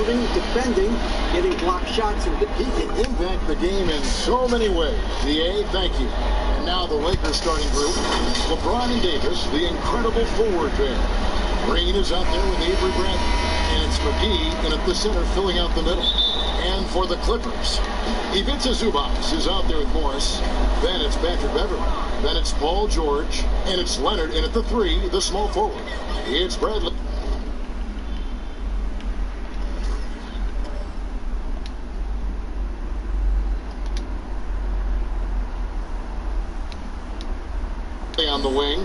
rebounding, defending, getting block shots, and he can impact the game in so many ways. DA, thank you. And now the Lakers starting group. LeBron and Davis, the incredible forward pair. Green is out there with Avery Bradley. And it's McGee in at the center filling out the middle. And for the Clippers, Ivica Zubac is out there with Morris. Then it's Patrick Beverley. Then it's Paul George. And it's Leonard in at the 3, the small forward. It's Bradley. On the wing.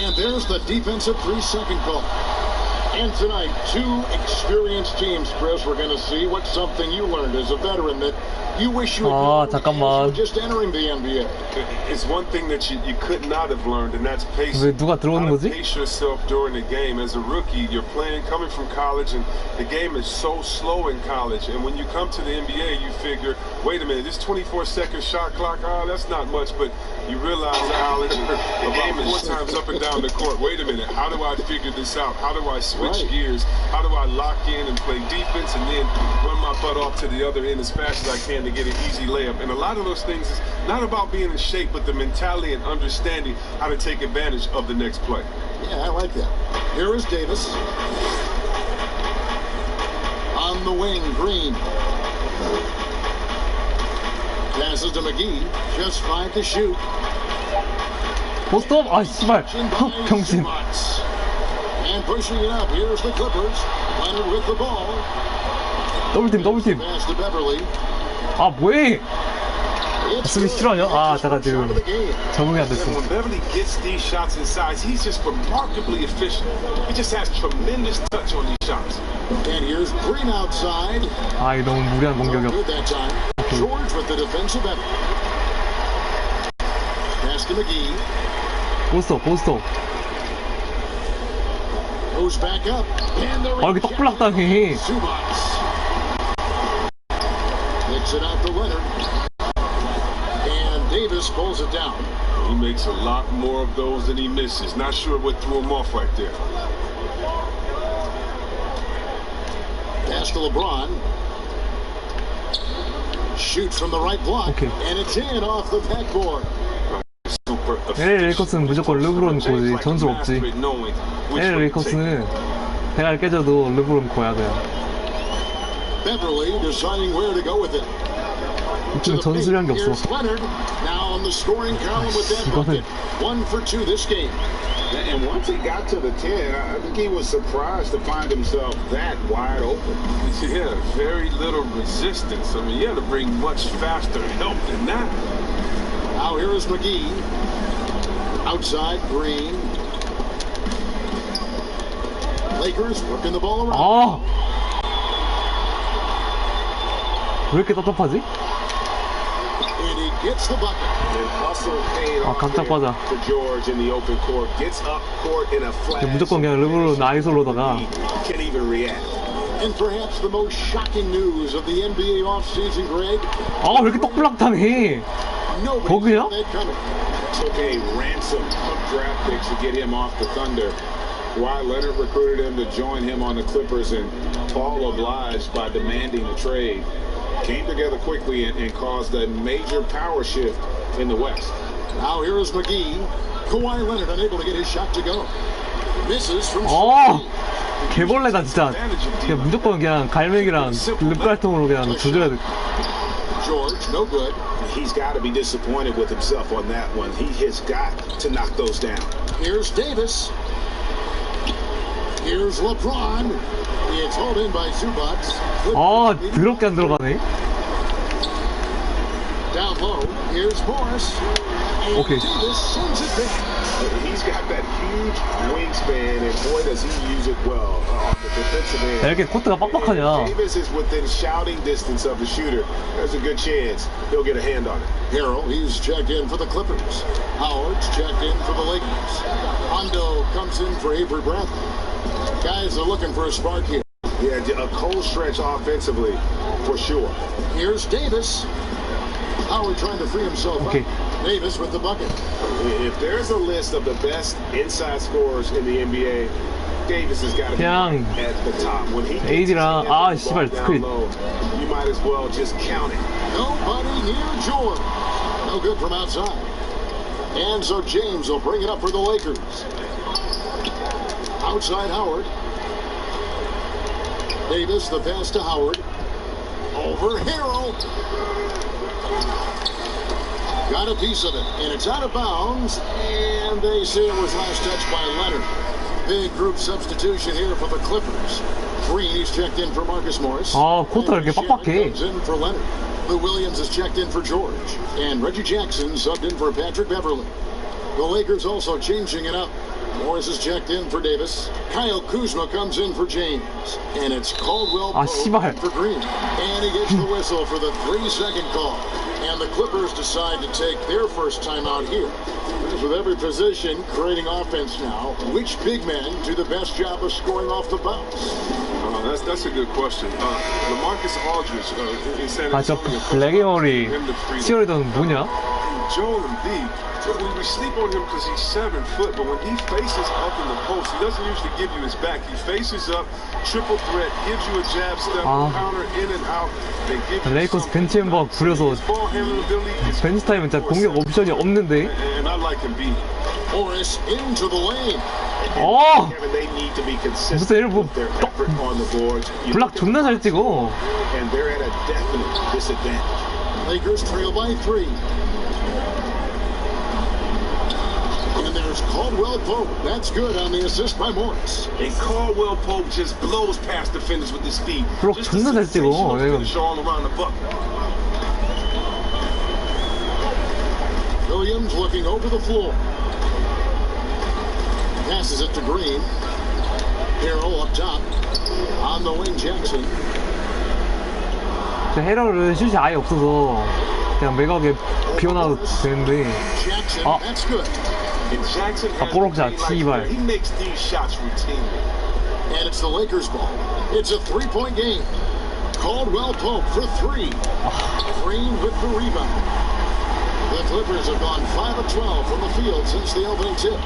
And there's the defensive 3-second call. And tonight, 2 experienced teams, Chris. We're going to see what's something you learned as a veteran that you wish you had known just entering the NBA. It's one thing that you could not have learned, and that's patience. 왜 누가 들어오는 How to 거지? pace yourself during the game. As a rookie, you're playing, coming from college, and the game is so slow in college. And when you come to the NBA, you figure, wait a minute, this 24-second shot clock, that's not much, but you realize college, the game is 4 times up and down the court. Wait a minute, how do I figure this out? How do I switch gears? How do I lock in and play defense and then run my butt off to the other end as fast as I can to get an easy layup? And a lot of those things is not about being in shape, but the mentality and understanding how to take advantage of the next play. Yeah, I like that. Here is Davis. On the wing, Green. Passes to McGee. Just 5 to shoot. 포스트업? 아 씨발 병신. And pushing it up. Here's the Clippers. Leonard with the ball. 더블팀 더블팀. Pass to Beverly. 아 뭐해? 수비 싫어하냐? 아 잠깐 지금 적응이 안 됐어. When Beverly gets these shots inside, he's just remarkably efficient. He just has tremendous touch on these shots. And here's Green outside. 아 이거 너무 무리한 공격이었어. Good that time. George with the defensive effort. Pass to McGee. 포스터. Goes back up. And the 아 이렇게 떡블락 당해. Zubac. Picks it out to Leonard. And Davis pulls it down. He makes a lot more of those than he misses. Not sure what threw him off right there. Pass to LeBron. Shoots from the right block. Okay. And it's in off the backboard. LA 레이커스는 무조건 르브론 고지. 전술 없지. LA 레이커스는 대가리 깨져도 르브론 고야 그냥. Beverly deciding where to go with it. 이쪽은 전술이란 게 없어. Now on the scoring column with that bucket. 1 for 2 this game. And once he got to the 10, I think he was surprised to find himself that wide open. Yeah, very little resistance. I mean, you had to bring much faster help than that. Now here is McGee. Outside, Green. Lakers working the ball around. 아! 왜 이렇게 답답하지? And he gets the bucket. 아 각자 빠져. George in the open court gets up court in a flash. 무조건 그냥 르브론 아이솔로다가. Can't even react. And perhaps the most shocking news of the NBA offseason, Greg. 아 왜 이렇게 떡블락 당해? 버그야? Took a ransom of draft picks to get him off the Thunder. Kawhi Leonard recruited him to join him on the Clippers, and Paul obliged by demanding the trade. Came together quickly and caused a major power shift in the West. Now here is McGee. Kawhi Leonard unable to get his shot to go. Misses from. 개벌레다 진짜. 그냥 무조건 그냥 갈매기랑 립갈통으로 그냥 조져야 돼. George, no good. He's got to be disappointed with himself on that one. He has got to knock those down. Here's Davis. Here's LeBron. It's hauled in by Zubac. 아, 더럽게 안 들어가네. Down low. Here's Morris. Okay. Davis sends it back. He's got that huge wingspan, and boy, does he use it well on the defensive end. 야, 이렇게 코트가 빡빡하냐? Davis is within shouting distance of the shooter. There's a good chance he'll get a hand on it. Harrell, he's checked in for the Clippers. Howard's checked in for the Lakers. Hondo comes in for Avery Bradley. Guys are looking for a spark here. Yeah, a cold stretch offensively, for sure. Here's Davis. Howard trying to free himself Okay. up. Davis with the bucket. If there's a list of the best inside scorers in the NBA, Davis has got to be 그냥 at the top. When he AD랑 아 씨발 스크린. you might as well just count it. Nobody near Jordan. No good from outside. And so James will bring it up for the Lakers. Outside Howard. Davis, the pass to Howard. Over Harrell. Got a piece of it, and it's out of bounds, and they say it was last touched by Leonard. Big group substitution here for the Clippers. Green is checked in for Marcus Morris. 아 코트가 이렇게 빡빡해. Comes in for Leonard. Lou Williams is checked in for George, and Reggie Jackson subbed in for Patrick Beverly. The Lakers also changing it up. Morris is checked in for Davis. Kyle Kuzma comes in for James. And it's Caldwell 아, Pope 씨발. for Green. And he gets the whistle for the 3-second call. And the Clippers decide to take their first time out here. With every position creating offense now, which big men do the best job of scoring off the bounce? That's a good question. LaMarcus Aldridge in San 아 저 Antonio. 블랙 머리 him to free. 치어리던 뭐냐? Joel Embiid, we sleep on him because he's 7 foot, but when he faces up in the post, he doesn't usually give you his back. He faces up, triple threat, gives you a jab step, counter, in and out, and gives you 레이커스 벤치 멤버 구려서 his ball handling ability is 벤치 타임은 진짜 공격 옵션이 없는데. and I like Embiid. Morris into the lane. 어! Kevin, they need to be consistent 무슨 이런 뭐 with their effort on the boards. You 블락 look at 존나 잘 찍어. and they're at a definite disadvantage. Lakers trail by 3. And there's Caldwell Pope. That's good on the assist by Morris. And Caldwell Pope just blows past defenders with his speed. 블록 Just 존나 잘 a 찍어. sensational 이건 finisher all around the bucket. Williams looking over the floor. Passes it to Green. Harrell up top. On the wing, Jackson. 저 헤럴은 슛이 아예 없어서 그냥 매각에 비워놔도 되는데. Jackson, 아. that's good. And Jackson has 뽀록자, to be like 씨발. that. He makes these shots routinely. And it's the Lakers ball. It's a 3-point game. Caldwell Pope for 3. Green with the rebound. The Clippers have gone 5 of 12 from the field since the opening tip.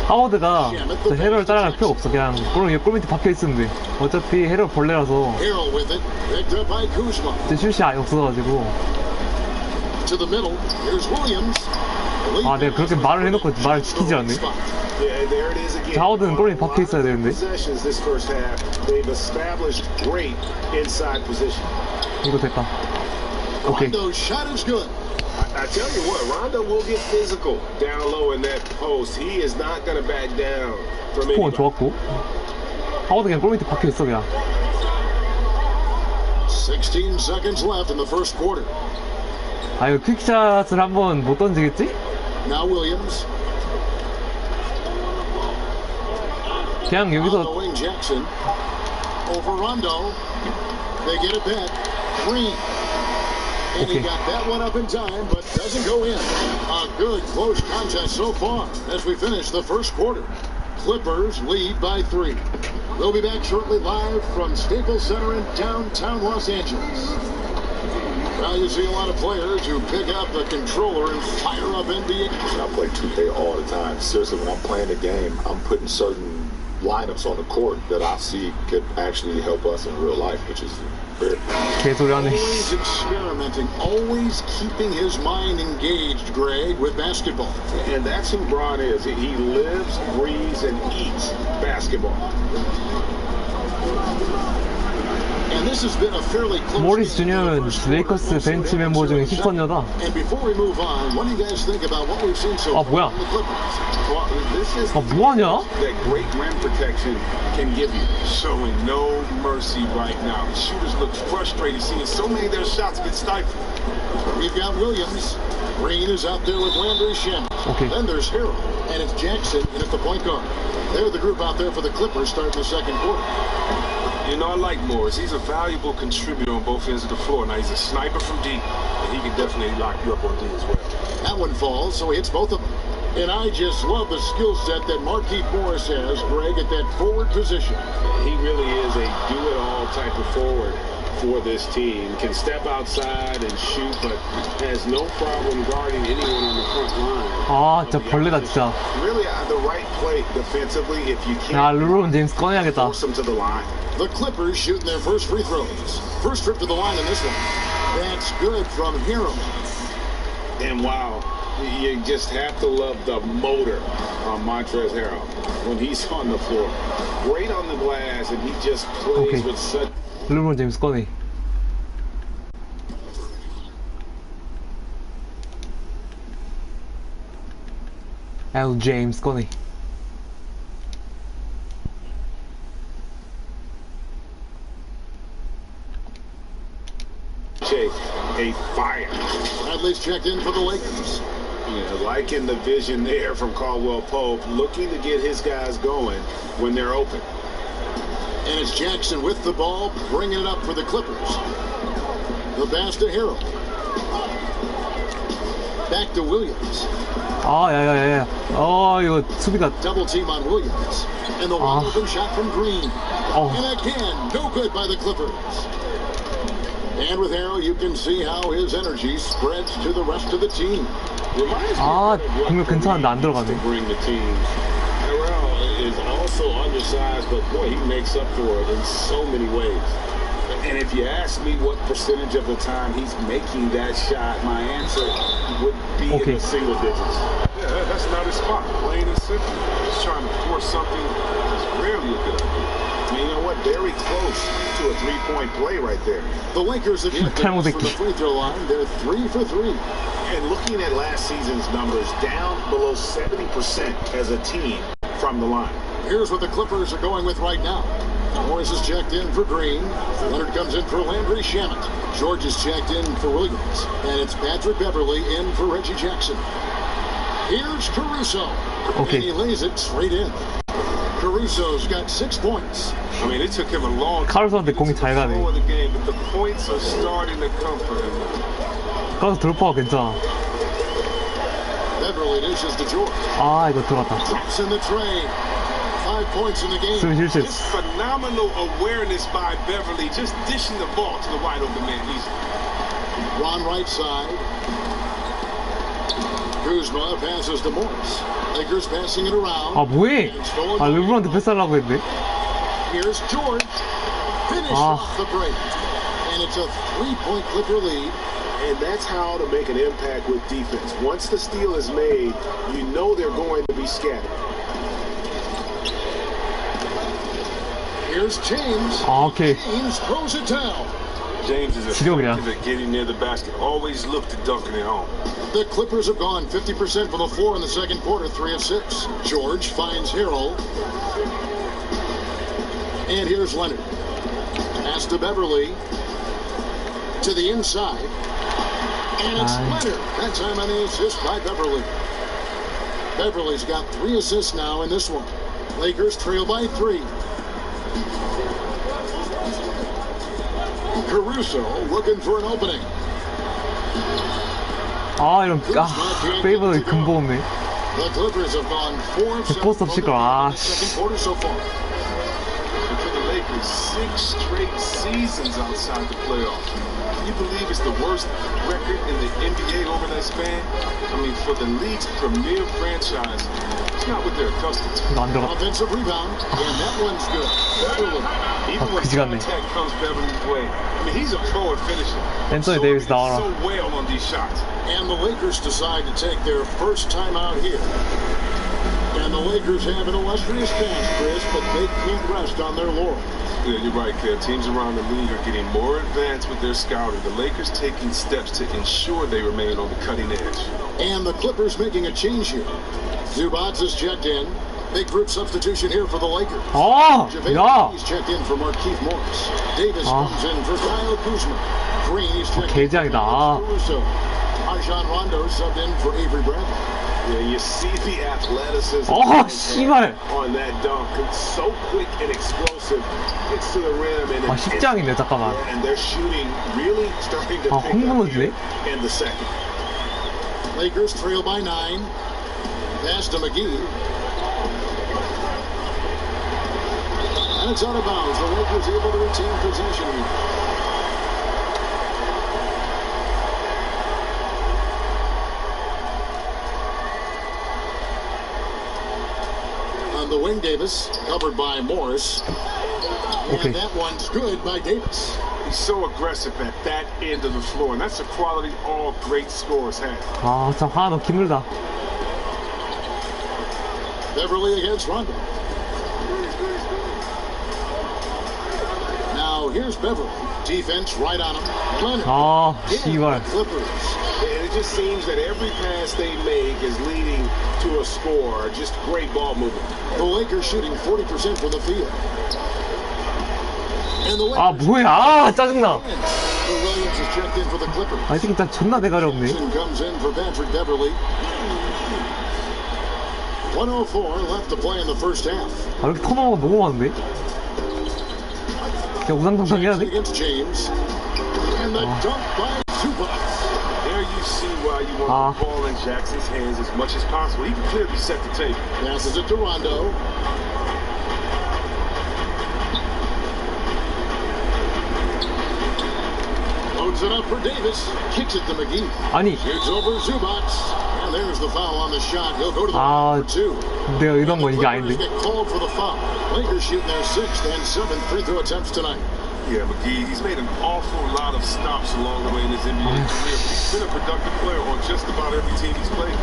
하워드가 저 헤럴 따라갈 필요 없어. 그냥 골 밑에 박혀 있으면 돼. 어차피 헤럴 벌레라서 Harrell with it. Picked up by Kuzma. 제 슛이 아예 없어가지고. To the middle. Here's Williams. 아 내가 그렇게 말을 해놓고 말을 지키지 않네. Yeah, there it is again. 하워드는 골 밑에 박혀 있어야 되는데. Possessions this first half, they've established great inside position. 이거 됐다. 오케이. Rondo's shot is good. I tell you what, Rondo will get physical down low in that post. He is not going to back down from 스포는 anybody. 좋았고. 하워드 그냥 골 밑에 박혀 있어 그냥. 16 seconds left in the first quarter. 아 이거 퀵샷을 한번 못 던지겠지? Now Williams. 그냥 On the 여기서 wing, Jackson. Over Rondo. They get it back. Green. And he Okay. got that one up in time, but doesn't go in. A good close contest so far as we finish the first quarter. Clippers lead by 3. We'll be back shortly live from Staples Center in downtown Los Angeles. Now you see a lot of players who pick up the controller and fire up NBA. I play 2K all the time. Seriously, when I'm playing the game, I'm putting certain lineups on the court that I see could actually help us in real life, which is very... 개소리 하네. Always experimenting, always keeping his mind engaged, Greg, with basketball. And that's who Bron is. He lives, breathes, and eats basketball. And this has been a fairly close 모리스 game in the 주니어는 first quarter. 레이커스 Most 벤치 of the 멤버 중에 answers are 힙선녀다. And before we move on, what do you guys think about what we've seen so 아, far 뭐야? from the Clippers? Well, this is 아 뭐하냐? that great rim protection can give you. Showing no mercy right now. The shooters look frustrated, seeing so many of their shots get stifled. We've got Williams. Green is out there with Landry Shamet. Okay. Then there's Harrell, and it's Jackson, and it's the point guard. They're the group out there for the Clippers starting the second quarter. You know, I like Morris. He's a valuable contributor on both ends of the floor. Now, he's a sniper from deep, and he can definitely lock you up on D as well. That one falls, so he hits both of them. And I just love the skill set that Markieff Morris has, Greg, at that forward position. He really is a do-it-all type of forward for this team. Can step outside and shoot, but has no problem guarding anyone on the front line. 아, 진짜 벌레다, 진짜. Really the right play defensively if you 야, can't 르브론 제임스 꺼내야겠다. force them to the line. The Clippers shooting their first free throws. First trip to the line in this one. That's good from Hiram. And wow, you just have to love the motor on Montrezl Harrell when he's on the floor. Great on the glass, and he just plays Okay. with such... 르브론 제임스 꺼내. L 제임스 꺼내. a fire. Bradley's checked in for the Lakers. Yeah, liking the vision there from Caldwell Pope, looking to get his guys going when they're open. And it's Jackson with the ball, bringing it up for the Clippers. The pass to Harrell. Back to Williams. 아, 야. 이거 수비가. Double team on Williams. And the wide open shot from Green. And again, no good by the Clippers. And with Harrell, you can see how his energy spreads to the rest of the team. 아, 공격 괜찮은데 안 들어가네. Bring the team. Harrell is also undersized, but boy, he makes up for it in so many ways. And if you ask me what percentage of the time he's making that shot, my answer would be in the single digits. Yeah, that's not his spot. Plain and simple. He's trying to force something that's rarely a good idea. And you know what? Very close to a three-point play right there. The Lakers have hit from the free throw line. They're 3 for 3. And looking at last season's numbers, down below 70% as a team from the line. Here's what the Clippers are going with right now. Morris is checked in for Green. Leonard comes in for Landry Shamet. George is checked in for Williams. And it's Patrick Beverley in for Reggie Jackson. Here's Caruso. And he lays it straight in. Caruso's got 6 points. I mean, it took him a long time. 카루소한테 공이 잘 가네. The game, but the points are starting to come for him. 카루소 돌파가 괜찮아. Beverley dishes to George. 아, 이거 들어갔다. Drops in the tray. 5 points in the game. Just phenomenal awareness by Beverley, just dishing the ball to the wide open man easily. Ron right side. Kuzma passes to Morris. Lakers passing it around. 아, 뭐해? 아, 르브론한테 패스하려고 했네. Here's George. Finished off the break. And it's a 3-point Clipper lead. And that's how to make an impact with defense. Once the steal is made, you know they're going to be scattered. Here's James. James throws it down. James is effective at getting near the basket. Always look to dunking it home. The Clippers have gone 50% from the floor in the second quarter, 3 of 6. George finds Harrell. And here's Leonard. Pass to Beverley. To the inside. And it's Leonard. That time on the assist by Beverley. Beverley's got 3 assists now in this one. Lakers trail by 3. Caruso looking for an opening. 아, 이런, 페이버를 근본 없네. The Clippers have gone 4 of 7 포스트 없을 걸, 아, in the second quarter so far. And for the Lakers, 6 straight seasons outside the playoffs. Can you believe it's the worst record in the NBA over that span? I mean, for the league's premier franchise, it's not what they're accustomed to. 이거 안 들어가. Offensive rebound, and that one's good. Even when contact comes Beverly's way, I mean, he's a pro at finishing. 앤서니 데이비스 나와라. So well on these shots. And the Lakers decide to take their first time out here. And the Lakers have an illustrious past, Chris, but they can't rest on their laurels. Yeah, you're right, Kev. Teams around the league are getting more advanced with their scouting. The Lakers taking steps to ensure they remain on the cutting edge. And the Clippers making a change here. Zubac is checked in. Big group substitution here for the Lakers. 아, 야. He's checked in for Markieff Morris. Davis comes in for Kyle Kuzma. Green is checked in for Caruso. Rajon Rondo subbed in for Avery Bradley. Yeah, you see the athleticism on that dunk. It's so quick and explosive. Gets to the rim and 십장인데 잠깐만. And they're shooting really starting to pick up here in the second. Lakers trail by 9. Pass to McGee. And it's out of bounds. The Lakers able to retain possession here. On the wing, Davis, covered by Morris. Okay. And that one's good by Davis. He's so aggressive at that end of the floor, and that's a quality all great scorers have. 아, 참 하나 넣기 힘들다. Beverly against Rondo. Now here's Beverly. Defense right on him. Leonard. 아, Again, 씨발. Clippers. And it just seems that every pass they make is leading to a score. Just great ball movement. The Lakers shooting 40% from the field. And the 아, Lakers. 뭐야. 아, 짜증나. The Williams is checked in for the Clippers. 아, 이 새끼 일단 존나 대가리 없네. Comes in for Patrick Beverly. 104 left to play in the first half. 아, 이렇게 턴오버가 너무 많은데? 그냥 우상탕탕 해야 돼? Against James. And the dunk by Zubac. There you see why you want the ball in Jackson's hands as much as possible. He can clearly set the table. Passes it to Rondo. Loads it up for Davis. Kicks it to McGee. 아니, Shoots over Zubac. And there's the foul on the shot. He'll go to the 아, for two. 내가 의도한 건 이게 아닌데. Get called for the foul. Lakers shooting their 6th and 7th free throw attempts tonight. Yeah, McGee, he's made an awful lot of stops along the way in his NBA career. He's been a productive player on just about every team he's played.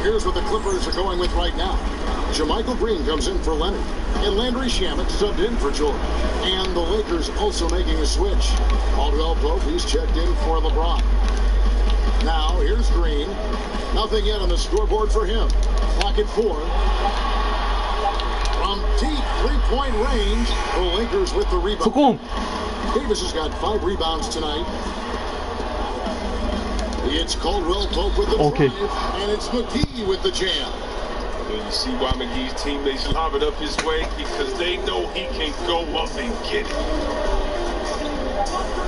Here's what the Clippers are going with right now. JaMychal Green comes in for Leonard. And Landry Shamet subbed in for Jordan. And the Lakers also making a switch. Caldwell Pope, he's checked in for LeBron. Now, here's Green. Nothing yet on the scoreboard for him. Clock at 4. From deep three-point range, the Lakers with the rebound. 속공! Davis has got 5 rebounds tonight. It's Caldwell Pope with the Okay. drive, and it's McGee with the jam. And you see why McGee's teammates lob it up his way, because they know he can go up and get it.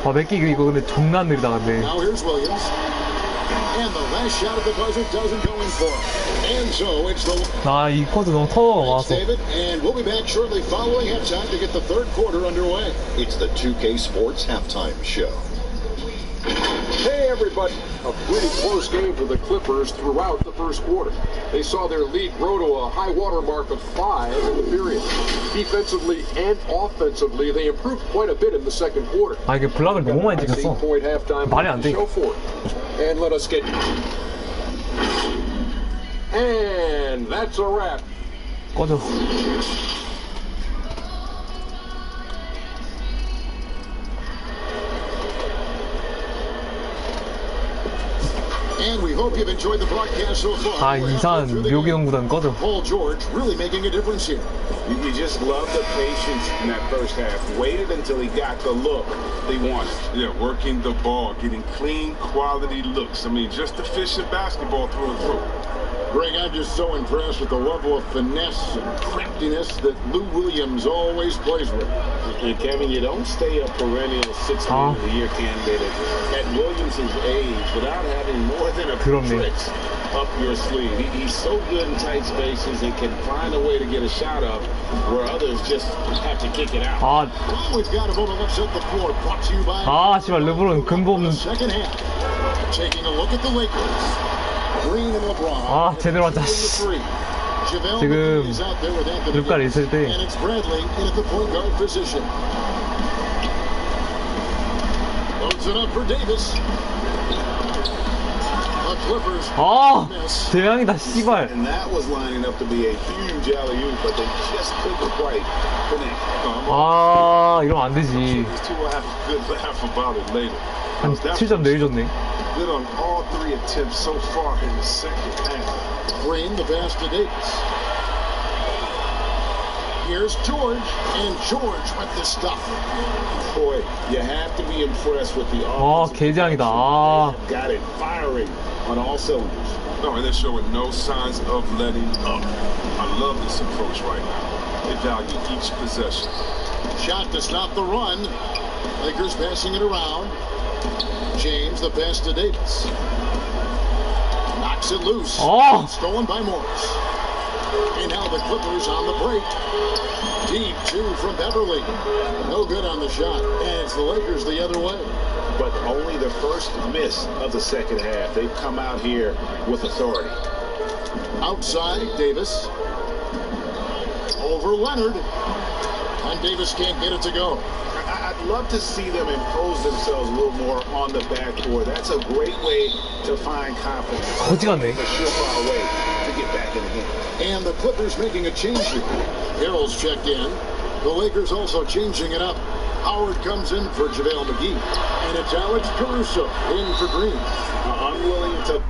아, 맥기 이거 근데 존나 느리다, 근데. Now here's Williams. And the last shot at the buzzer doesn't go in for him. And so it's the... 아, 이 쿼터 너무 턴오버가 Thanks, 많았어. David. And we'll be back shortly following halftime to get the third quarter underway. It's the 2K Sports Halftime Show. Hey everybody! A pretty close game for the Clippers throughout the first quarter. They saw their lead grow to a high water mark of 5 in the period. Defensively and offensively, they improved quite a bit in the second quarter. 아, 이게 블락을 너무 많이 찍혔어. 16-point halftime 말이 안 돼. show for it. And let us get... And that's a wrap. 꺼져. And we hope you've enjoyed the broadcast so far. 아, 이상한 묘기농구단 꺼져. Paul George really making a difference here. You just love the patience in that first half. Waited until he got the look he wanted. Yeah, working the ball, getting clean, quality looks. I mean, just efficient basketball through and through. Greg, I'm just so impressed with the level of finesse and craftiness that Lou Williams always plays with. And Kevin, you don't stay a perennial 6th man of the year candidate at Williamson's age without having more than a few tricks up your sleeve. He's so good in tight spaces and can find a way to get a shot up where others just have to kick it out. 아, Well, we've got a moment left at the floor. Brought to you by 아, 씨발, 르브론 근본 없는. second half. Taking a look at the Lakers. Green and LeBron. 아, 제대로 하자. 지금 르브론 있을 때 And it's Bradley in at the point guard position. Loads it up for Davis. The Clippers. 아, 대양이다, 씨발. And that was lining up to be a huge alley-oop, but they just couldn't quite connect. 아, 이러면 안 되지. These two will have a good laugh about it later. 한 7점 내주셨네. Good on all 3 attempts so far in the second half. Green, the pass to Davis. Here's George, and George with the stuff. Boy, you have to be impressed with the 아, offense. 개재앙이다. 아, Got it firing on all cylinders. No, and they're showing no signs of letting up. I love this approach right now. They value each possession. Shot to stop the run. Lakers passing it around. James, the pass to Davis. Knocks it loose. Oh. Stolen by Morris. And now the Clippers on the break. Deep two from Beverly. No good on the shot. And it's the Lakers the other way. But only the first miss of the second half. They've come out here with authority. Outside, Davis. Over Leonard. And Davis can't get it to go. I'd love to see them impose themselves a little more on the backboard. That's a great way to find confidence. 거지 같네. It's a surefire way to get back in the game. And the Clippers making a change here. Harrell's checked in. The Lakers also changing it up. Howard comes in for JaVale McGee. And it's Alex Caruso in for Green. I'm willing to...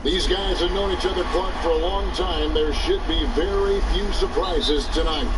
These guys have known each other, Clark, for a long time. There should be very few surprises tonight.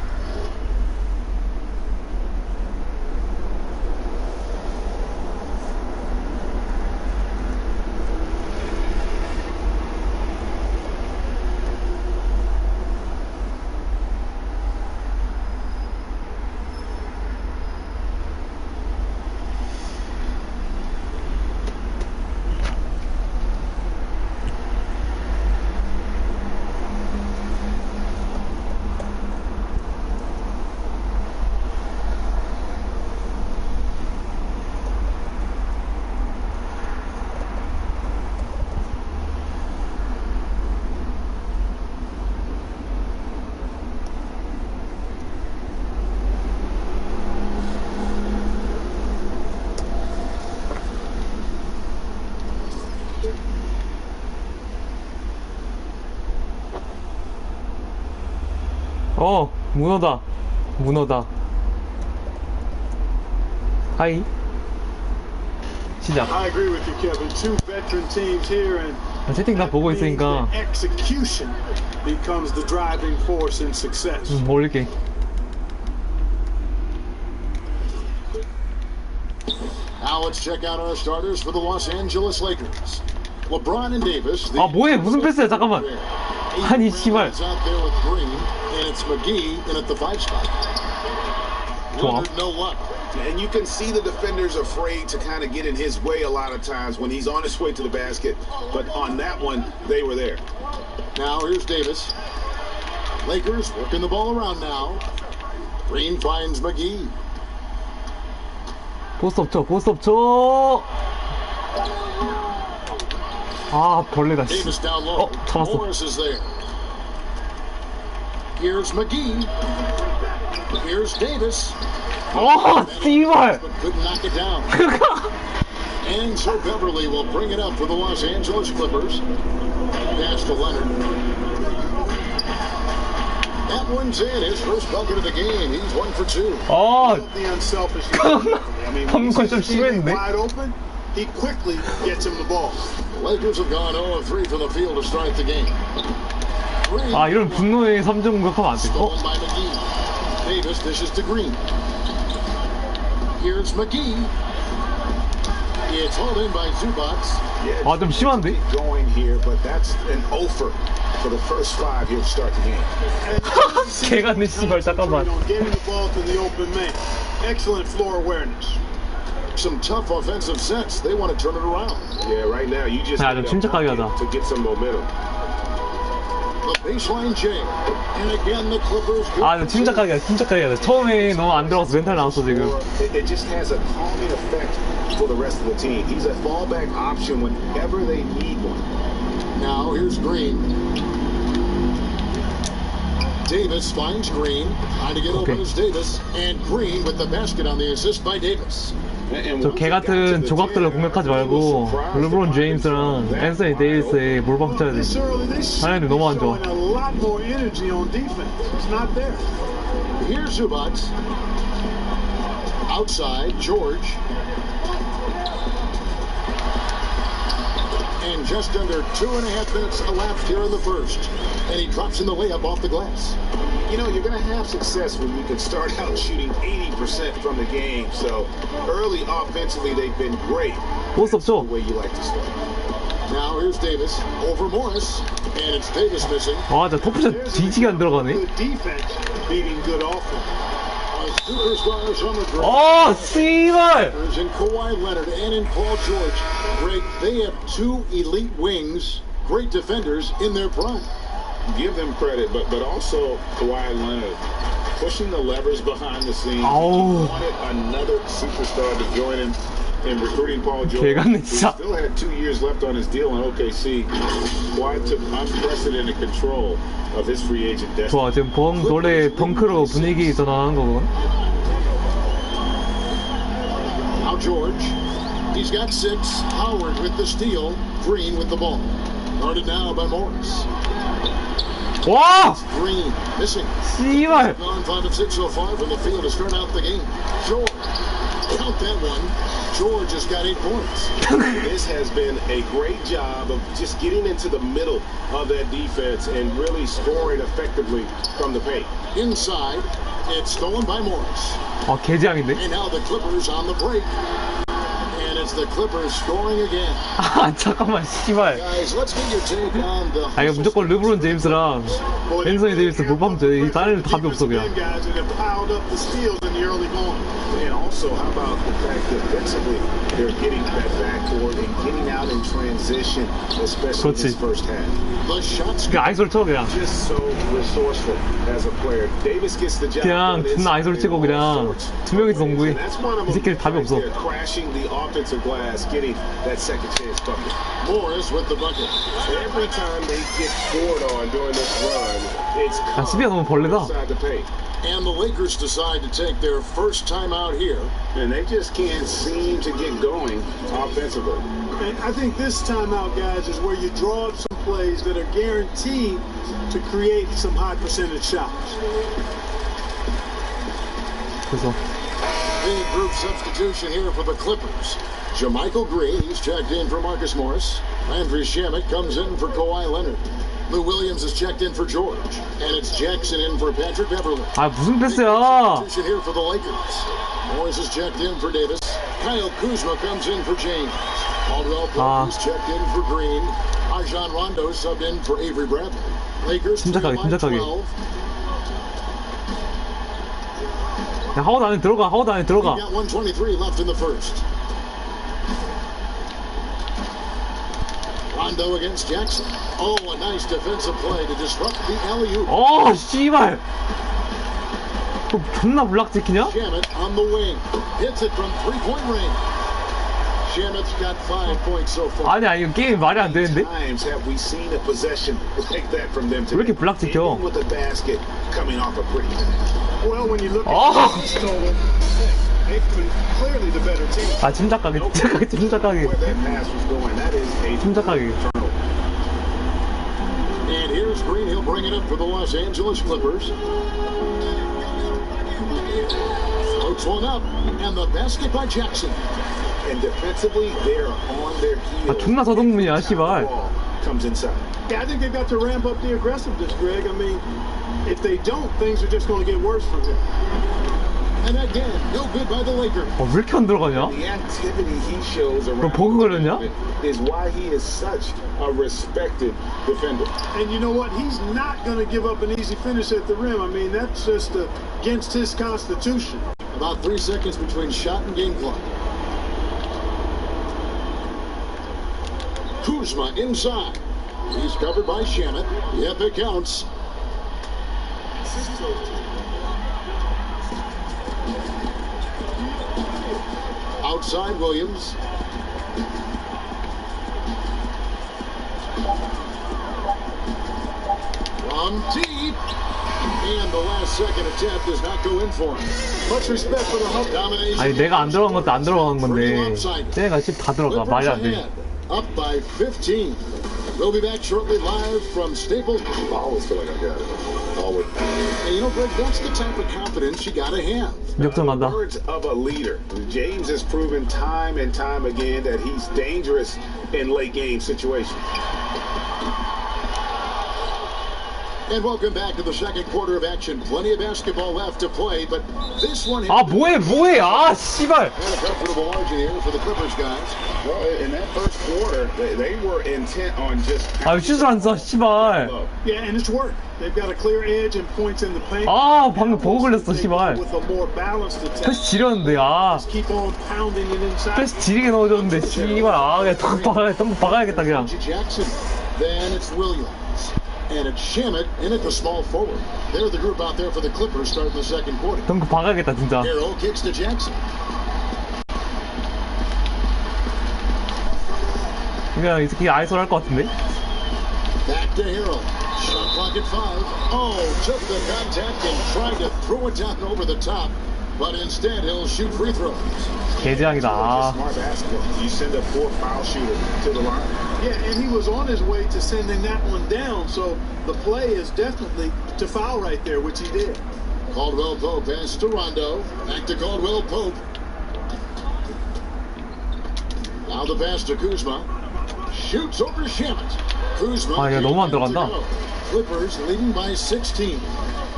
문어다. 문어다. 하이. 시작. I agree with you, Kevin. Two veteran teams here, and 채팅 다 보고 있으니까 execution becomes the driving force in success. 올릴게. Now let's check out our starters for the Los Angeles Lakers. LeBron and Davis. 아 뭐해? 무슨 패스야? 잠깐만. 아니 씨발. Out there with Green, and it's McGee in at the 5 spot. 좋아. No luck. And you can see the defenders afraid to kind of get in his way a lot of times when he's on his way to the basket. But on that one, they were there. Now here's Davis. Lakers working the ball around now. Green finds McGee. 포스트 업 쳐. 포스트 업 쳐. 아 벌레다. Davis down low. 잡았어. Morris is there. Here's McGee. Here's Davis. 씨발. But couldn't knock it down. And so Beverly will bring it up for the Los Angeles Clippers. Pass to Leonard. That one's in. His first bucket of the game. He's 1 for 2. The unselfish. I mean, when he's wide open, he quickly gets him the ball. The Lakers have gone 0-3 from the field to start the game. 아 이런 분노의 3점 공격하면 안 돼. Stolen by McGee. Davis dishes to Green. Here's McGee. It's hauled in by Zubac. 아 좀 심한데? Going here, but that's an offer for the first 5 here to start the game. 개같네 씨발 잠깐만. Getting the ball to the open man. Excellent floor awareness. Some tough offensive sets. They want to turn it around. Yeah, right now you just 야, 좀 침착하게 하자. to get some momentum. The baseline jam. And again the Clippers. 아, 침착하게 하자. 침착하게 하자. 처음에 너무 안 들어가서 멘탈 나왔어 지금. It just has a calming effect for the rest of the team. He's a fallback option whenever they need one. Now here's Green. Davis finds Green. Trying to get open is Davis. And Green with the basket on the assist by Davis. 저 개같은 조각들을 공격하지 말고 르브론 제임스랑 앤서니 데이비스의 몰빵 쳐야 돼. 하나님 너무 안 좋아. Here's Zubac. Outside, George. And just under 2.5 minutes elapsed here in the first. And he drops in the layup off the glass. You know, you're going to have success when you can start out shooting 80% from the game. So early offensively, they've been great. 포스트 업 쳐. The way you like to start. Now here's Davis over Morris. And it's Davis missing. 아, 나 터프샷 뒤지게 안 들어가네. Good defense beating good offense. Superstars on the ground. 어, 씨발! In Kawhi Leonard and in Paul George. Greg, they have two elite wings, great defenders in their prime. Give them credit, but also Kawhi Leonard pushing the levers behind the scenes. Oh. He wanted another superstar to join him in recruiting Paul George. 개같네, He 진짜. still had 2 years left on his deal in OKC. Kawhi took unprecedented control of his free agent destiny. 좋아, 지금 원래 덩크로 분위기 전환한 거거든. Now George, he's got 6. Howard with the steal. Green with the ball. Guarded now by Morris. 와! Green missing. 씨발! Gone 5 of 6 so far from the field to start out the game. George, count that one. George has got 8 points. This has been a great job of just getting into the middle of that defense and really scoring effectively from the paint. Inside, it's stolen by Morris. 아, 개지향인데? And now the Clippers on the break. And it's the Clippers scoring again. 아, 잠깐만, 씨발. Guys, let's get your take on the. 아, 이거 무조건 르브론 제임스랑 앤서니 데이비스 못 하면 돼. 이 다른 답이 없어, 그냥. Guys that have piled up the steals in the early going. And also, how about the fact that defensively they're getting that backcourt and getting out in transition, especially in this first half. The shots. 그냥 아이솔 쳐, 그냥. Just so resourceful as a player. Davis gets the job 그냥 done. 존나 아이솔 치고 그냥 두 명이서 농구해. 이 새끼들 답이 없어. They're crashing the offensive glass, getting that second chance bucket. Morris with the bucket. Every time they get scored on during this run, it's 아, 수비가 너무 벌레다. inside the paint. And the Lakers decide to take their first time out here. And they just can't seem to get going offensively. And I think this timeout, guys, is where you draw up some plays that are guaranteed to create some high percentage shots. 그래서 Big group substitution here for the Clippers. Jermichael Green, he's checked in for Marcus Morris. Landry Shamet comes in for Kawhi Leonard. Lou Williams is checked in for George. And it's Jackson in for Patrick Beverly. 아, 무슨 패스야? Substitution here for the Lakers. Morris is checked in for Davis. Kyle Kuzma comes in for James. Caldwell Pope is checked in for Green. Rajon Rondo subbed in for Avery Bradley. Lakers 침착하게, 3 by 침착하게. 12. 야, 하워드 안에 들어가, 하워드 안에 들어가. Got 123 left in the first. Rondo against Jackson. Oh, a nice defensive play to disrupt the alley-oop. 어, 씨발. 또 존나 블락 찍히냐? Shamet on the wing. Hits it from three-point range. Shamet's got 5 points so far. 아니야, 이거 게임 말이 안 되는데? Times have we seen a possession like that from them 왜 이렇게 블락 찍혀? with the basket coming off a pretty. Well, when you look at Oh! the stolen, they've been clearly the better team. 아, 침착하게, 침착하게, 침착하게. Where that pass was going, that is a 침착하게. And here's Green. He'll bring it up for the Los Angeles Clippers. Floats one up. And the basket by Jackson. And defensively, they're on their heels. 아, 존나 서동문이야, 씨발. Comes inside. Yeah, I think they've got to ramp up the aggressiveness, Greg. I mean, if they don't, things are just going to get worse from here. And again, no good by the Lakers. 왜 이렇게 안 들어가냐? The activity he shows 너 around 버그 걸렸냐? is why he is such a respected defender. And you know what? He's not going to give up an easy finish at the rim. I mean, that's just against his constitution. About 3 seconds between shot and game clock. Kuzma inside. He's covered by Shamet. Yep, it counts. Outside Williams. From deep. And the last second attempt does not go in for him. Much respect for the Hulk domination. 아니, 내가 안 들어간 것도 안 들어간 건데 쟤네가 10 다 들어가. 말이 안 돼. Up by 15. We'll be back shortly live from Staples. I always feel like I got it. Always. And you know, Greg, that's the type of confidence you gotta have. 역전 간다. Words of a leader. James has proven time and time again that he's dangerous in late game situations. And welcome back to the second quarter of action. Plenty of basketball left to play, but this one... 아 뭐해 아 씨발. And a comfortable margin here for the Clippers guys. Well, in that first quarter, they were intent on just... 아 슛을 안 쏴 씨발. Yeah, and it's worked. They've got a clear edge and points in the paint. 아 방금 버그 걸렸어 씨발. With a more balanced attack. 패스 지렸는데 아. Just keep on pounding it inside. 패스 지리게 넣어줬는데 씨발 아 그냥 덩 박아야겠다 그냥. Jackson. Then it's Williams. And it's Shamet in at the small forward. They're the group out there for the Clippers starting the second quarter. 덩크 박아야겠다 진짜. Harrell kicks to Jackson. 그냥 이 새끼 아이솔 할 것 같은데? Back to Harrell. Shot clock at 5. Oh, took the contact and tried to throw it down over the top. But instead, he'll shoot free throws. 개재앙이다. 아. Smart basketball. You send a 4-foul shooter to the line. Yeah, and he was on his way to sending that one down, so the play is definitely to foul right there, which he did. Caldwell Pope pass to Rondo. Back to Caldwell Pope. Now the pass to Kuzma. Shoots over Shamet. Kuzma. 아, 이거 너무 안 들어간다. Clippers leading by 16.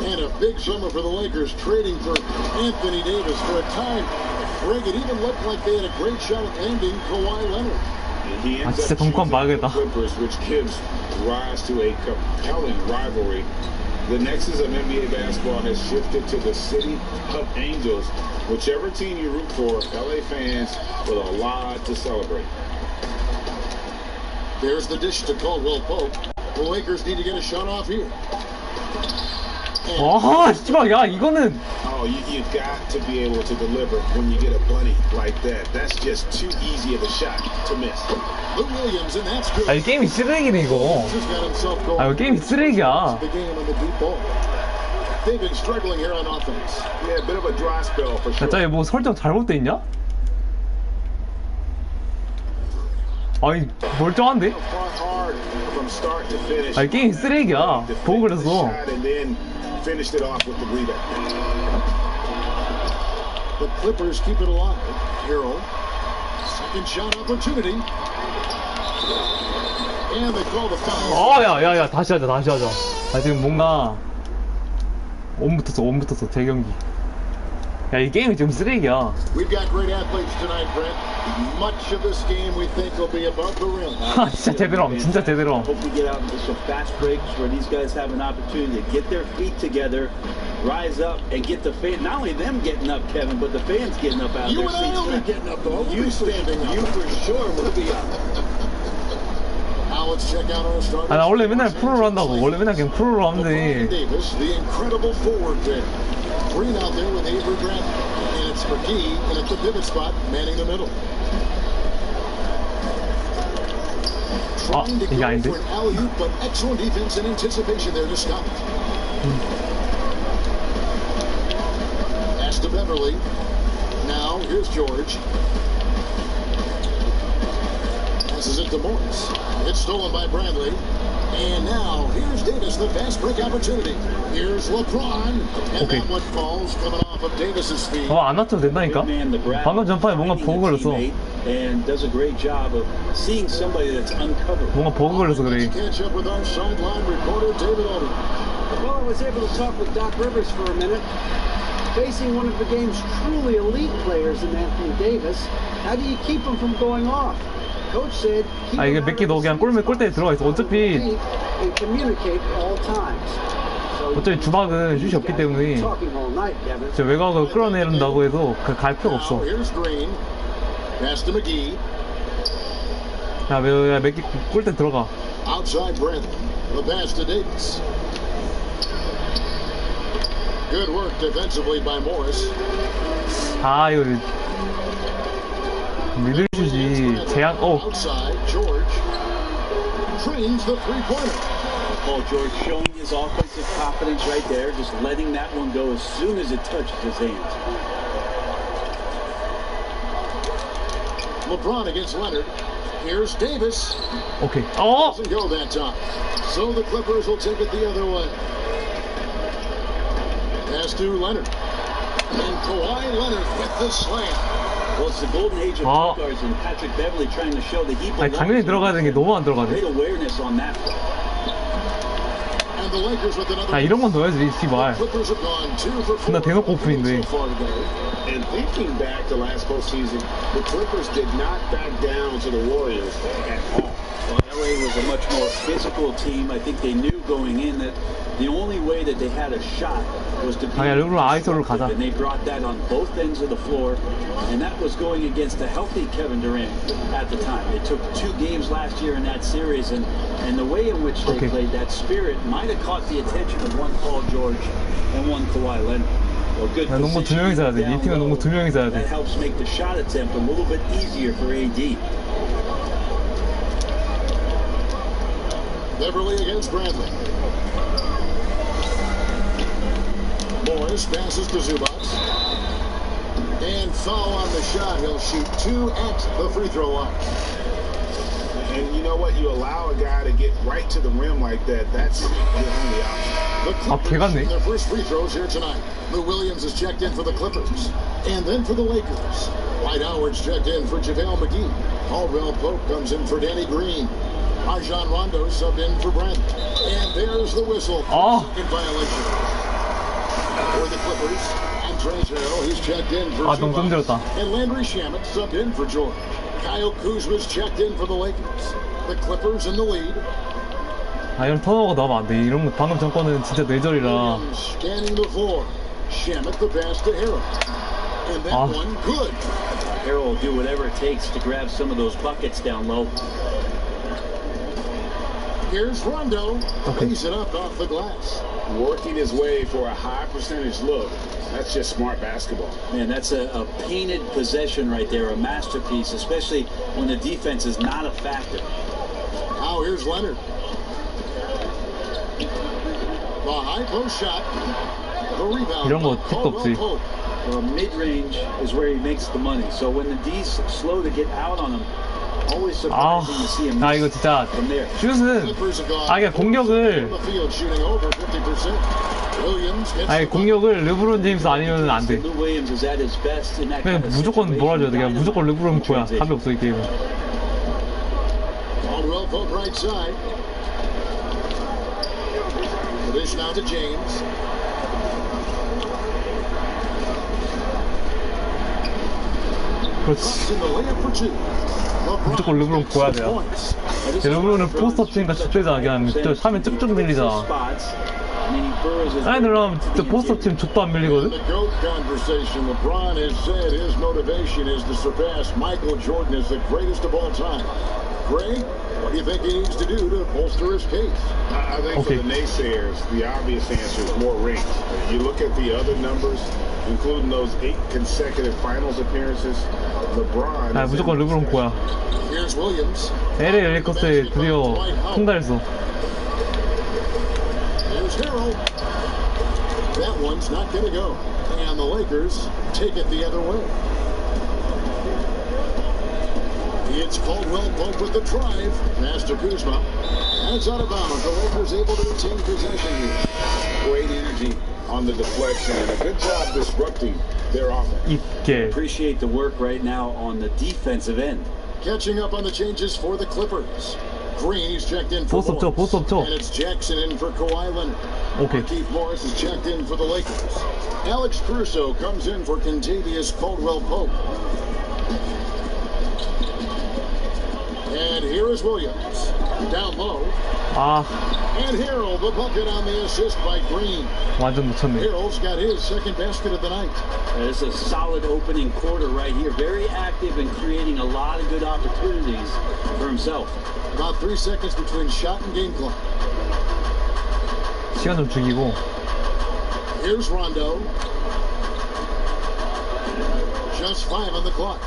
And a big summer for the Lakers, trading for Anthony Davis for a time. Greg, it even looked like they had a great shot at landing Kawhi Leonard. He 아 ends 진짜 up 덩크 choosing 한번 the 봐야겠다. Clippers, which gives rise to a compelling rivalry. The nexus of NBA basketball has shifted to the city of Angels. Whichever team you root for, LA fans with a lot to celebrate. There's the dish to Caldwell Pope. The Lakers need to get a shot off here. 아 씨발 야 이거는. Oh, you got to be able to deliver when you get a bunny like that. That's just too easy of a shot to miss. Lou Williams, and that's good. 아 이 게임이 쓰레기네 이거. 아 이거 게임이 쓰레기야. The game on the deep ball. They've been struggling here on offense. Yeah, a bit of a dry spell for sure. 야, 짜이 뭐 설정 잘못돼 있냐? 아니 멀쩡한데? 아니 게임이 쓰레기야. 보고 그랬어. Finished it off with the rebound. The Clippers keep it alive. Harrell, second shot opportunity. And they call the foul. 야야야 다시 하자. 아 지금 뭔가 온 붙었어 재경기. 야 이 게임이 지금 쓰레기야. We've got great athletes tonight, Brent. Much of this game we think will be above the rim. 아 진짜 제대로. Hope we get out into some fast breaks where these guys have an opportunity to get their feet together, rise up, and get the fan. Not only them getting up, Kevin, but the fans getting up out of you their seats. You and I will be getting up, though. We'll you be standing up. You for sure will be up. Now let's check out our starters. 아 나 원래 맨날 프로로 한다고. 원래 맨날 그냥 프로로 하면 돼. Davis, the incredible forward there. Green out there with Avery Bradley. And it's McGee, and at the pivot spot, manning the middle. Trying to go for an alley-oop, but excellent defense and anticipation there to stop it. Pass to Beverly. Now, here's George. Passes it to Morris. It's stolen by Bradley. And now, here's Davis, the fast break opportunity. Here's LeBron. And that one falls coming off of Davis's feet. 안 맞춰도 된다니까? 방금 전판에 뭔가 버그 걸렸어. And does a great job of seeing somebody that's uncovered. 뭔가 버그 걸려서 그래. Catch up with our sideline reporter, David Odom. Well, I was able to talk with Doc Rivers for a minute. Facing one of the game's truly elite players in Anthony Davis, how do you keep him from going off? Coach said, 아 이게 몇 개 너 그냥 골대에 들어가 있어. 어차피 주박은 슛이 없기 때문에 저 외곽을 끌어내린다고 해도 갈 필요가 없어. 야 몇 개 골대 들어가. Outside Bradley, the pass to Davis. Good work defensively by Morris. 아 이거 미들슛이 제약. Outside George trains the three-pointer. Oh, George showing his offensive confidence right there, just letting that one go as soon as it touches his hands. LeBron against Leonard. Here's Davis. Okay. Doesn't go that time. So the Clippers will take it the other way. Pass to Leonard. And Kawhi Leonard with the slam. Well, it's the golden age of point guards, and Patrick Beverly trying to show that he belongs. 아니 당연히 들어가야 되는 게 너무 안 들어가네. Great awareness on that. 아, 이런 건 넣어야지, 씨발. 나 대놓고 오픈인데. And thinking back to last postseason, the Clippers did not back down to the Warriors at all. Well, LA was a much more physical team. I think they knew going in that the only way that they had a shot was to beat and they brought that on both ends of the floor, and that was going against a healthy Kevin Durant at the time. They took 2 games last year in that series, and the way in which they played, that spirit might have caught the attention of one Paul George and one Kawhi Leonard. 야, 농구 2명이서 해야 돼. 이 팀은 농구 2명이서 해야 돼. That helps make the shot attempt a little bit easier for AD. Beverly against Bradley. Morris passes to Zubac. And foul on the shot. He'll shoot 2 at the free throw line. And you know what? You allow a guy to get right to the rim like that. That's the only option. The Clippers their first free throws here tonight. Lou Williams is checked in for the Clippers. And then for the Lakers. Dwight Howard's checked in for JaVale McGee. Caldwell Pope comes in for Danny Green. Rajon Rondo subbed in for Brent. And there's the whistle. Second violation. For the Clippers, Andres Harrell, he's checked in for Zubac. And Landry Shamet subbed in for George. Kyle Kuzma's checked in for the Lakers. The Clippers in the lead. 아, 이런 턴오버가 나오면 안 돼. 이런 거 방금 전 거는 진짜 뇌절이라. Scanning the floor. Shamet the pass to Harrell. And that one good. Harrell will do whatever it takes to grab some of those buckets down low. Here's Rondo. Lays it up off the glass. Working his way for a high percentage look. That's just smart basketball. Man, that's a painted possession right there, a masterpiece, especially when the defense is not a factor. Now here's Leonard. The high post shot. The rebound. 이런 거 택도 없지. Well, mid-range is where he makes the money. So when the D's slow to get out on him, always surprising to see him miss 이거 진짜 from there. 슛은 이게 공격을 공격을 르브론 제임스 아니면 안 돼. 그냥 무조건 몰아줘야 돼. 그냥 무조건 르브론 거야. 답이 없어 이 게임은. Caldwell Pope right side. Dish now to James. 그렇지. 무조건 르브론 보여야 돼요. 르브론은 포스터 치니까 죽되잖아. 그냥 화면 쭉쭉 밀리잖아. 아니 그럼 진짜 포스터 치면 족도 안 밀리거든? LeBron has said his motivation is to surpass Michael Jordan as the greatest of all time. Greg, what do you think he needs to do to bolster his case? I think for the naysayers, the obvious answer is more rings. You look at the other numbers, including those 8 consecutive finals appearances. LeBron. 아, 무조건 르브론 거야. Here's Williams. LA 레이커스에 드디어 통달했어. Here's Harrell. That one's not going to go. And the Lakers take it the other way. It's Caldwell Pope with the drive. Pass to Kuzma. That's out of bounds. The Lakers able to retain possession here. Great energy on the deflection and a good job disrupting their offense. Appreciate the work right now on the defensive end. Catching up on the changes for the Clippers. Green's checked in for Morris. And it's Jackson in for Kawhi Leonard. Keith Morris is checked in for the Lakers. Alex Caruso comes in for Kentavious Caldwell Pope. And here is Williams. Down low. And Harrell, the bucket on the assist by Green. Harrell's got his second basket of the night. This is a solid opening quarter right here. Very active and creating a lot of good opportunities for himself. About 3 seconds between shot and game clock. 시간 좀 죽이고. Here's Rondo. Just 5 on the clock.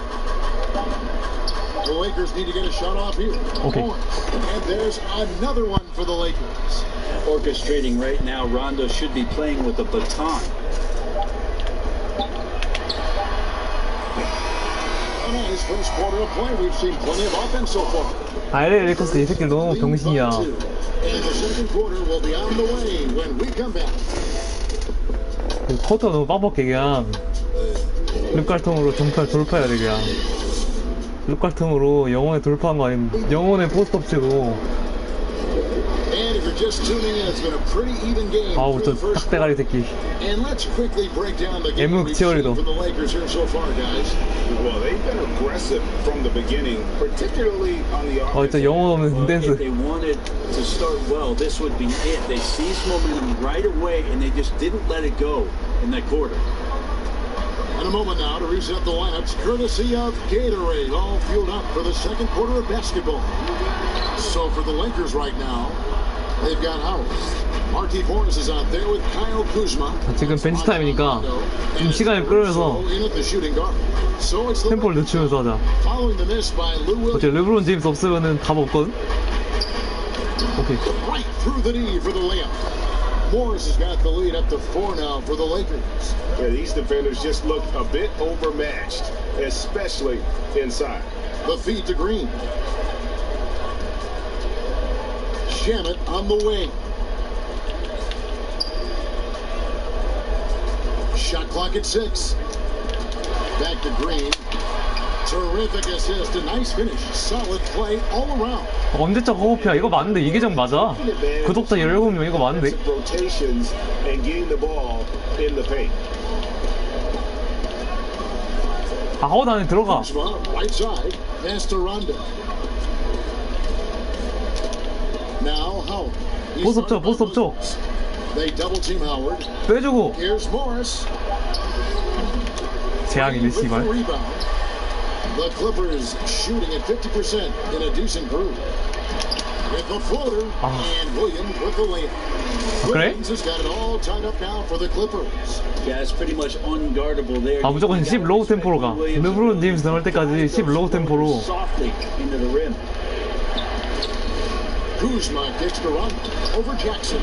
The Lakers need to get a shot off here. And there's another one for the Lakers. Orchestrating right now, Rondo should be playing with a baton. His first quarter of play, we've seen plenty of offense so far. LA 레이커스 이 새끼 너무 병신이야. And the second quarter will be on the way when we come back. 커터 너무 빡빡해 그냥. 룩갈통으로 정찰 돌파해야 돼 그냥. 룩갈통으로 영혼에 돌파한 거 아니면 영혼에 포스트업 치고. And if you're you're just tuning in, it's been a pretty even game 아우, through 저 the first 딱대가리 새끼. And let's quickly break down the game 애묵 we've seen 치어리더. from the Lakers here so far, guys. Well, they've been aggressive from the beginning, particularly on the offense. 진짜 영혼 없는 Well, 댄스. if they wanted to start well, this would be it. They seized momentum right away, and they just didn't let it go in that quarter. In a moment now to reset the lineups, courtesy of Gatorade, all fueled up for the second quarter of basketball. So for the Lakers right now, they've got Howard. Marty Morris is out there with Kyle Kuzma. 지금 벤치 타임이니까 좀 시간을 끌면서 템포를 늦추면서 하자. 어차피 르브론 제임스 없으면은 답 없거든? 오케이. Right through the knee for the layup. Morris has got the lead up to 4 now for the Lakers. Yeah, these defenders just look a bit overmatched, especially inside. The feed to Green. Shamet on the wing. Shot clock at 6. Back to Green. Terrific assist, a nice finish. Solid play all around. 언제적 호흡이야. 이거 맞는데 이계정 맞아. 구독자 17명 이거 맞는데. Rotations and getting the ball in the paint. 아, 하워드 안에 들어가. Right side, pass to Rondo. Now Howard. 포스업 쪽, 포스업 쪽. They double team Howard. 빼주고. Here's Morris. 재앙이네, 씨발. The Clippers shooting at 50% in a decent group. With the floater and Williams with the layup. Williams has got it all tied up now for the Clippers. Yeah, it's pretty much unguardable there. 아, 무조건 10 로우 템포로 가. 르브론 제임스 나올 때까지 10 로우 템포로. Softly into the rim. Kuzma gets the run over Jackson.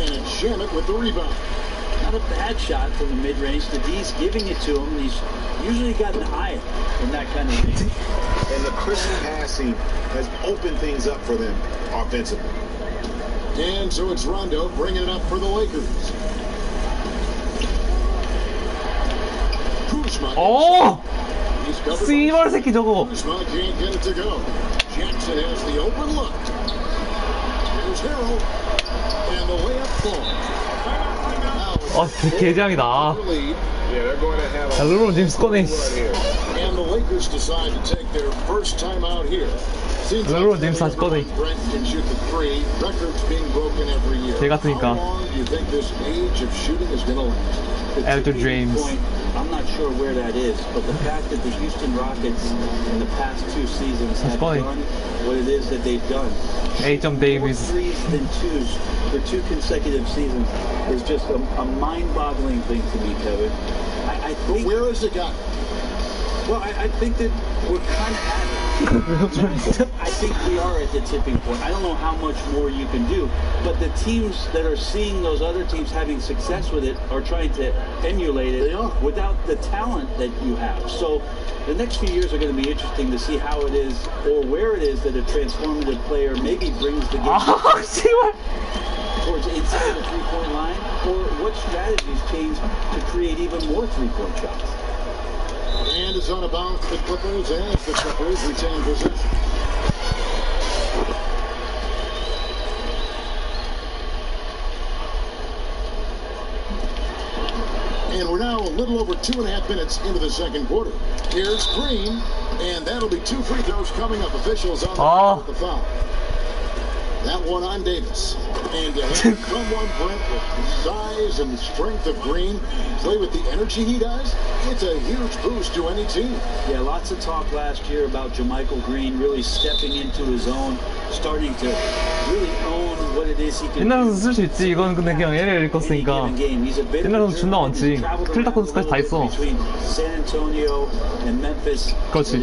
And Shamet with the rebound. Not a bad shot from the mid-range. The D's giving it to him. He's usually got an eye in that kind of range. And the crisp passing has opened things up for them offensively. And so it's Rondo bringing it up for the Lakers. Kuzma. 오! 씨발 새끼 저거. Kuzma can't get it to go. Jackson has the open look. Here's Harold. And the layup falls. 아, 개장이다. 야, 르브론 제임스 꺼내. And the Lakers decide to take their first time out here. 르브론 제임스 다시 꺼내. Brent can shoot the 3. Records being broken every year. 개 같으니까. How long do you think this age of shooting is going to last? Elder James. I'm not sure where that is, but the fact that the Houston Rockets in the past 2 seasons have done what it is that they've done. 8점 Davis. More threes than 2s for 2 consecutive seasons is just a mind-boggling thing to me, Kevin. I think. But where has it gotten? Well, I think that we're kind of at it. I think we are at the tipping point. I don't know how much more you can do, but the teams that are seeing those other teams having success with it are trying to emulate it without the talent that you have. So the next few years are going to be interesting to see how it is or where it is that a transformative player maybe brings the game towards inside the three-point line, or what strategies change to create even more three-point shots. And is on a bounce for the Clippers as the Clippers retain possession. And we're now a little over 2.5 minutes into the second quarter. Here's Green, and that'll be 2 free throws coming up. Officials on the with the foul. That one on Davis. And to have someone, Brent, with the size and the strength of Green play with the energy he does, it's a huge boost to any team. Yeah, lots of talk last year about JaMychal Green really stepping into his own, starting to really own what it is he can do. 옛날 선수 쓸 수 있지. 이건 근데 그냥 LA 레이커스니까. 옛날 선수 존나 많지. 필다콘스까지 다 있어. San Antonio and Memphis. 그렇지.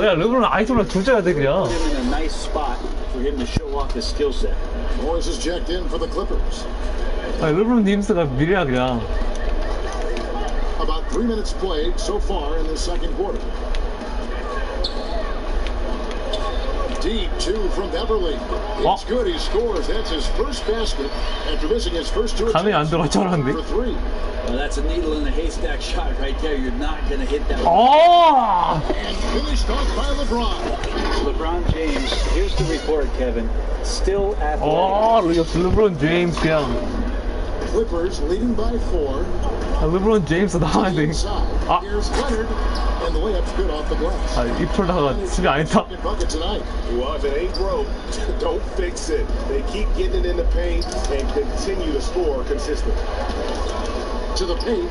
야, 르브론 아이솔로 조져야 돼 그냥. Put him in a nice spot for him to show off his skill set. Morris is checked in for the Clippers. 아, 르브론 제임스가 미래야 그냥. About 3 minutes played so far in the second quarter. deep two from Beverly. It's good. He scores. That's his first basket after missing his first two attempts for three. Well, that's a needle in a haystack shot right there. You're not going to hit that. Oh! And finished off by LeBron. LeBron James. Here's the report, Kevin. Still athletic. Oh, LeBron James 그냥. Clippers leading by 4. LeBron James 나와야 돼. 아. Here's Leonard, and the layup's good off the glass. 아, 이 털다가 집에 안 했다. Well, if it ain't broke, don't fix it. They keep getting it in the paint and continue to score consistently. To the paint,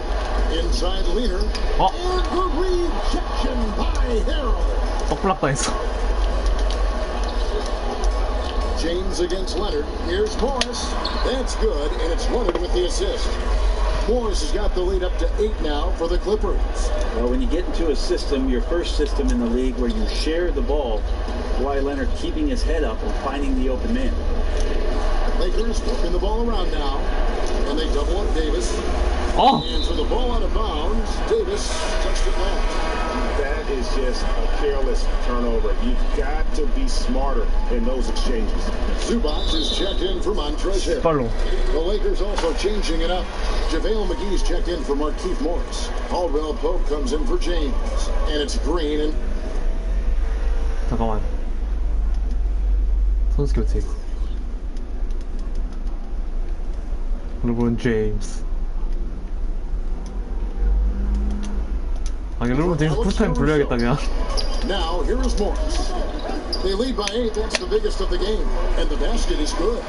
inside Leaner, and the rejection by Harrell. 뻑블락 당했어. James against Leonard. Here's Morris. That's good, and it's Leonard with the assist. Morris has got the lead up to 8 now for the Clippers. Well, when you get into a system, your first system in the league where you share the ball, Kawhi Leonard keeping his head up and finding the open man. Lakers working the ball around now, and they double up Davis. And for the ball out of bounds, Davis touched it down. That is just a careless turnover. You've got to be smarter in those exchanges. Zubac is checked in for Montrezl Harrell. The Lakers also changing it up. JaVale McGee's checked in for Markieff Morris. Caldwell Pope comes in for James. And it's Green and... 잠깐만. 선수 교체. LeBron James. 아, LeBron James 풀타임 불러야겠다 그냥. Now here is Morris. They lead by 8. That's the biggest of the game, and the basket is good.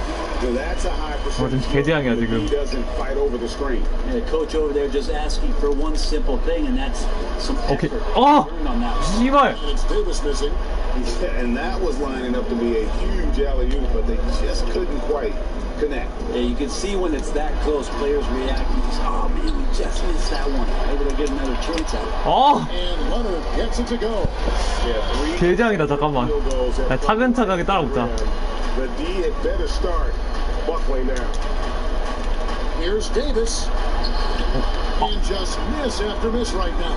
So that's a high percentage. 개재앙이야 지금. He doesn't fight over the screen. And the coach over there just asking for one simple thing, and that's some effort. Oh, 씨발. And it's Davis missing. And that was lining up to be a huge alley-oop, but they just couldn't quite connect. Yeah, you can see when it's that close, players reacting. Oh man, we just missed that one. Maybe they'll get another chance out. Oh. And Leonard gets it to go. 개재앙이다 잠깐만. 야, 차근차근하게 따라붙자. The D had better start buckling now. Here's Davis. And just miss after miss right now.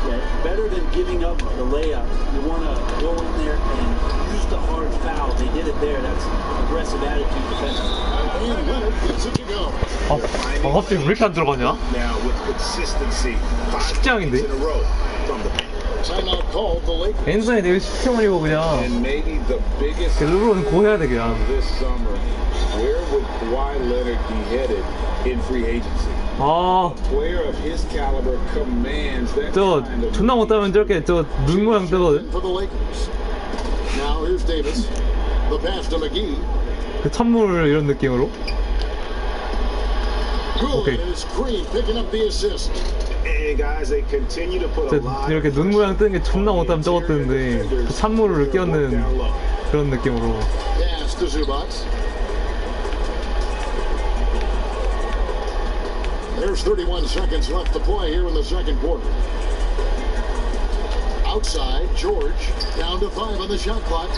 Yeah, better than giving up the layup. You want to go in there and use the hard foul. They did it there. That's aggressive attitude defensively. And Leonard gets it to go. 갑자기 왜 이렇게 안 들어가냐? Now with consistency, 5 식장인데? in a row from the paint. Timeout called the Lakers. 앤서니 데이비스 10점만이고 그냥. And maybe the biggest 르브론은 고해야 돼 그냥. this summer, where would Kawhi Leonard be headed in free agency? 아, A player of his caliber commands that 저 kind of 존나 못하면 저렇게 저 눈 모양 뜨거든. For the Lakers. Now here's Davis. The pass to McGee. 그 찬물 이런 느낌으로. Good. It's Green picking up the assist. And guys, they continue to put a lot. 이렇게 눈 모양 뜨는 게 존나 못하면 저거 뜨는데 그 찬물을 끼얹는 그런 느낌으로. Pass to Zubac. There's 31 seconds left to play here in the second quarter. Outside, George down to 5 on the shot clock.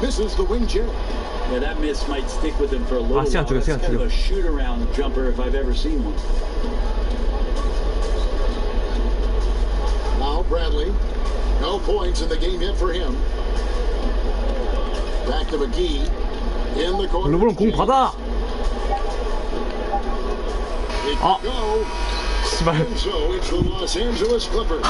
Misses the wing chip. Yeah, that miss might stick with him for a little while. That's kind of a shoot-around jumper if I've ever seen one. Now Bradley. No points in the game yet for him. Back to McGee. In the corner. 르브론 공 받아. 아, 씨발. So it's the Los Angeles Clippers.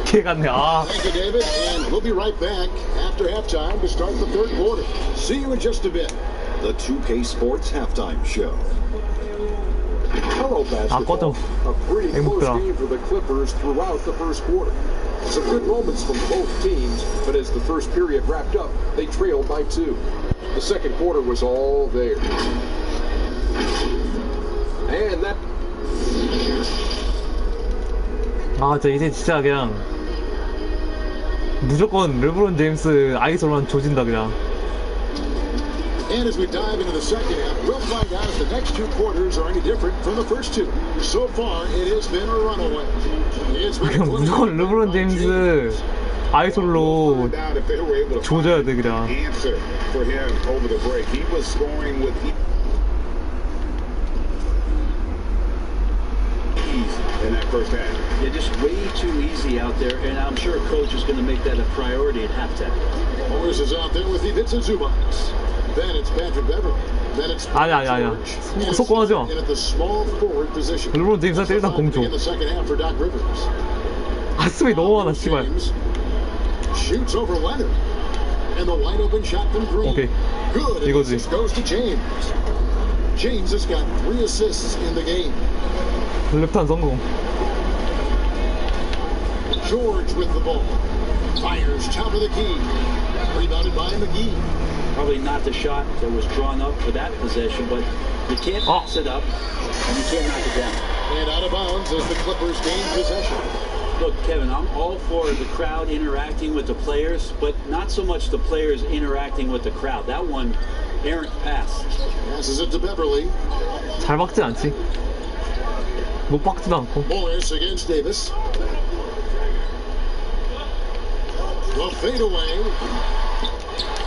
개 같네. 아. Thank you, David, and we'll be right back after halftime to start the third quarter. See you in just a bit. The 2K Sports Halftime Show. Hello, basketball. A pretty close game for the Clippers throughout the first quarter. Some good moments from both teams, but as the first period wrapped up, they trailed by 2. The second quarter was all there. And that. 아, 저 이제 진짜 그냥 무조건 르브론 제임스 아이솔만 조진다 그냥. And as we dive into the second half, we'll find out if the next 2 quarters are any different from the first 2. So far, it has been a runaway. 그냥 무조건 르브론 제임스 아이솔로 조져야 돼 그냥. Answer for him over the break. He was scoring with in that first half. They're just way too easy out there, and I'm sure a coach is going to make that a priority at halftime. Morris is out there with Ivica Zubac. Then it's Patrick Beverley. Then it's 아니야. 속공하지 마. in at the small forward position. 르브론 제임스한테 일단 공 줘. In the second half for Doc Rivers. 아스미 너무 많아, 씨발. James shoots over Leonard. And the wide open shot from Green. 오케이. Good. And 이거지. this goes to James. James has got 3 assists in the game. 랩탄 성공. George with the ball. Fires top of the key. Rebounded by McGee. Probably not the shot that was drawn up for that possession, but you can't pass it up and you can't knock it down. And out of bounds as the Clippers gain possession. Look, Kevin, I'm all for the crowd interacting with the players, but not so much the players interacting with the crowd. That one, errant pass. Passes it to Beverley. 잘 박진 않지. 못 박지도 않고. Morris against Davis. The fadeaway.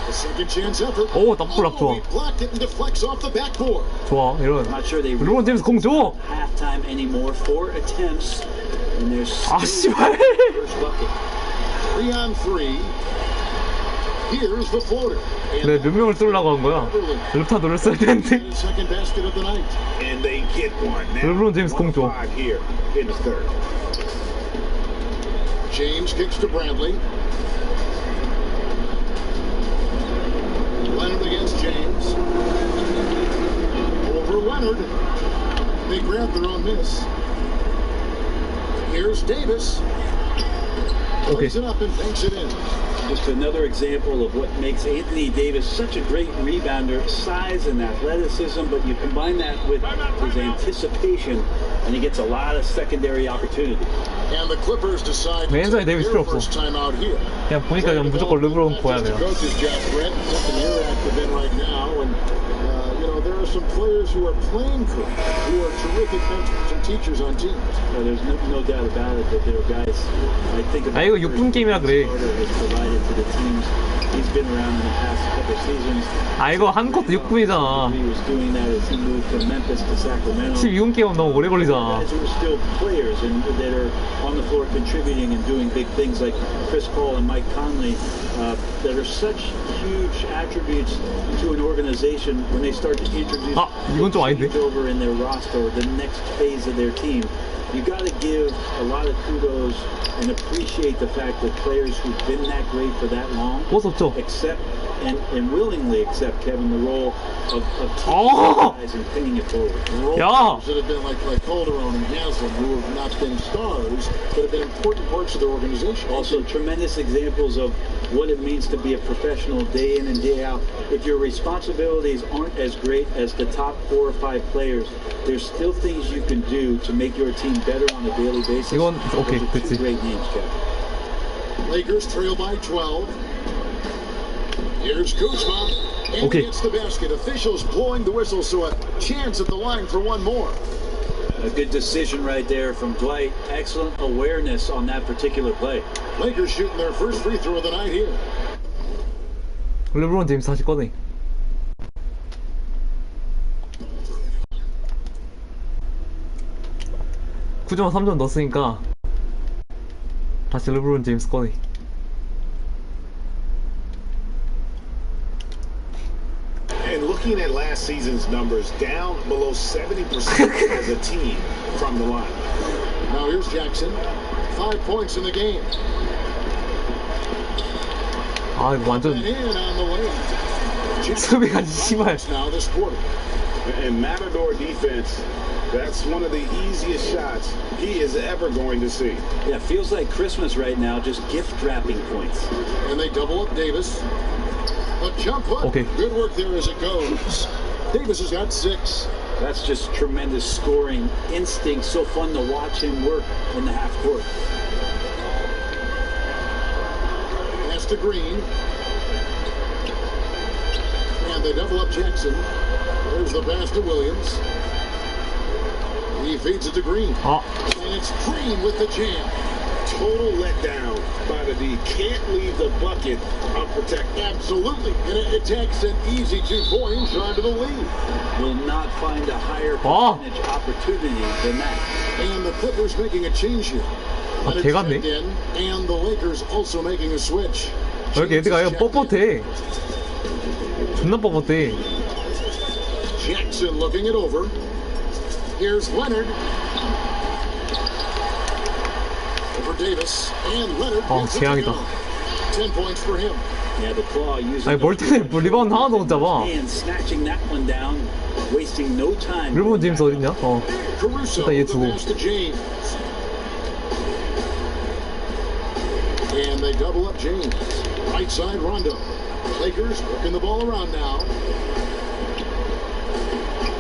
A second chance effort. 오, 납골락 좋아. He blocked it and deflects off the backboard. 좋아, 이런. I'm not sure they 르브론 제임스 공 줘. halftime anymore. 4 attempts, and there's 아, 씨발. first bucket. 3 on 3. Here's the floater. 내가 몇 명을 쏠라고 한 거야? 랩타 노렸어야 되는데. Second basket of the night. And they get one. 르브론 제임스 공 줘. 1-5 here in the third. James kicks to Bradley. Leonard against James. Over Leonard. They grab their own miss. Here's Davis. Plays it up and banks it in. Just another example of what makes Anthony Davis such a great rebounder, size and athleticism, but you combine that with his anticipation, and he gets a lot of secondary opportunity. And the Clippers decide 앤서니 데이비스 필요 없어. first time out here. 그냥 보니까 그냥 무조건 르브론 보야 돼요. Coach's job, Brett. Something you're active in right now, and there are some players who are playing for, who are terrific mentors and teachers on teams. There's no doubt about it that there are guys. I think about 이거 6분 게임이라 그래. has provided to the teams. He's been around in the past couple seasons. 이거 한 컷도 6분이잖아. He was doing that as he moved from Memphis to Sacramento. 12분 게임 너무 오래 걸리잖아. Guys who are still players and that are on the floor contributing and doing big things like Chris Paul and Mike Conley, that are such huge attributes to an organization when they start to introduce 이건 좀 아닌데? over in their roster or the next phase of their team. You got to give a lot of kudos and appreciate the fact that players who've been that great for that long accept and willingly accept, Kevin, the role of teaching guys and paying it forward. Roles that have been like Calderon and Haslam, who have not been stars, but have been important parts of their organization. Also, tremendous examples of what it means to be a professional day in and day out. If your responsibilities aren't as great as the top 4 or 5 players, there's still things you can do to make your team better on a daily basis. 이건 오케이, Those are 그치. two great names, Kevin. Lakers trail by 12. Here's Kuzma. And gets the basket. Officials blowing the whistle, so a chance at the line for one more. A good decision right there from Dwight. Excellent awareness on that particular play. Lakers shooting their first free throw of the night here. 르브론 제임스 다시 꺼내. 구점 3점 넣었으니까 다시 르브론 제임스 꺼내. And looking at last season's numbers, down below 70% as a team from the line. Now here's Jackson. 5 points in the game. 이거 완전 And in on the way. 수비가 심할. Now this quarter. And Matador defense, that's one of the easiest shots he is ever going to see. Yeah, it feels like Christmas right now, just gift wrapping points. And they double up Davis. A jump hook. Okay. Good work there as it goes. Davis has got 6. That's just tremendous scoring instinct. So fun to watch him work in the half court. Pass to Green. And they double up Jackson. There's the pass to Williams. He feeds it to Green. And it's Green with the jam. total letdown by the D. Can't leave the bucket unprotected. Absolutely. And it takes an easy 2 points onto the lead. Will not find a higher percentage opportunity than that. And the Clippers making a change here. 개 같네. And the Lakers also making a switch. 여기 애들가 이거 뻣뻣해. 존나 뻣뻣해. Jackson looking it over. Here's Leonard. Over Davis. And Leonard. 재앙이다. 10 points for him. Yeah, the claw using 아니 멀티는 리바운드 하나도 못 잡아. and snatching that one down, wasting no time. 르브론 제임스 어딨냐? Caruso, 일단 얘 the 주고. pass to James. And they double up James. Right side Rondo. Lakers working the ball around now.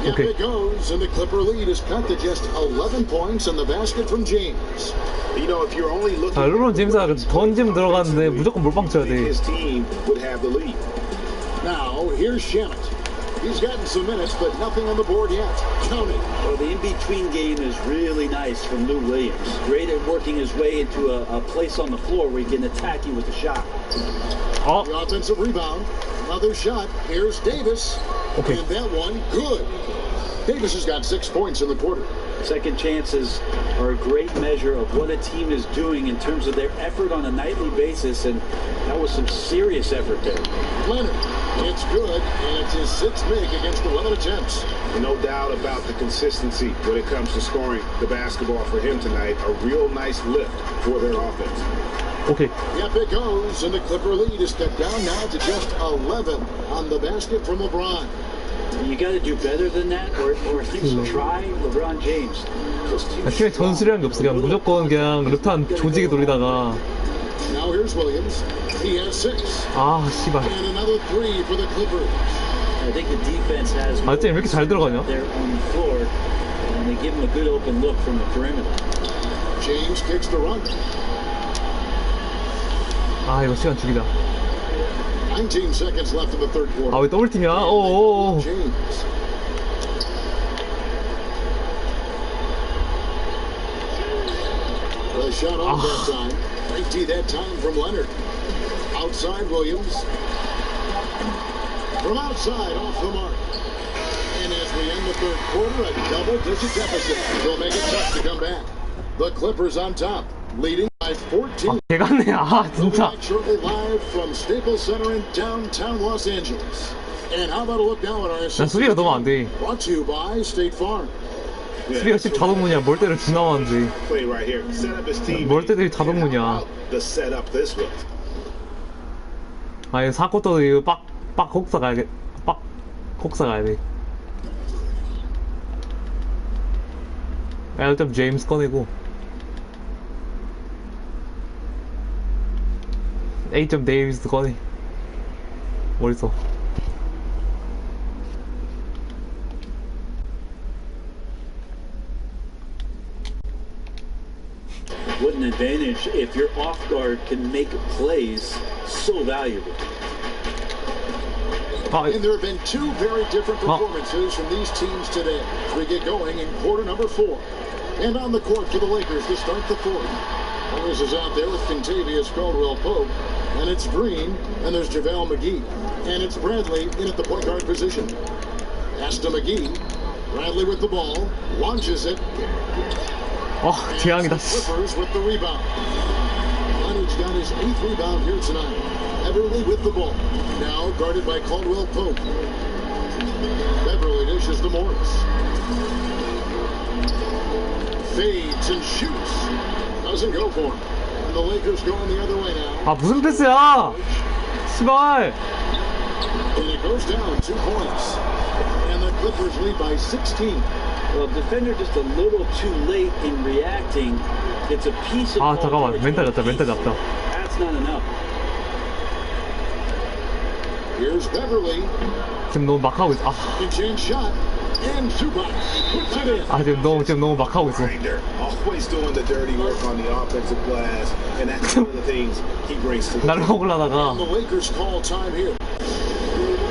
Up it goes, and the Clipper lead is cut to just 11 points in the basket from James. You know, if you're only looking 아, 르브론 제임스가 던지면 들어가는데 무조건 몰빵 쳐야 돼. his team would have the lead. Now, here's Shamet. He's gotten some minutes, but nothing on the board yet. Counting. Well, the in-between game is really nice from Lou Williams. Great at working his way into a place on the floor where he can attack you with a shot. The offensive rebound. Another shot. Here's Davis. Okay. And that one, good. Davis has got 6 points in the quarter. Second chances are a great measure of what a team is doing in terms of their effort on a nightly basis, and that was some serious effort there. Leonard, it's good, and it's his 6th make against 11 attempts. No doubt about the consistency when it comes to scoring the basketball for him tonight. A real nice lift for their offense. Okay. Yep, it goes, and the Clipper lead is cut down now to just 11 on the basket from LeBron. You got to do better than that, or at least try LeBron James. 팀에 전술이라는 게 없어. 그냥 무조건 그냥 르탄 조직에 돌리다가. Now here's Williams. He has 6. 아, 씨발. And another 3 for the Clippers. I think the defense has 아, 쟤 왜 이렇게 잘 들어가냐? there on the floor, and they give him a good open look from the perimeter. James kicks the run. 아, 이거 시간 죽이다. 19 seconds left in the third quarter. 아, 왜 더블팀이야? 오오오. James. The shot off that time. 19 that time from Leonard. Outside Williams. From outside, off the mark. And as we end the third quarter, a double-digit deficit. They'll make it tough to come back. The Clippers on top, leading by 14. 아, 개같네. 아, 진짜. Shortly live from Staples Center in downtown Los Angeles. And how about a look now at our 난 수비가 너무 안 돼. brought to you by State Farm. 수비가 집 자동문이야. 멀 때를 지나왔는데. Play right here. Set up his team. 멀 때들이 자동문이야. The setup this way. 아, 이거 4쿼터 이거 빡 혹사 가야 돼. 빡 혹사 가야 돼. 야, 일단 제임스 꺼내고. 8점 데이비스 꺼내. 멋있어. What an advantage if your off guard can make plays so valuable. And there have been 2 very different performances from these teams today as we get going in quarter number 4. And on the court for the Lakers to start the fourth. Morris is out there with Kentavious Caldwell-Pope. And it's Green, and there's JaVale McGee. And it's Bradley in at the point guard position. Pass to McGee. Bradley with the ball. Launches it. 재앙이다. Clippers with the rebound. Leonard's got his 8th rebound here tonight. Beverly with the ball. Now guarded by Caldwell-Pope. Beverly dishes to Morris. Fades and shoots. Doesn't go for him. And the Lakers going the other way now. 아, 무슨 패스야! 씨발! And it goes down 2 points. And the Clippers lead by 16. Well, defender just a little too late in reacting. It's a piece of 아, 잠깐만. 멘탈 잡자, 멘탈 잡자. That's not enough. Here's Beverly. 지금 너무 막 하고 있어. 아. Chance shot. And Zubac puts it in. 아, 지금 너무 막 하고 있어. Always doing the dirty work on the offensive glass, and that's one of the things he brings to the 나를 먹으려다가. The Lakers call time here.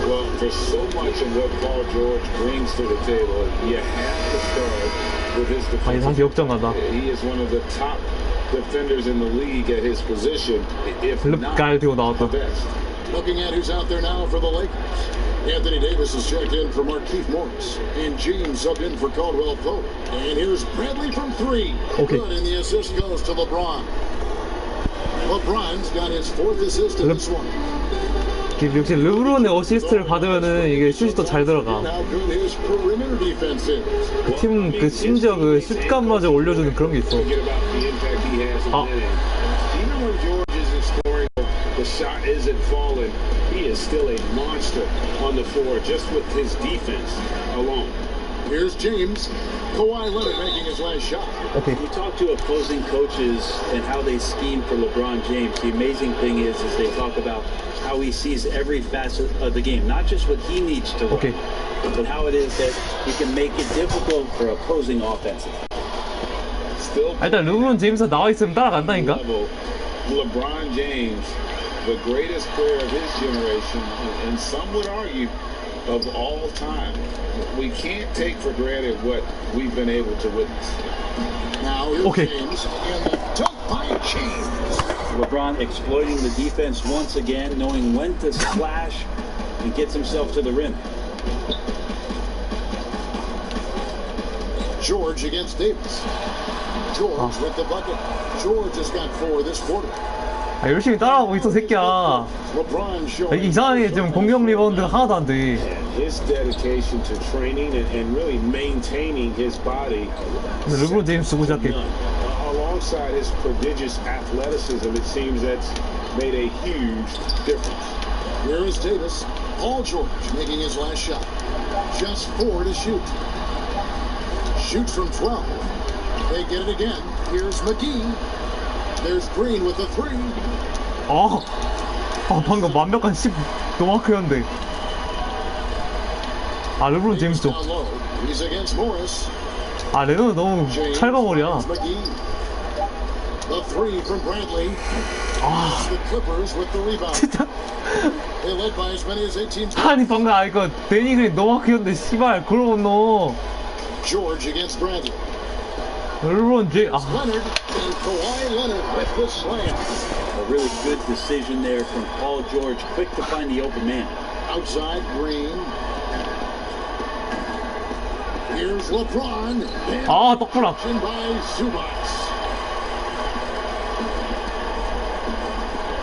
Well, for so much of what Paul George brings to the table, you have to start with his defense. 아니, 다시 역전가다. He is one of the top defenders in the league at his position, if not 르갈 들고 나왔다. the best. Looking at who's out there now for the Lakers. Anthony Davis is checked in for Markieff Morris. And James subbed in for Caldwell Pope. And here's Bradley from three. Okay. Good, and the assist goes to LeBron. LeBron's got his fourth assist in this one. 역시 르브론의 어시스트를 받으면은 이게 슛이 더 잘 들어가. How good his perimeter defense is. 그 팀 그 심지어 그 슛감마저 올려주는 그런 게 있어. Forget about the impact he has in winning. Even when George isn't scoring, the shot isn't falling, he is still a monster on the floor just with his defense alone. Here's James. Kawhi Leonard making his last shot. Okay. You talk to opposing coaches and how they scheme for LeBron James. The amazing thing is they talk about how he sees every facet of the game, not just what he needs to run, but how it is that he can make it difficult for opposing offenses. 일단 르브론 제임스 나와 있으면 따라간다니까. LeBron James, the greatest player of his generation, and some would argue of all time. We can't take for granted what we've been able to witness. Now here's James and the dunk by James. LeBron exploiting the defense once again, knowing when to splash and gets himself to the rim. George against Davis. George with the bucket. George has got 4 this quarter. 아, 열심히 따라가고 있어 새끼야. 이게 이상하게 지금 공격 리바운드가 하나도 안 돼. His dedication to training and really maintaining his body. 근데 르브론 제임스 쓰고 시작해. Alongside his prodigious athleticism, it seems that's made a huge difference. Here is Davis. Paul George making his last shot. Just 4 to shoot. Shoots from 12. They get it again. Here's McGee. There's Green with the 3. 방금 완벽한 10 노마크였는데. 아, 르브론 제임스 쪽. He's against Morris. 아, 레너는 너무 찰가머리야. The 3 from Bradley. The Clippers with the rebound. 진짜. They led by as many as 18. 아니 방금 이거 데니 그린 노마크였는데 씨발 그걸 못 넣어. George against Bradley. 르브론 제임스. Leonard and Kawhi Leonard with the slam. A really good decision there from Paul George, quick to find the open man. Outside Green. Here's LeBron. 떡불락. By Zubac.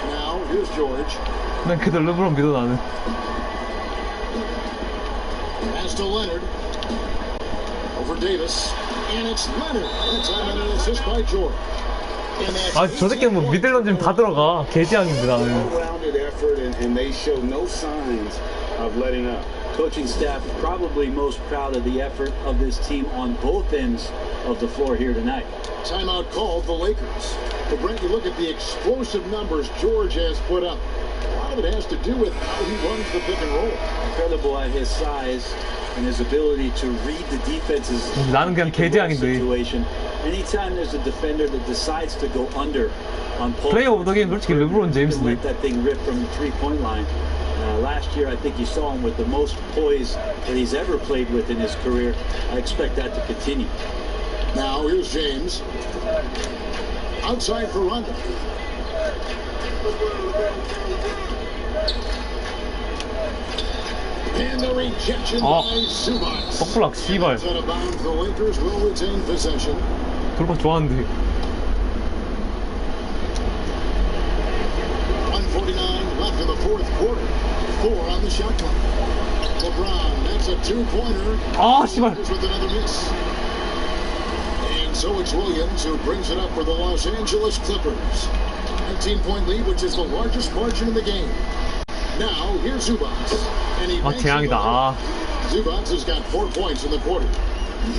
Now here's George. 난 그대로 르브론 믿어 나는. Pass to Leonard. Over Davis. And it's Leonard. That's an assist by George. 아, 저 새끼는 뭐 미들 던지면 다 들어가. 개지향인데 나는. Well-rounded effort and they show no signs of letting up. Coaching staff probably most proud of the effort of this team on both ends of the floor here tonight. Timeout called the Lakers. But Brent, you look at the explosive numbers George has put up. A lot of it has to do with how he runs the pick and roll. Incredible at his size and his ability to read the defense's situation. Anytime there's a defender that decides to go under on 플레이 오브 더 게임 솔직히 르브론 제임스인데. let that thing rip from the three-point line. Last year, I think you saw him with the most poise that he's ever played with in his career. I expect that to continue. Now here's James. Outside for Rondo. And the rejection by Zubac. 떡불락 씨발. Out of bounds, the Lakers will retain possession. 돌박 좋아하는데. 1:49 left in the fourth quarter. 4 on the shot clock. LeBron, that's a 2-pointer. 씨발. With another miss. And so it's Williams who brings it up for the Los Angeles Clippers. 19-point lead, which is the largest margin in the game. Now here's Zubac. And he 재앙이다. Zubac has got 4 points in the quarter.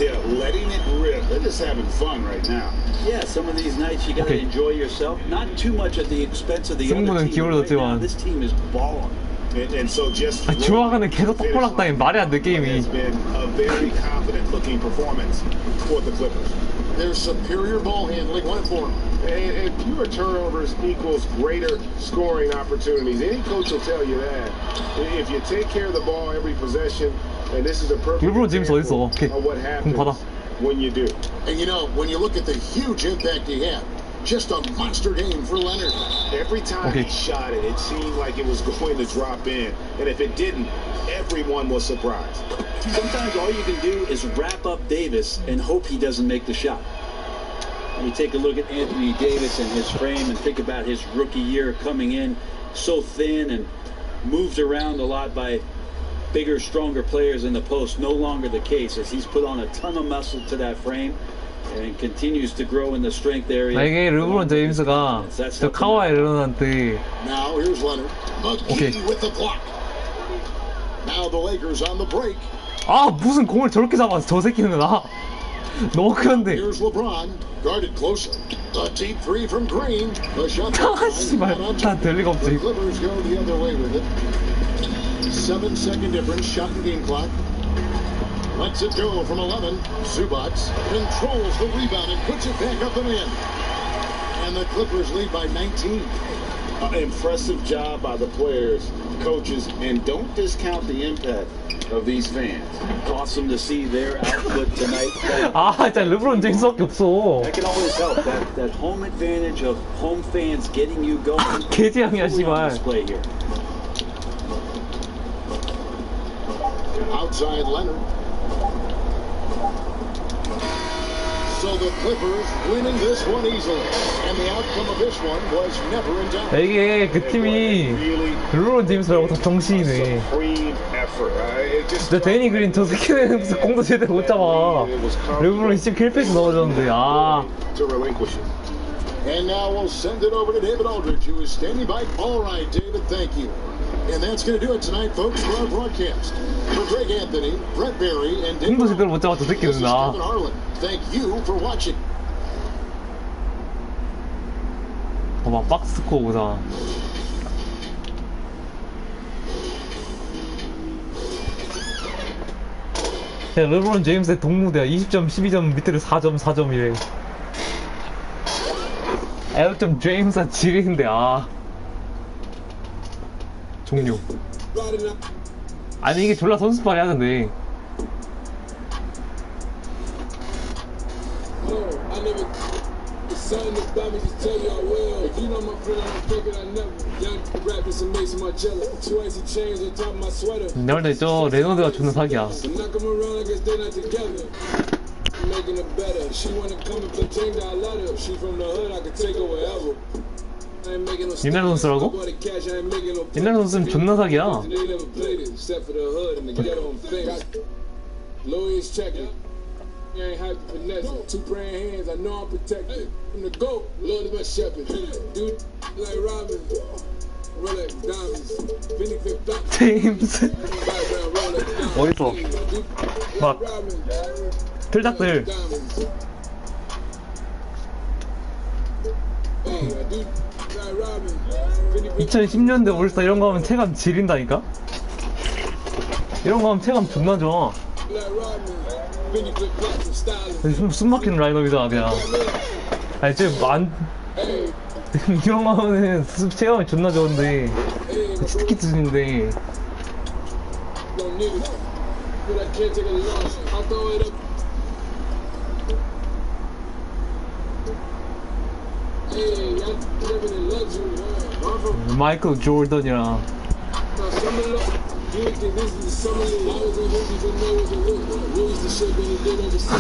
Yeah, letting it rip. They're just having fun right now. Yeah, some of these nights you got to enjoy yourself. Not too much at the expense of the other team. Right now, this team is balling. And so just 주어가는 계속 떡불락 따윈 말이 안 돼 게임이. It's been a very confident-looking performance for the Clippers. Their superior ball handling went for them. And fewer turnovers equals greater scoring opportunities. Any coach will tell you that. If you take care of the ball every possession, and this is a perfect example of what happens when you do. And you know, when you look at the huge impact he had, Just a monster game for Leonard. Every time he shot it, it seemed like it was going to drop in. And if it didn't, everyone was surprised. Sometimes all you can do is wrap up Davis and hope he doesn't make the shot. You take a look at Anthony Davis and his frame and think about his rookie year coming in so thin and moved around a lot by bigger, stronger players in the post. No longer the case, as he's put on a ton of muscle to that frame and continues to grow in the strength area. 이게 르브론 제임스가 저 카와이 레너한테 Now here's Leonard. McGee with the block. Now the Lakers on the break. 아 무슨 공을 저렇게 잡았어 저 새끼는 나 너무 큰데. Here's LeBron guarded closer. A deep three from Green. The shot. 아 씨발 다 될 리가 없지. The Clippers go the other way with it. 7-second difference. Shot and game clock. Lets it go from 11. Zubac controls the rebound and puts it back up and in. And the Clippers lead by 19. An impressive job by the players, coaches, and don't discount the impact of these fans. Awesome to see their output tonight. 아 진짜 르브론 제임스밖에 없어. That can always help. That home advantage of home fans getting you going. 개지향이야 씨발. Display here. Outside Leonard. So the Clippers winning this one easily, and the outcome of this one was never in doubt. 이게 그 팀이 르브론 제임스라고 다 정신이네. 진짜 데니 그린 저 새끼는 무슨 공도 제대로 못 잡아. 르브론이 17패스 넣어줬는데 아. And now we'll send it over to David Aldridge, who is standing by. All right, David, thank you. And that's going to do it tonight, folks, for our broadcast. For Greg Anthony, Brett Barry, and David 공도 제대로 못 잡아 저 새끼는 나. Thank you for watching. 봐봐 박스 스코어 보자. 야 르브론 제임스의 동무대야. 20점 12점 밑으로 4점 4점이래. 에어점 제임스가 지리는데 아 종료. 아니 이게 졸라 선수빨이야 근데. 내가 볼때 저 레너드가 존나 사기야. Making it better. She wanna come and pretend I let her. She from the hood, I could take her wherever. I ain't making no 옛날 선수라고? 옛날 선수는 존나 사기야. They never played it except for the hood and the ghetto and things. Lawyers checking. You ain't have to finesse it. Two praying hands, I know I'm protected. From the GOAT, Lord of my shepherd. Dude like Robin. Rolex diamonds. Vinny Fit Black. 제임스. 어딨어? 막 틀작들. 2010년대 올스타 이런 거 하면 체감 지린다니까? 이런 거 하면 체감 존나 좋아. 숨 막히는 라인업이잖아 그냥. 아니 지금 이런 거 하면은 체감이 존나 좋은데 치트키 수준인데. 마이클 조던이랑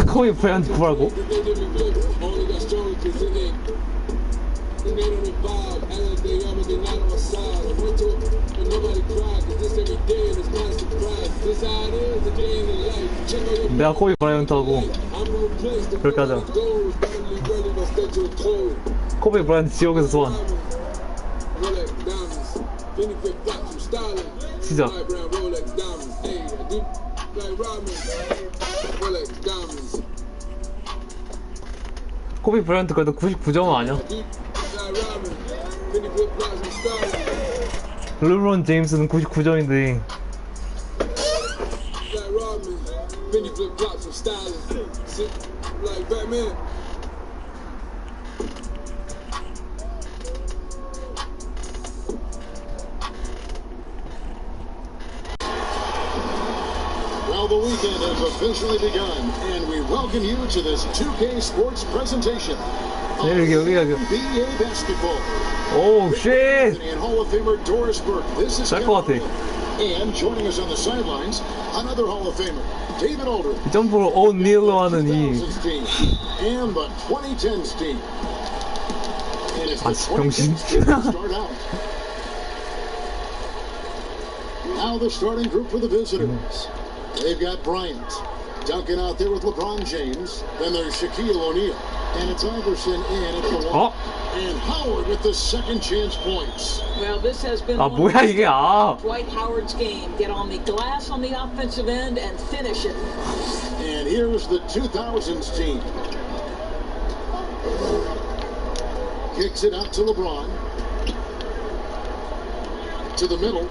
코비 브라이언트 구하고. 내가 코비 브라이언트하고 그렇게 하자. 코비 브라이언트 지옥에서 소환. 시작. 코비 브라이언트 그래도 99점 아니야? 르브론 제임스는 99점인데 Well, Well, the weekend has officially begun, and we welcome you to this 2K Sports presentation of NBA basketball. Oh shit! And Hall of Famer Doris Burke. This is Kevin Aldridge. And joining us on the sidelines, another Hall of Famer, David Aldridge. 이 점프를 오닐로 하는 이. And the 2010s team. And it's the 병신. 2010s team to start out. Now the starting group for the visitors. They've got Bryant, Duncan out there with LeBron James. Then there's Shaquille O'Neal. And it's Iverson in at the one. And Howard with the second chance points. Well, this has been 뭐야 이게 Dwight Howard's game. Get on the glass on the offensive end and finish it. And here's the 2000s team. Kicks it out to LeBron. To the middle.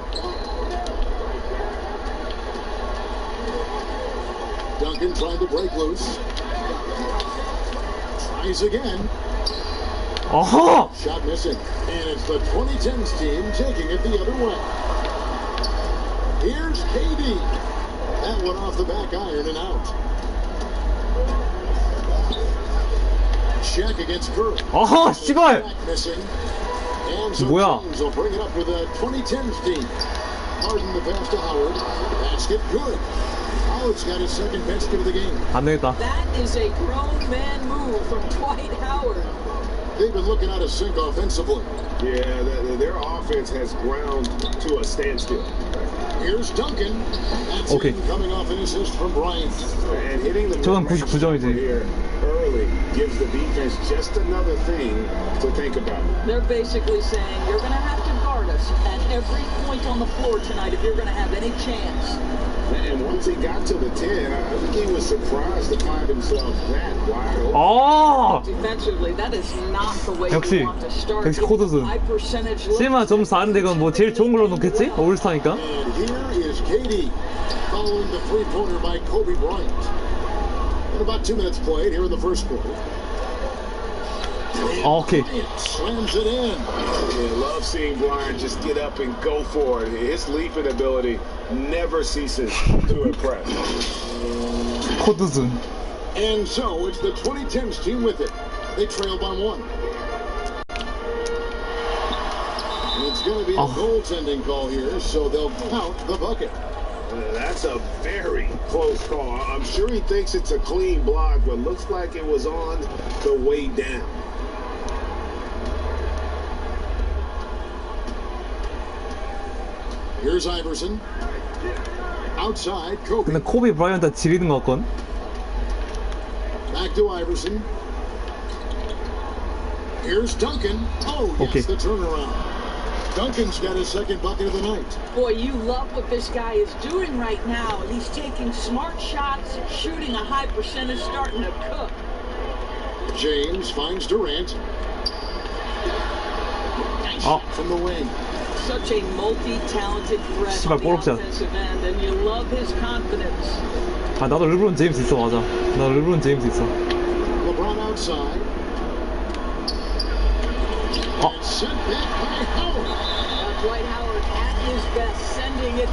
Duncan trying to break loose. Tries again. Shot missing. And it's the 2010s team taking it the other way. Here's KD. That one off the back iron and out. Shaq against Curry. 씨발. Missing. And so 뭐야? James will bring it up for the 2010s team. Harden the pass to Howard. Basket good. Howard's got his second basket of the game. 안 되겠다. That is a grown man move from Dwight Howard. They've been looking out of sync offensively. Yeah, their offense has ground to a standstill. Here's Duncan. That's coming off an assist from Bryant. And hitting the 저건 99점이지. here early gives the defense just another thing to think about. They're basically saying you're going to have to guard us at every point on the floor tonight if you're going to have any chance. And once he got to the 10, I think he was surprised to find himself that wide open. Defensively, that is not the way 역시 you want to start. 역시 코드슨. 실마 점수 4인데 이건 뭐 제일 좋은 걸로 놓겠지? 올스타니까. And here is KD following the three-pointer by Kobe Bryant. And about 2 minutes played here in the first quarter. 오케이. Slams it in. Yeah, love seeing Bryant just get up and go for it. His leaping ability never ceases to impress. 코드슨. And so it's the 2010s team with it. They trail by 1. And it's going to be a goaltending call here, so they'll count the bucket. That's a very close call. I'm sure he thinks it's a clean block, but looks like it was on the way down. Here's Iverson. Outside, Kobe. 근데 코비 브라이언트 지리는 것 같건. Back to Iverson. Here's Duncan. Oh, yes, the turnaround. Duncan's got his second bucket of the night. Boy, you love what this guy is doing right now. He's taking smart shots, shooting a high percentage, starting to cook. James finds Durant. Nice shot from the wing. Such a multi-talented threat on the offensive end, and you love his confidence. 나도 르브론 제임스 있어, 맞아. 나도 르브론 제임스 있어. LeBron outside. Sent back by Howard. Dwight Howard at his best, sending it.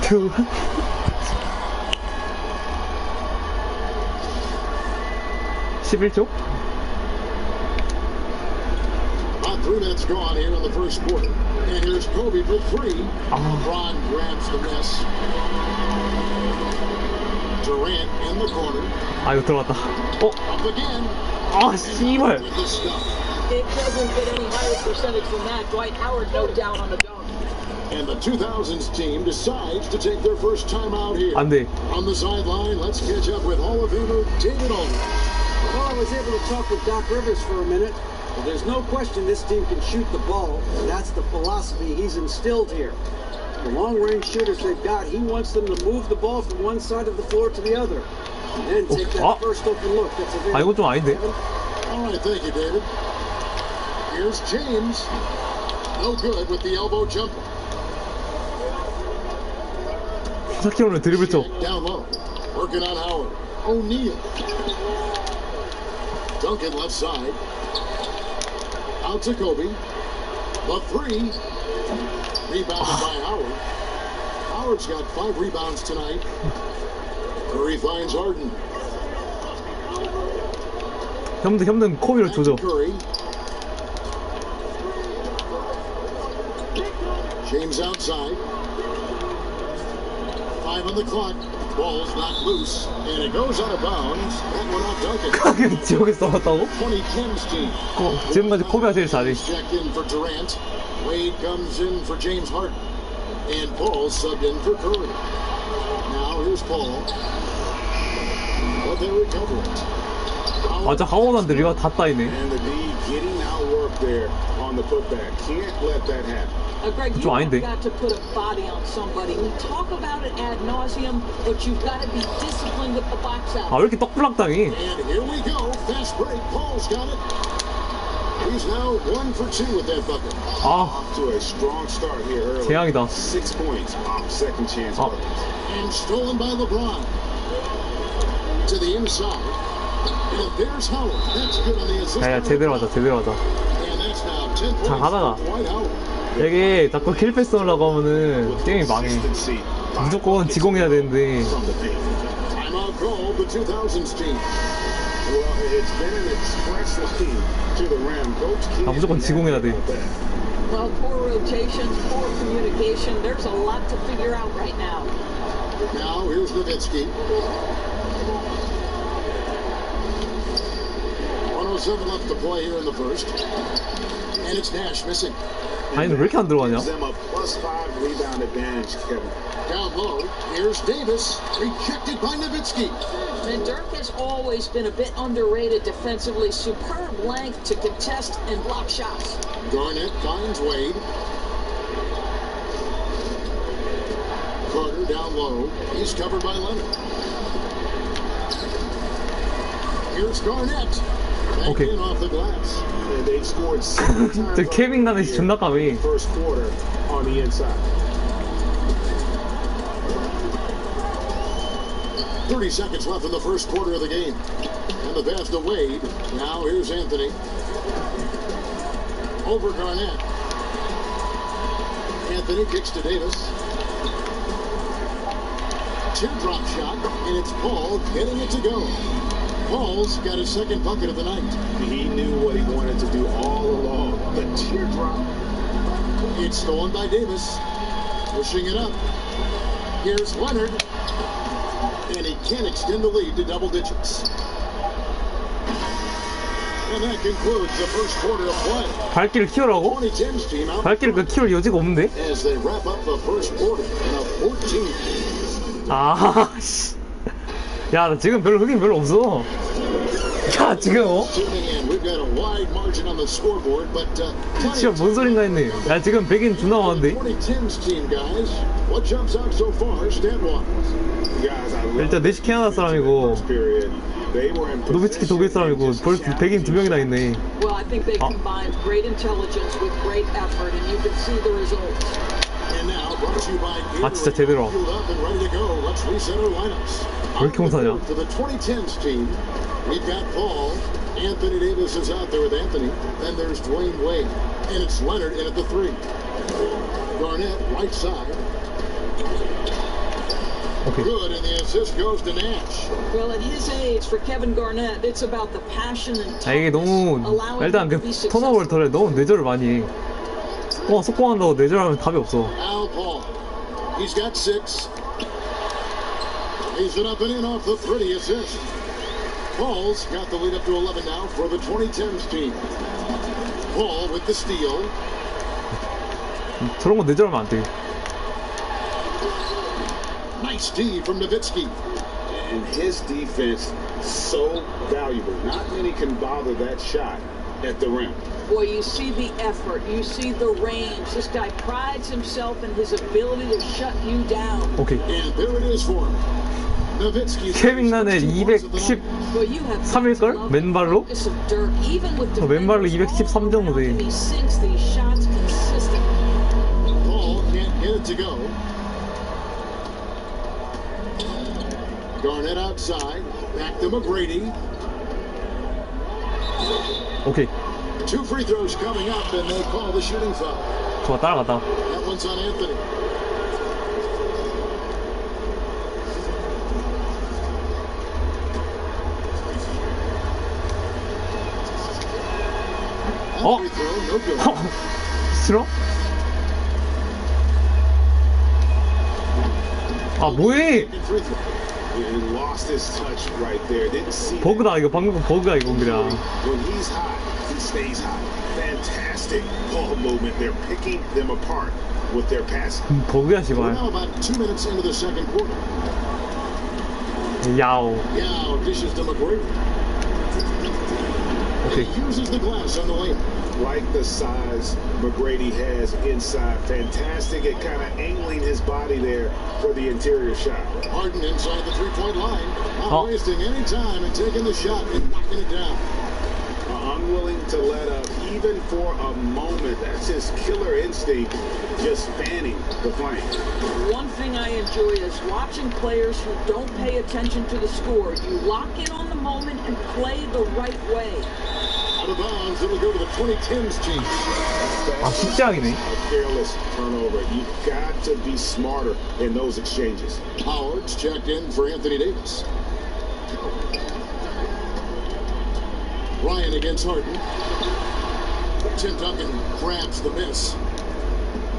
11초? About 3 minutes gone here in the first quarter. And here's Kobe for 3. LeBron grabs the miss. Durant in the corner. 이거 들어갔다. Up again. 씨발. It doesn't get any higher percentage than that. Dwight Howard, no doubt on the dunk. And the 2000s team decides to take their first time out here. 안 돼. On the sideline, let's catch up with Hall of Famer David Aldridge. Well, I was able to talk with Doc Rivers for a minute. Well, there's no question this team can shoot the ball. That's the philosophy he's instilled here. The long-range shooters they've got, he wants them to move the ball from one side of the floor to the other. And then take that first open look. That's available. 이건 좀 아닌데? All right, thank you, David. Here's James. No good with the elbow jumper. 사키오는 드리블 쳐. Down low. Working on Howard. O'Neal. Duncan left side. Out to Kobe. The 3. Rebounded by Howard. Howard's got 5 rebounds tonight. Curry finds Harden. 힘든 코비를 조져. Curry. James outside. 5 on the clock. Ball's not loose, and it goes out of bounds. That one off Duncan. 그게 지옥에 썰었다고? 2010's team. 지금까지 코비가 제일 잘해. Checked in for Durant. Wade comes in for James Harden, and Paul subbed in for Curry. Now here's Paul. But they recover it. 맞아, 하워드한테 리가 다 따이네. And the D getting outworked there on the putback. Can't let that happen. Greg, you have got to put a body on somebody. We talk about it ad nauseum, but you've got to be disciplined with the box out. 아, 왜 이렇게 떡블락 당해? And here we go. Fast break. Paul's got it. He's now 1 for 2 with that bucket. 아, To a strong start here early. 재앙이다. 6 points off second chance buckets. And stolen by LeBron. To the inside. And there's Howard. That's good on the assist. 야, 제대로 하자, 제대로 하자. And that's now 10 points 잘 하다가. for Dwight Howard. 이게 자꾸 킬 패스 하려고 하면은 게임이 망해. 무조건 지공해야 되는데. Timeout called the 2000s team. Well, it's been an expressive team to the rim. Coach 아, 무조건 지공해야 돼. Well, poor rotations, poor communication. There's a lot to figure out right now. Now here's Nowitzki. 107 left to play here in the first. And it's Nash missing. 아니, 왜 이렇게 안 들어가냐? Gives them a +5 rebound advantage, Kevin. Down low, here's Davis, rejected by Nowitzki. And Dirk has always been a bit underrated defensively. Superb length to contest and block shots. Garnett finds Wade. Carter down low. He's covered by Leonard. Here's Garnett. Back Okay. in off the glass. And they've scored 7 times 저 케빈 가는 시 존나 까매. first quarter on the inside. 30 seconds left in the first quarter of the game. And the pass to Wade. Now here's Anthony. Over Garnett. Anthony kicks to Davis. Teardrop shot, and it's Paul getting it to go. Paul's got his second bucket of the night. He knew what he wanted to do all along. The teardrop. It's stolen by Davis. Pushing it up. Here's Leonard. And he can't extend the lead to double digits. And that concludes the first quarter of play. 발길을 키우라고? 2010's team out 발길을 그 키울 여지가 없는데? as they wrap up the first quarter in a 14. 아, 씨. 야, 나 지금 별로 흑인 별로 없어. 야, 지금 Tuning in, we've got a wide margin on the scoreboard, but 진짜 뭔 소린가 했네. 야, 지금 백인 존나 많은데? 2010's team guys, what jumps out so far, stat-wise? Guys, I love 일단 내시 캐나다 사람이고 period. They were in 노비츠키 독일 사람이고 벌써 백인 2명이나 있네. Well, I think they combined great intelligence with great effort, and you can see the results. And now, brought to you by 아, 진짜 제대로. Fueled up and ready to go. Let's reset our lineups. 왜 이렇게 못하냐? For the 2010s team, we've got Paul. Anthony Davis is out there with Anthony. Then there's Dwayne Wade. And it's Leonard in at the 3. Garnett, right side. Okay. Good, and the assist goes to Nash. Well, at his age, for Kevin Garnett, it's about the passion and 아, 이게 너무 일단 그 턴오버를 덜해. 너무 내절을 많이 해. 속공한다고 내절하면 답이 없어. Al Paul. He's got 6. He's it up and in off the pretty assist. Paul's got the lead up to 11 now for the 2010s team. Paul with the steal. 저런 거 내절하면 안 돼. Nice D from Nowitzki. And his defense so valuable. Not many can bother that shot at the rim. Boy, you see the effort, you see the range. This guy prides himself in his ability to shut you down. 오케이. And there it is for him. Nowitzki. 케빈 나네 213일걸? 맨발로? 맨발로 213 정도 돼. He sinks these shots consistently. Paul can't get it to go. Garnett outside. Back to McGrady. 오케이. 2 free throws coming up, and they call the shooting foul. 좋아, 따라갔다. That one's on Anthony. 어? 싫어? 아 뭐해? 버그다 이거 방금 버그야 이거 그냥. When he's hot, he stays hot. Fantastic ball movement. They're picking them apart with their passing. 버그야 씨발. Now about 2 minutes into the second quarter. 야오. Yao dishes to McGrady. Okay. He uses the glass on the lane. Like the size McGrady has inside. Fantastic at kind of angling his body there for the interior shot. Harden inside the three-point line. Not wasting any time and taking the shot and knocking it down. Unwilling to let up even for a moment. That's his killer instinct, just fanning the flame. One thing I enjoy is watching players who don't pay attention to the score. You lock in on the moment and play the right way. Out of bounds, it'll go to the 2010s team. 아 십장이네. Careless turnover. You've got to be smarter in those exchanges. Howard's checked in for Anthony Davis. Ryan against Harden. Tim Duncan grabs the miss.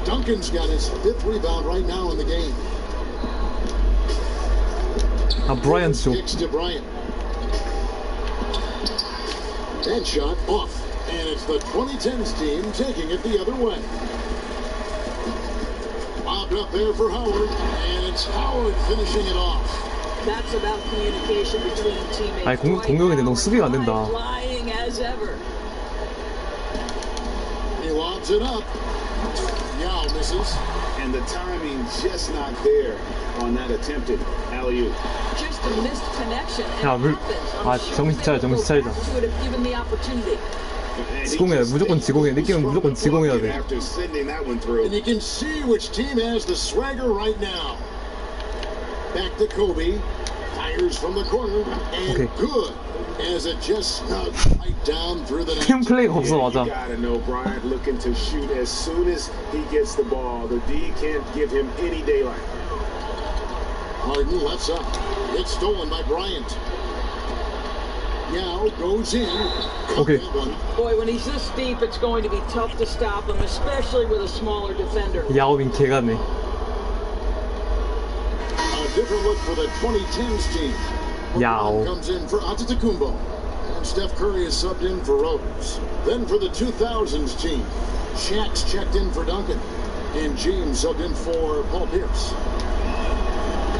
Duncan's got his 5th rebound right now in the game. 아 브라이언트 줘. Kicks to Bryant. That shot off. And it's the 2010s team taking it the other way. Lobbed up there for Howard. And it's Howard finishing it off. That's about communication between teammates. 아니 공격인데 너무 수비가 안 된다. Flying as ever. He lobs it up. Yao misses. And the timing just not there on that attempted alley-oop. Just a missed connection. 야, 아 정신 차리자. Would have given the opportunity. 지공해야 무조건 지공해. 느낌은 무조건 지공해야 돼. After sending that one through. And you can see which team has the swagger right now. Back to Kobe. Fires from the corner. And good. As it just snugs right down through the net. 팀 플레이가 없어 맞아. You gotta know Bryant looking to shoot as soon as he gets the ball. The D can't give him any daylight. Harden lets up. It's stolen by Bryant. Yao goes in. Okay. Boy, when he's this deep, it's going to be tough to stop him, especially with a smaller defender. 야오빈 개같네. A different look for the 2010s team. Yao. Comes in for Antetokounmpo. And Steph Curry is subbed in for Rose. Then for the 2000s team, Shaq's checked in for Duncan. And James subbed in for Paul Pierce.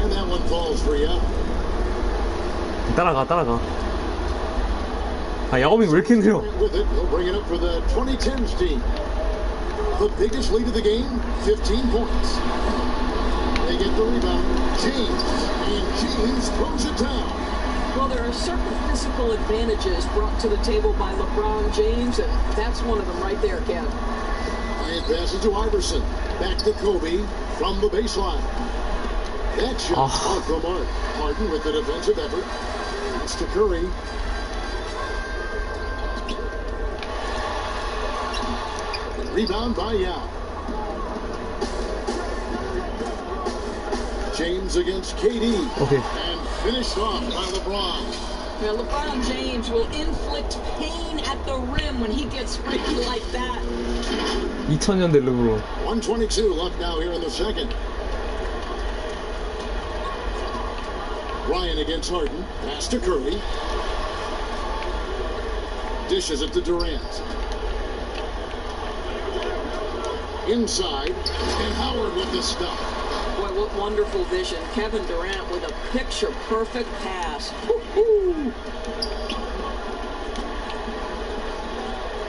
And that one falls for Yao. 따라가. 아 야오빈 왜 이렇게 느려? With it, he'll bring it up for the 2010s team. The biggest lead of the game, 15 points. They get the rebound. James. And James throws it down. Well, there are certain physical advantages brought to the table by LeBron James, and that's one of them right there, Kev. And passes to Iverson. Back to Kobe from the baseline. That shot off the mark. Harden with the defensive effort. It's to Curry. Rebound by Yao. James against KD. Okay. And finished off by LeBron. Now, LeBron James will inflict pain at the rim when he gets freaky like that. 2000년대 르브론. 122 left now here in the second. Ryan against Harden. Pass to Curry. Dishes it to Durant. Inside. And Howard with the stop. Boy, what wonderful vision. Kevin Durant with a picture-perfect pass. Woo-hoo.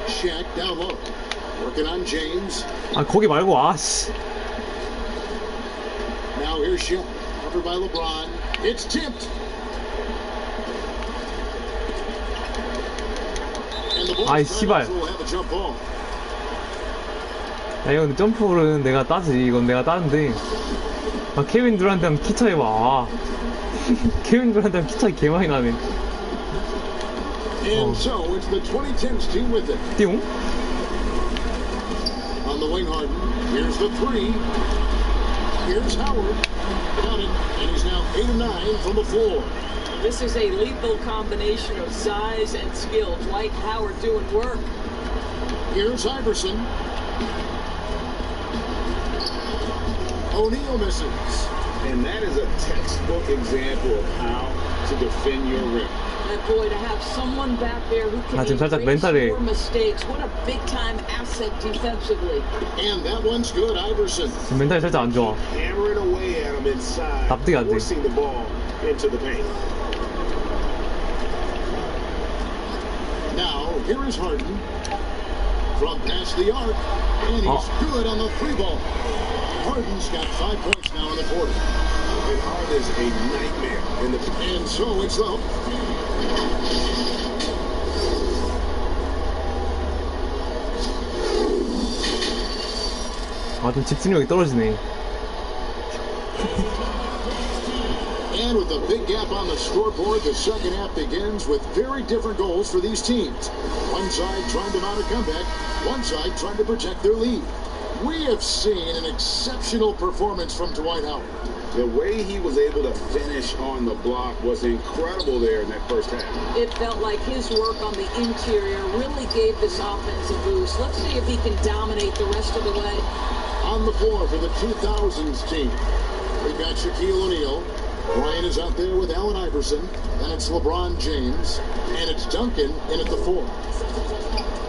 Shaq down low. Working on James. 아 거기 말고 아씨. Now here's Shaq. Covered by LeBron. It's tipped. And the 아이 씨발. will have a jump ball. 야 이건 점프는 내가 따지. 이건 내가 따는데. 아 케빈 두란트랑 키 차이 봐. 케빈 두란트랑 키 차이 개 많이 나네. And so it's the 2010s team with it. 띠용? On the wing, Harden. Here's the three. Here's Howard. Got it. And he's now 8 of 9 from the floor. This is a lethal combination of size and skill. Dwight Howard doing work. Here's Iverson. O'Neal misses. And that is a textbook example of how to defend your rim. And boy, to have someone back there who can 지금 살짝 erase 멘탈이 your mistakes, what a big-time asset defensively. And that one's good, Iverson. 지금 멘탈이 살짝 안 좋아. Hammering away at him inside, 납득이 안 돼. forcing the ball into the paint. Now, here is Harden. From past the arc, and he's good on the three ball. Harden's got 5 points now in the quarter. And Harden is a nightmare in the paint. And so it's up. 좀 집중력이 떨어지네. And with a big gap on the scoreboard, the second half begins with very different goals for these teams. One side trying to mount a comeback, one side trying to protect their lead. We have seen an exceptional performance from Dwight Howard. The way he was able to finish on the block was incredible there in that first half. It felt like his work on the interior really gave this offense a boost. Let's see if he can dominate the rest of the way. On the floor for the 2000s team, we've got Shaquille O'Neal. Bryant is out there with Allen Iverson. Then it's LeBron James. And it's Duncan in at the 4.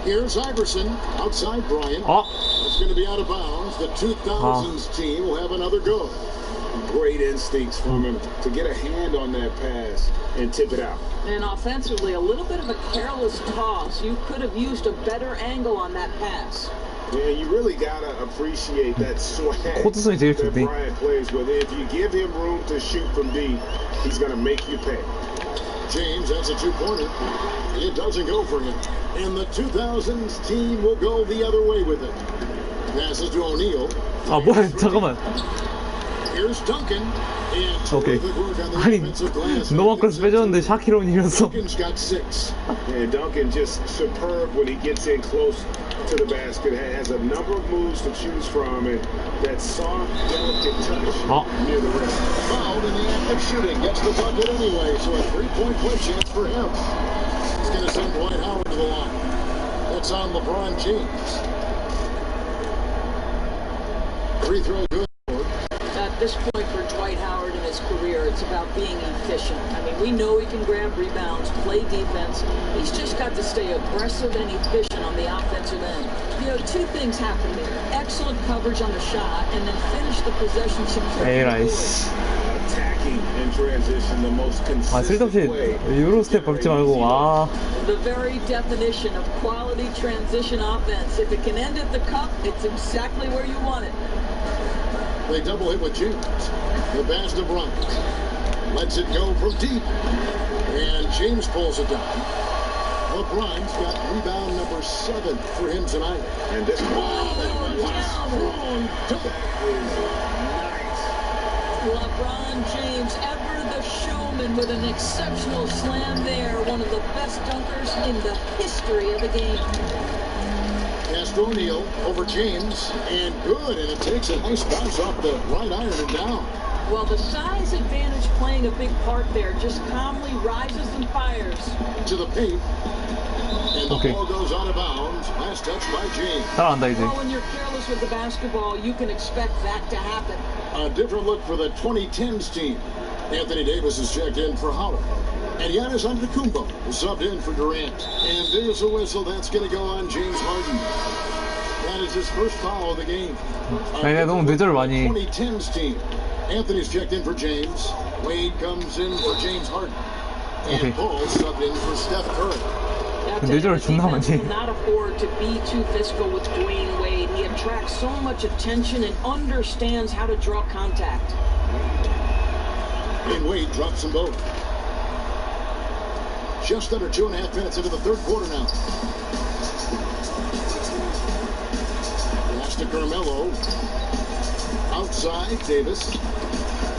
Here's Iverson outside Bryant. It's going to be out of bounds. The 2000s team will have another go. Great instincts from him to get a hand on that pass and tip it out. And offensively, a little bit of a careless toss. You could have used a better angle on that pass. Yeah, you really gotta appreciate that swag 코드선이 제일 that 좋대. Bryant plays with. If you give him room to shoot from deep, he's gonna make you pay. James has a 2-pointer. It doesn't go for him. And the 2000s team will go the other way with it. Passes to O'Neal. 뭐야, 잠깐만. Here's Duncan. And 오케이. terrific work on the 아니, defensive glass. 너무 아까서 빼줬는데 샤키로운이면서. Duncan's got 6. And Duncan just superb when he gets in close to the basket. Has a number of moves to choose from, and that soft, delicate touch near the rim. Fouled in the act of shooting. Gets the bucket anyway, so a 3-point play chance for him. He's going to send Dwight Howard to the line. That's on LeBron James. Free throw good. At this point for Dwight Howard in his career, it's about being efficient. I mean, we know he can grab rebounds, play defense. He's just got to stay aggressive and efficient on the offensive end. You know, 2 things happen here. Excellent coverage on the shot, and then finish the possession securely. Attacking in transition, the most consistent way. 유로 스텝 밟지 말고, The very definition of quality transition offense. If it can end at the cup, it's exactly where you want it. They double hit with James. The pass to Bryant. Lets it go from deep. And James pulls it down. LeBron's got rebound number 7 for him tonight. And this LeBron James, ever the showman, with an exceptional slam there. One of the best dunkers in the history of the game. Pass to O'Neal over James, and good, and it takes a nice bounce off the right iron and down. Well, the size advantage playing a big part there. Just calmly rises and fires. To the paint, and the ball goes out of bounds. Last touch by James. 따라간다 이제. Well, when you're careless with the basketball, you can expect that to happen. A different look for the 2010s team. Anthony Davis is checked in for Howard. And Giannis Antetokounmpo is subbed in for Durant. And there's a whistle. That's going to go on James Harden. That is his first foul of the game. 아니, 너무 뇌절 많이. 2010s team. Anthony's checked in for James. Wade comes in for James Harden. And Paul subbed in for Steph Curry. 뇌절 존나 많이. Not afford to be too physical with Dwayne Wade. He attracts so much attention and understands how to draw contact. And Wade drops them both. Just under 2.5 minutes into the third quarter now. Pass to Carmelo. Outside, Davis.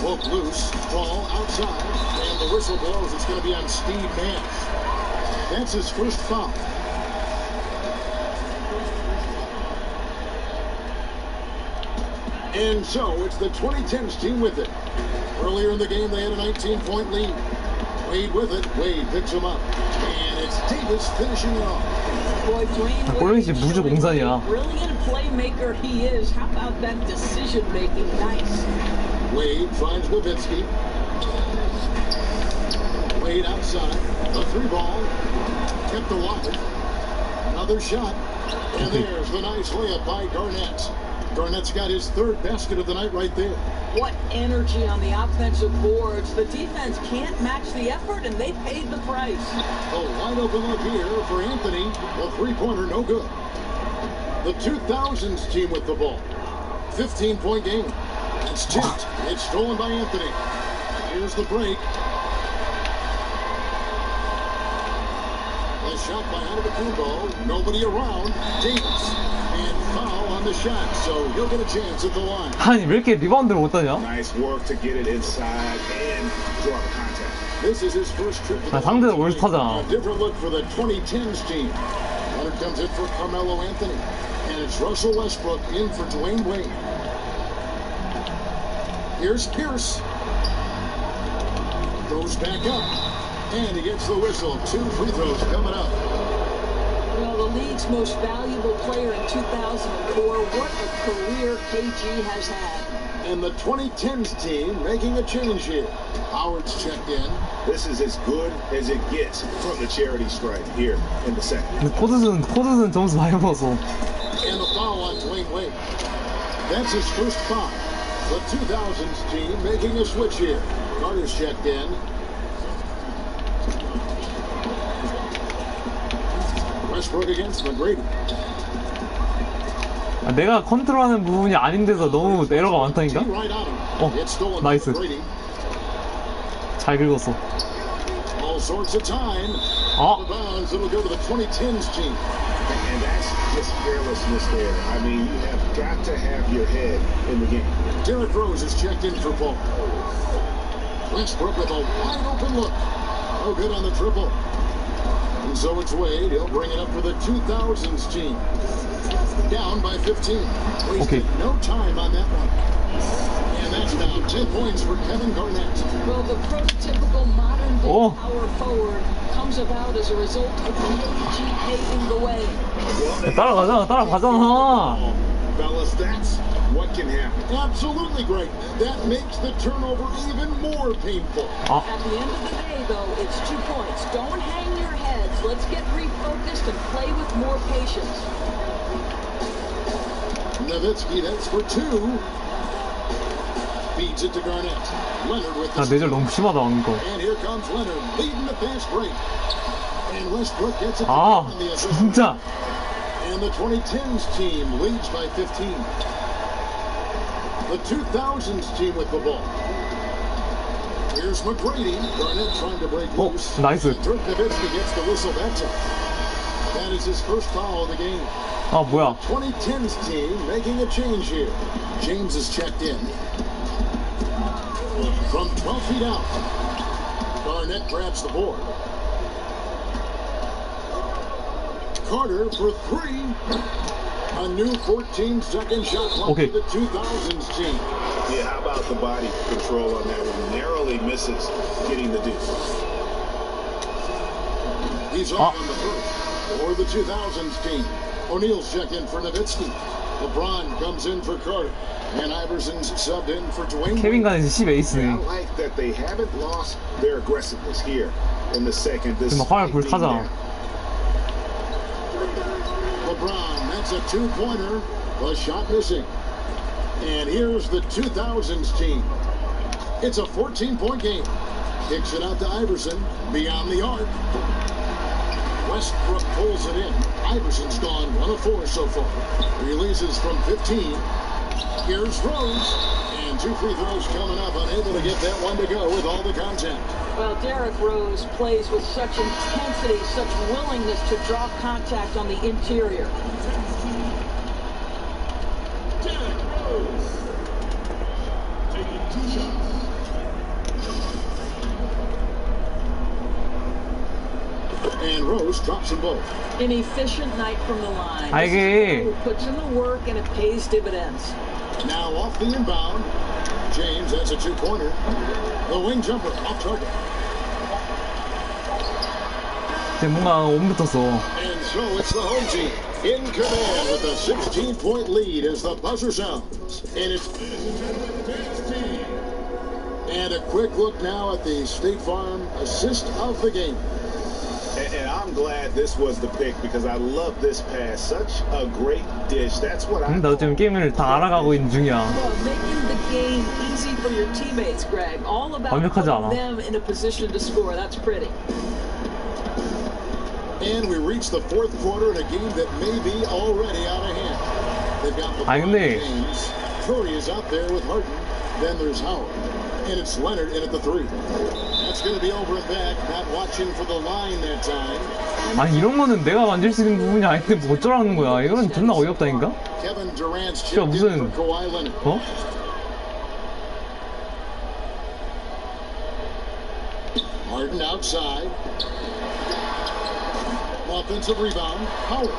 Poke loose. Ball outside. And the whistle blows. It's going to be on Steve Nash. That's his first foul. And so it's the 2010s team with it. Earlier in the game, they had a 19-point lead. Wade with it. Wade picks him up. And it's Davis finishing it off. Boy, Dwayne 골뱅이 무조 공산이야. brilliant playmaker he is. How about that decision making? Nice. Wade finds Nowitzki. Wade outside. A 3-ball. Kept alive. Another shot. And there's the nice layup by Garnett. Garnett's got his third basket of the night right there. What energy on the offensive boards. The defense can't match the effort, and they paid the price. A wide open look here for Anthony. A three-pointer, no good. The 2000s team with the ball. 15-point game. It's tipped. It's stolen by Anthony. Here's the break. A shot by Antetokounmpo. Nobody around. Davis. And foul on the shot, so he'll get a chance at the line. 아니 왜 이렇게 리바운드를 못 하냐? Nice work to get it inside and draw the contact. This is his first trip to the 상대는 올스타잖아. A different look for the 2010s team. Leonard comes in for Carmelo Anthony. And it's Russell Westbrook in for Dwayne Wade. Here's Pierce. Goes back up. And he gets the whistle. 2 free throws coming up. Well, the league's most valuable player in 2004. What a career KG has had. And the 2010s team making a change here. Howard's checked in. This is as good as it gets from the charity stripe here in the second. 코드는 점수 많이 먹었어. And the foul on Dwayne Wade. That's his first foul. The 2000s team making a switch here. Carter's checked in. Westbrook against McGrady. 내가 컨트롤하는 부분이 아닌데서 너무 에러가 많다니까? 나이스. 잘 긁었어. All sorts of time. The bounds, it'll go to the 2010s team. And that's just carelessness there. I mean, you have got to have your head in the game. Derrick Rose is checked in for Paul. Westbrook with a wide open look. No good on the triple. And so it's Wade. He'll bring it up for the 2000s team. Down by 15. Wasted no time on that one. And that's now 10 points for Kevin Garnett. Well, the prototypical modern day power forward comes about as a result of KG paving the way. 따라가잖아. Fellas, that's what can happen. Absolutely great. That makes the turnover even more painful. At the end of the day, though, it's 2 points. Don't hang your heads. Let's get refocused and play with more patience. Nowitzki, that's for 2. Feeds it to Garnett. Leonard with the 내절 너무 심하다 방금 거. And here comes Leonard leading the fast break. And Westbrook gets it 아 on the assist. 진짜. And the 2010s team leads by 15. The 2000s team with the ball. Here's McGrady. Garnett trying to break loose. 나이스. Dirk Nowitzki gets the whistle. That's it. That is his first foul of the game. 아 뭐야? 2010s team making a change here. James is checked in. From 12 feet out. Garnett grabs the board. Carter for 3. A new 14-second shot clock for the 2000s team. Yeah, how about the body control on that one? Narrowly misses getting the deuce. He's off on the first. For the 2000s team. O'Neal's checked in for Nowitzki. LeBron comes in for Carter. And Iverson's subbed in for Dwayne. 케빈 가든이 10에이스네. I like that they haven't lost their aggressiveness here in the second. 화면 불 타잖아. LeBron, that's a 2-pointer. A shot missing. And here's the 2000s team. It's a 14-point game. Kicks it out to Iverson. Beyond the arc. Westbrook pulls it in. Iverson's gone 1 of 4 so far. Releases from 15. Here's Rose. And 2 free throws coming up. Unable to get that one to go with all the contact. Well, Derrick Rose plays with such intensity, such willingness to draw contact on the interior. Derrick Rose taking 2 shots. And Rose drops them both. An efficient night from the line. 알게. Puts in the work and it pays dividends. Now off the inbound. James, that's a 2-pointer. The wing jumper off target. 이제 뭔가 옴 붙었어. And so it's the home team in command with a 16-point lead as the buzzer sounds. And a quick look now at the State Farm assist of the game. And I'm glad this was the pick because I love this pass. Such a great dish. That's what I. 나 지금 게임을 다 알아가고 있는 중이야. Making the game easy for your teammates, Greg. All about 완벽하지 않아. putting them in a position to score. That's pretty. And we reach the fourth quarter in a game that may be already out of hand. They've got LeBron James. Curry is out there with Harden. Then there's Howard. And it's Leonard in at the three. That's going to be over and back. Not watching for the line that time. 아니 이런 거는 내가 만질 수 있는 부분이 아닌데 뭐 어쩌라는 거야. 이거는 존나 어이없다니까? Kevin Durant's 진짜 무슨 어? Harden outside. Offensive rebound. Howard.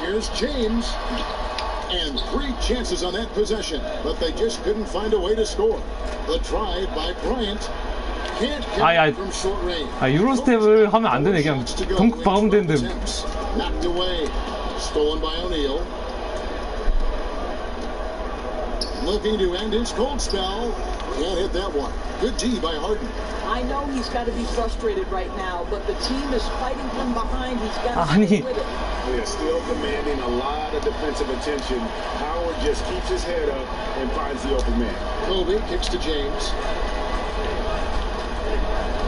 Here's James. And 3 chances on that possession, but they just couldn't find a way to score. The try by Bryant can't get from short range. 유로스텝을 하면 안 되네. 그냥 덩크 박으면 되는데. Knocked away. Stolen by O'Neal. Looking to end his cold spell. Can't hit that one. Good D by Harden. I know he's got to be frustrated right now, but the team is fighting from behind. He's got to stay with it. They're still commanding a lot of defensive attention. Howard just keeps his head up and finds the open man. Kobe kicks to James.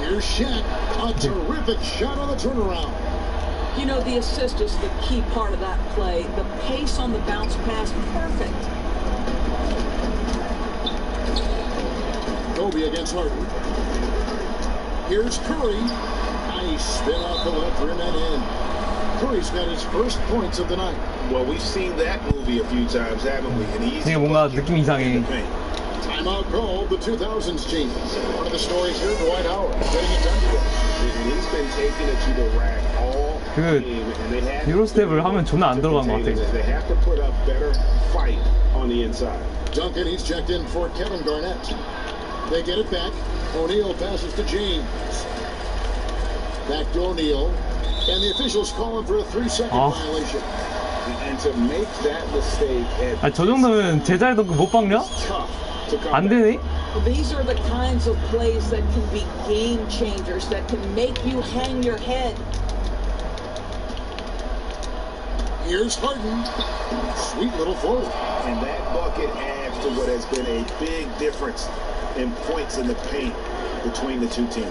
Here's Shaq. A terrific shot on the turnaround. You know, the assist is the key part of that play. The pace on the bounce pass, perfect. Kobe against Harden. Here's Curry. Nice spin off the left rim and in. Curry's got his first points of the night. Well, we've seen that movie a few times, haven't we? And 이게 뭔가 느낌 이상해. Timeout call, the 2000s team. One of the stories here, Dwight Howard getting it done today. And he's been taking it to the rack all game. And they have 유로스텝을 하면 존나 안 들어간 것 같아. They have to put up better fight on the inside. Duncan, he's checked in for Kevin Garnett. They get it back. O'Neal passes to James. Back to O'Neal. And the officials calling for a 3-second violation. And to make that mistake at 저 정도면 제자리 덩크 못 박냐? 안 되네? These are the kinds of plays that can be game changers, that can make you hang your head. Here's Harden. Sweet little forward. And that bucket adds to what has been a big difference in points in the paint between the two teams.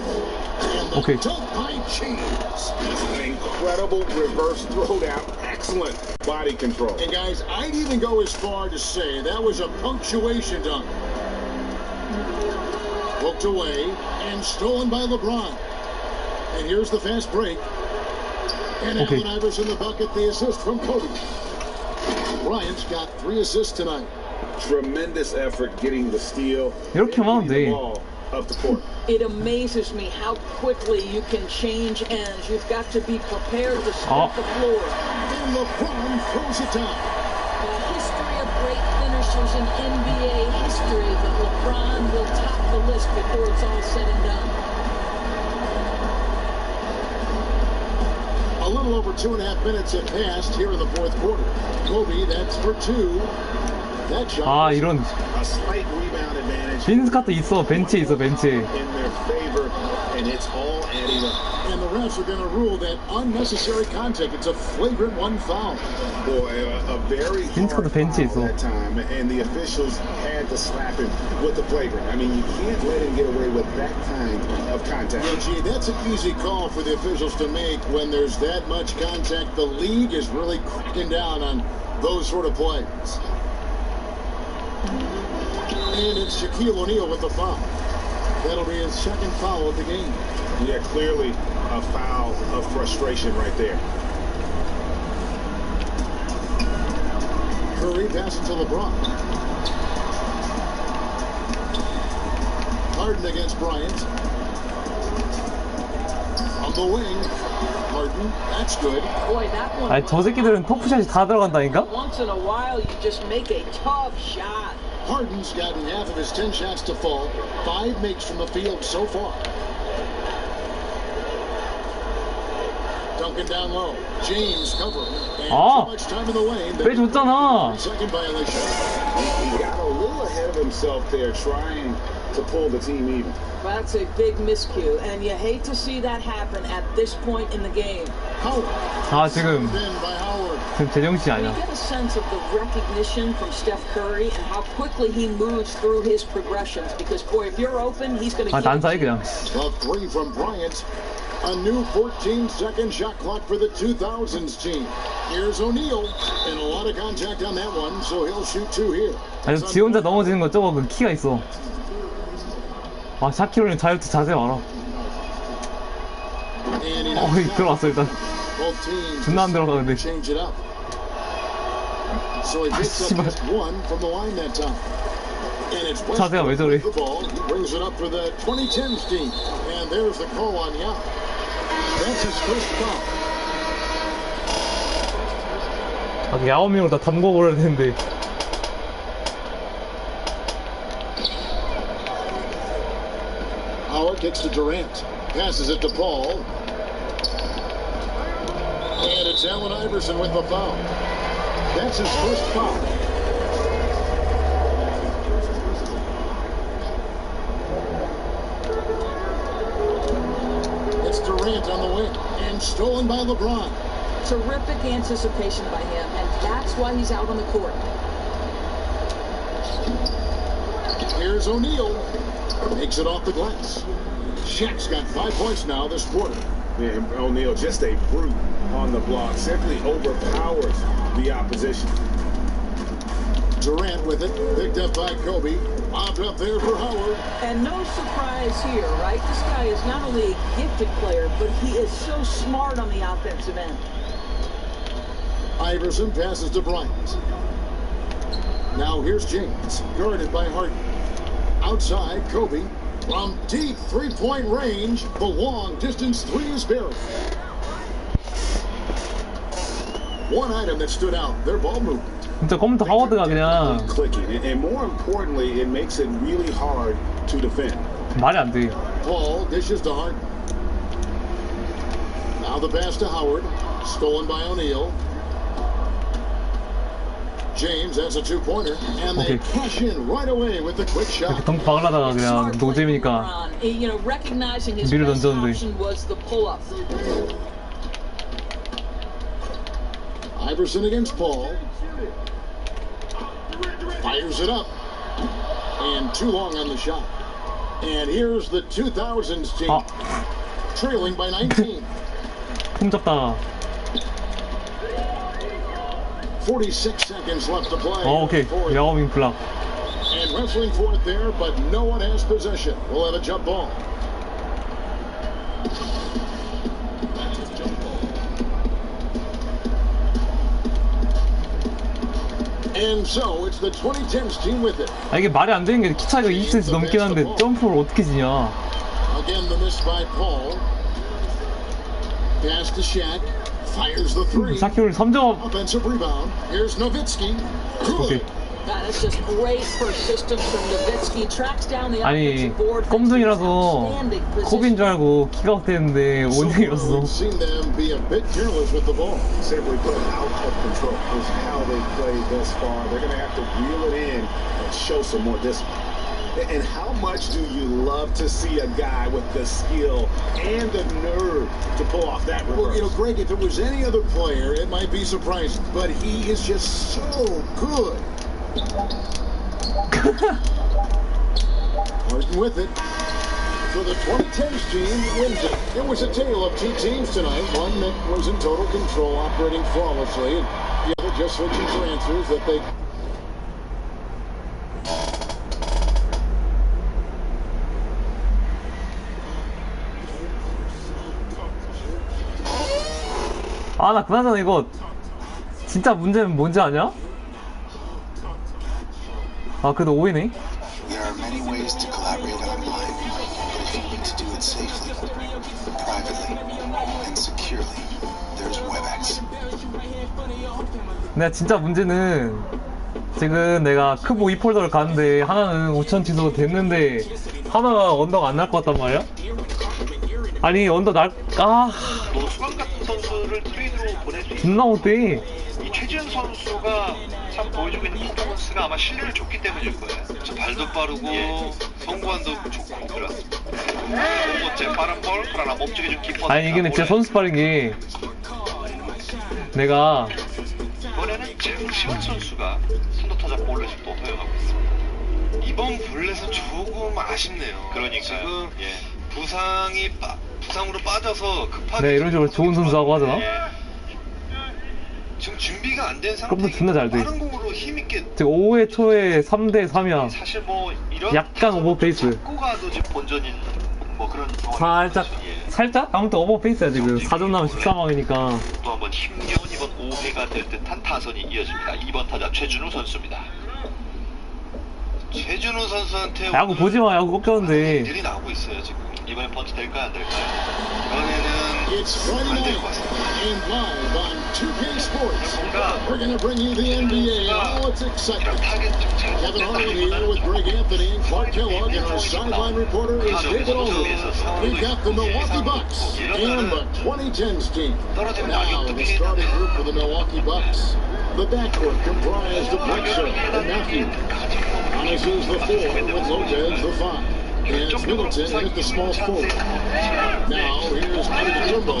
Okay. Dunk by James. An incredible reverse throwdown. Excellent body control. And guys, I'd even go as far to say that was a punctuation dunk. Poked away and stolen by LeBron. And here's the fast break. And Allen Iverson the bucket, the assist from Kobe. Bryant's got 3 assists tonight. Tremendous effort getting the steal. 이렇게 하면 돼. Up the court. It amazes me how quickly you can change ends. You've got to be prepared to split the floor. And LeBron throws it down. The history of great finishers in NBA history, but LeBron will top the list before it's all said and done. A little over 2.5 minutes have passed here in the fourth quarter. Kobe, that's for 2. That shot 이런 a slight rebound advantage. 빈스 카트 있어. 벤치에 있어. 벤치에. In their favor, and it's all adding up. And the refs are going to rule that unnecessary contact. It's a flagrant 1 foul. Boy, a very 빈스 카트 벤치에 있어. that time, and the officials had to slap him with the flagrant. I mean, you can't let him get away with that kind of contact. Well, gee, that's an easy call for the officials to make when there's that much contact. The league is really cracking down on those sort of plays. And it's Shaquille O'Neal with the foul. That'll be his second foul of the game. Yeah, clearly a foul of frustration right there. Curry passing to LeBron. Harden against Bryant. On the wing. Harden, that's good. Boy, that one. 아니 저 새끼들은 토프샷이 다 들어간다니까? Once in a while, you just make a tough shot. Harden's gotten half of his 10 shots to fall. 5 makes from the field so far. Duncan down low. James cover. And 아, too much time in the lane. 빼줬잖아. Second violation. He got a little ahead of himself there, trying to pull the team even. Well, that's a big miscue, and you hate to see that happen at this point in the game. 아, 지금 제정신이 You 아니야. get a sense of the recognition from Steph Curry and how quickly he moves through his progressions. Because boy, if you're open, he's going to. 아, 난사해 그냥. A three from Bryant. A new 14-second shot clock for the 2000s team. Here's O'Neal, and a lot of contact on that one, so he'll shoot two here. 아니, 지 혼자 넘어지는 거 저거 그 키가 있어. 아, 샤키로는 자유투 자세 봐라. 어이, 들어왔어 일단. 존나 안 들어가는데. 아, 씨발. 자세가 왜 저래? 아, 야오밍을 다 담고 그래야 되는데. Howard kicks to Durant, passes it to Paul, and it's Allen Iverson with the foul. That's his first foul. It's Durant on the wing, and stolen by LeBron. Terrific anticipation by him, and that's why he's out on the court. Here's O'Neal. Makes it off the glass. Shaq's got 5 points now this quarter. Man, O'Neal, just a brute on the block. Simply overpowers the opposition. Durant with it. Picked up by Kobe. Bobbed up there for Howard. And no surprise here, right? This guy is not only a gifted player, but he is so smart on the offensive end. Iverson passes to Bryant. Now here's James, guarded by Harden. Outside, Kobe. From deep three-point range, the long-distance three is buried. One item that stood out, their ball movement. 진짜 컴퓨터 하워드가 그냥 Clicking, and more importantly, it makes it really hard to defend. 말이 안 돼. Paul dishes to Harden. Now the pass to Howard, stolen by O'Neal. James has a two-pointer, and they cash in right away with the quick shot. 이렇게 덩크 박으려다가 그냥 노잼이니까 미를 던졌는데. Iverson against Paul. Fires it up. And too long on the shot. And here's the 2000s team. Trailing by 19. 품 잡다가. 46 seconds left to play. 오케이. 야오밍 블락. And wrestling for it there, but no one has possession. We'll have a jump ball. And so it's the 2010s team with it. 아, 이게 말이 안 되는 게 키 차이가 20cm 넘긴 한데 점프를 어떻게 지냐? Again the miss by Paul. Pass to Shaq. Fires the three. 샤키로는 3점. Offensive rebound. Here's Nowitzki. 오케이. That's just great persistence from Nowitzki. Tracks down the 아니 offensive board. 껌둥이라서 코비인 줄 알고 키가 확대했는데 원형이었어. Seen them be a bit careless with the ball. Simply put, out of control is how they played thus far. They're going to have to reel it in and show some more discipline. And how much do you love to see a guy with the skill and the nerve to pull off that reverse? Well, you know, Greg, if it was any other player, it might be surprising, but he is just so good. Harden with it. So the 2010s team wins it. It was a tale of two teams tonight. One that was in total control, operating flawlessly, and the other just switching for answers that they... 아, 나 그나저나 이거 진짜 문제는 뭔지 아냐? 아, 그래도 5위네? There are many ways to collaborate online, but if you need to do it safely, privately, and securely, there's WebEx. 근데 진짜 문제는 지금 내가 크보 2폴더를 가는데 하나는 5,000 취소 됐는데 하나가 언더가 안 날 것 같단 말이야? 아니 언더 날... 선수를 트레이드로 보낼 수 있는 존나 못해. 이 최지훈 선수가 참 보여주고 있는 퍼포먼스가 아마 실력을 줬기 때문일 거예요. 저 발도 빠르고 성구안도 좋고 그렇습니다. 두 번째 빠른 볼 그러나 몸쪽에 좀 깊어. 아니 이게 진짜 선수 빠른 게 내가 이번에는 장시원 선수가 선두타자 볼넷을 또 허용하고 있습니다. 이번 볼넷은 조금 아쉽네요. 그러니까 지금 부상으로 빠져서 급하게 네 이런 식으로 좋은 선수하고 하잖아. 지금 준비가 안 된 그럼도 상태에 존나 잘 돼. 빠른 공으로 힘있게 지금 5회 초에 3대 3이야. 사실 뭐 이런 약간 오버페이스. 잡고 가도 지금 본전인 뭐 그런 상황이 살짝? 아무튼 오버페이스야 지금. 4점 나면 13왕이니까. 또 한번 힘겨운 이번 5회가 될 듯한 타선이 이어집니다. 2번 타자 최준우 선수입니다. 최준우 선수한테 야구 보지마. 야구 꺾였는데. 들이 나오고 있어요 지금. 이번에 펀치 될까요 안 될까요? 이번에는 안 될 것 같습니다. We're going to bring you the NBA. Oh, it's exciting. Kevin Harlan here with Greg Anthony and Clark Kellogg, and our sideline reporter is David Aldridge. We've got the Milwaukee Bucks and the 2010s team. Now, the starting group for the Milwaukee Bucks. The backcourt comprised of Bledsoe and Matthews. Giannis is the 4 with Lopez the 5. And Middleton at the small forward. Now here's Antetokounmpo.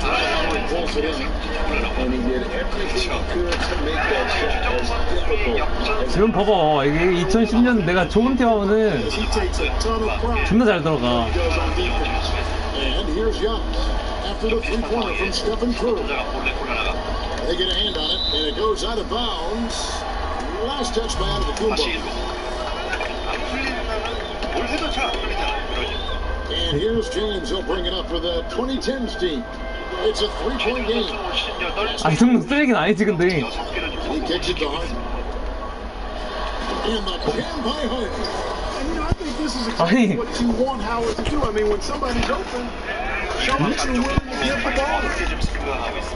Howard pulls it in, and he did everything he could to make that shot as difficult. 지금 봐봐. 이게 2010년 내가 좋은 팀 하면은 존나 잘 들어가. And here's Giannis after the three-pointer from Stephen Curry. They get a hand on it, and it goes out of bounds. Last touch by Antetokounmpo. And here's James. He'll bring it up for the 2010s team. It's a three-point game. 아, 이 정도 쓰레기는 아니지 근데. He kicks it to Harden. And the jam by Harden. And you know, I think this is exactly what you want Howard to do. I mean, when somebody's open, show that you're willing to give the ball.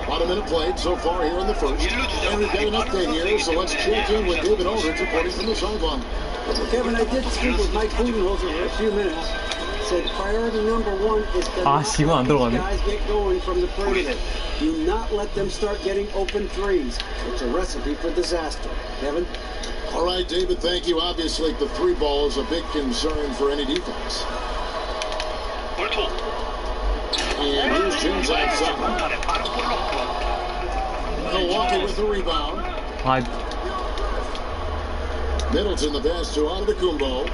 About a minute played so far here in the first. And we've got an update here, so let's check in with David Aldridge reporting from the sideline. Kevin, I did speak with Mike Budenholzer for a few minutes. Said priority number 1 is to not 이건 안 들어가네. let guys get going from the perimeter. Do not let them start getting open threes. It's a recipe for disaster. Kevin? All right, David, thank you. Obviously, the three ball is a big concern for any defense. And here's James outside. Milwaukee with the rebound. Middleton the pass to Antetokounmpo.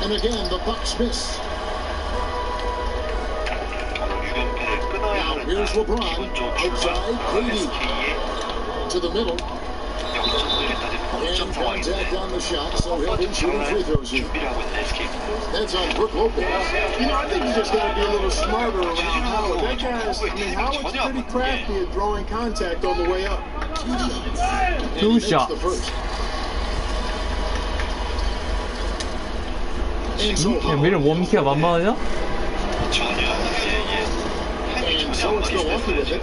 And again, the Bucks miss. Now here's LeBron. Outside, KD. To the middle. And contact on the shot, so he'll be shooting free throws here. That's on Brook Lopez. You know, I think you just got to be a little smarter around Howard. That guy's, I mean, Howard's pretty crafty at drawing contact on the way up. Two shots. 야, 미를 원키가 만만하냐? And so it's Milwaukee with it.